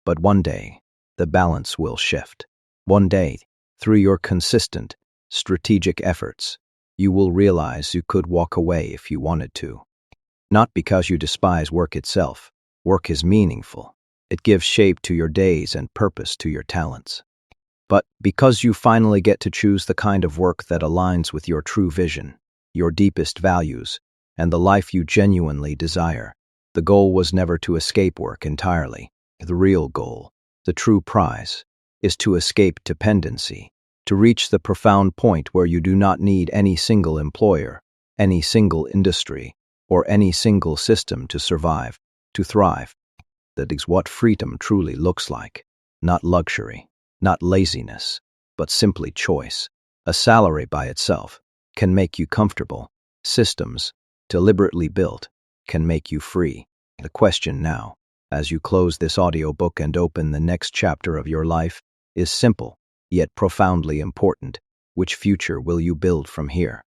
But one day, the balance will shift. One day, through your consistent, strategic efforts, you will realize you could walk away if you wanted to. Not because you despise work itself. Work is meaningful. It gives shape to your days and purpose to your talents. But because you finally get to choose the kind of work that aligns with your true vision, your deepest values, and the life you genuinely desire. The goal was never to escape work entirely. The real goal, the true prize, is to escape dependency, to reach the profound point where you do not need any single employer, any single industry, or any single system to survive, to thrive. That is what freedom truly looks like. Not luxury, not laziness, but simply choice. A salary by itself can make you comfortable. Systems, deliberately built, can make you free. The question now, as you close this audiobook and open the next chapter of your life, is simple, yet profoundly important. Which future will you build from here?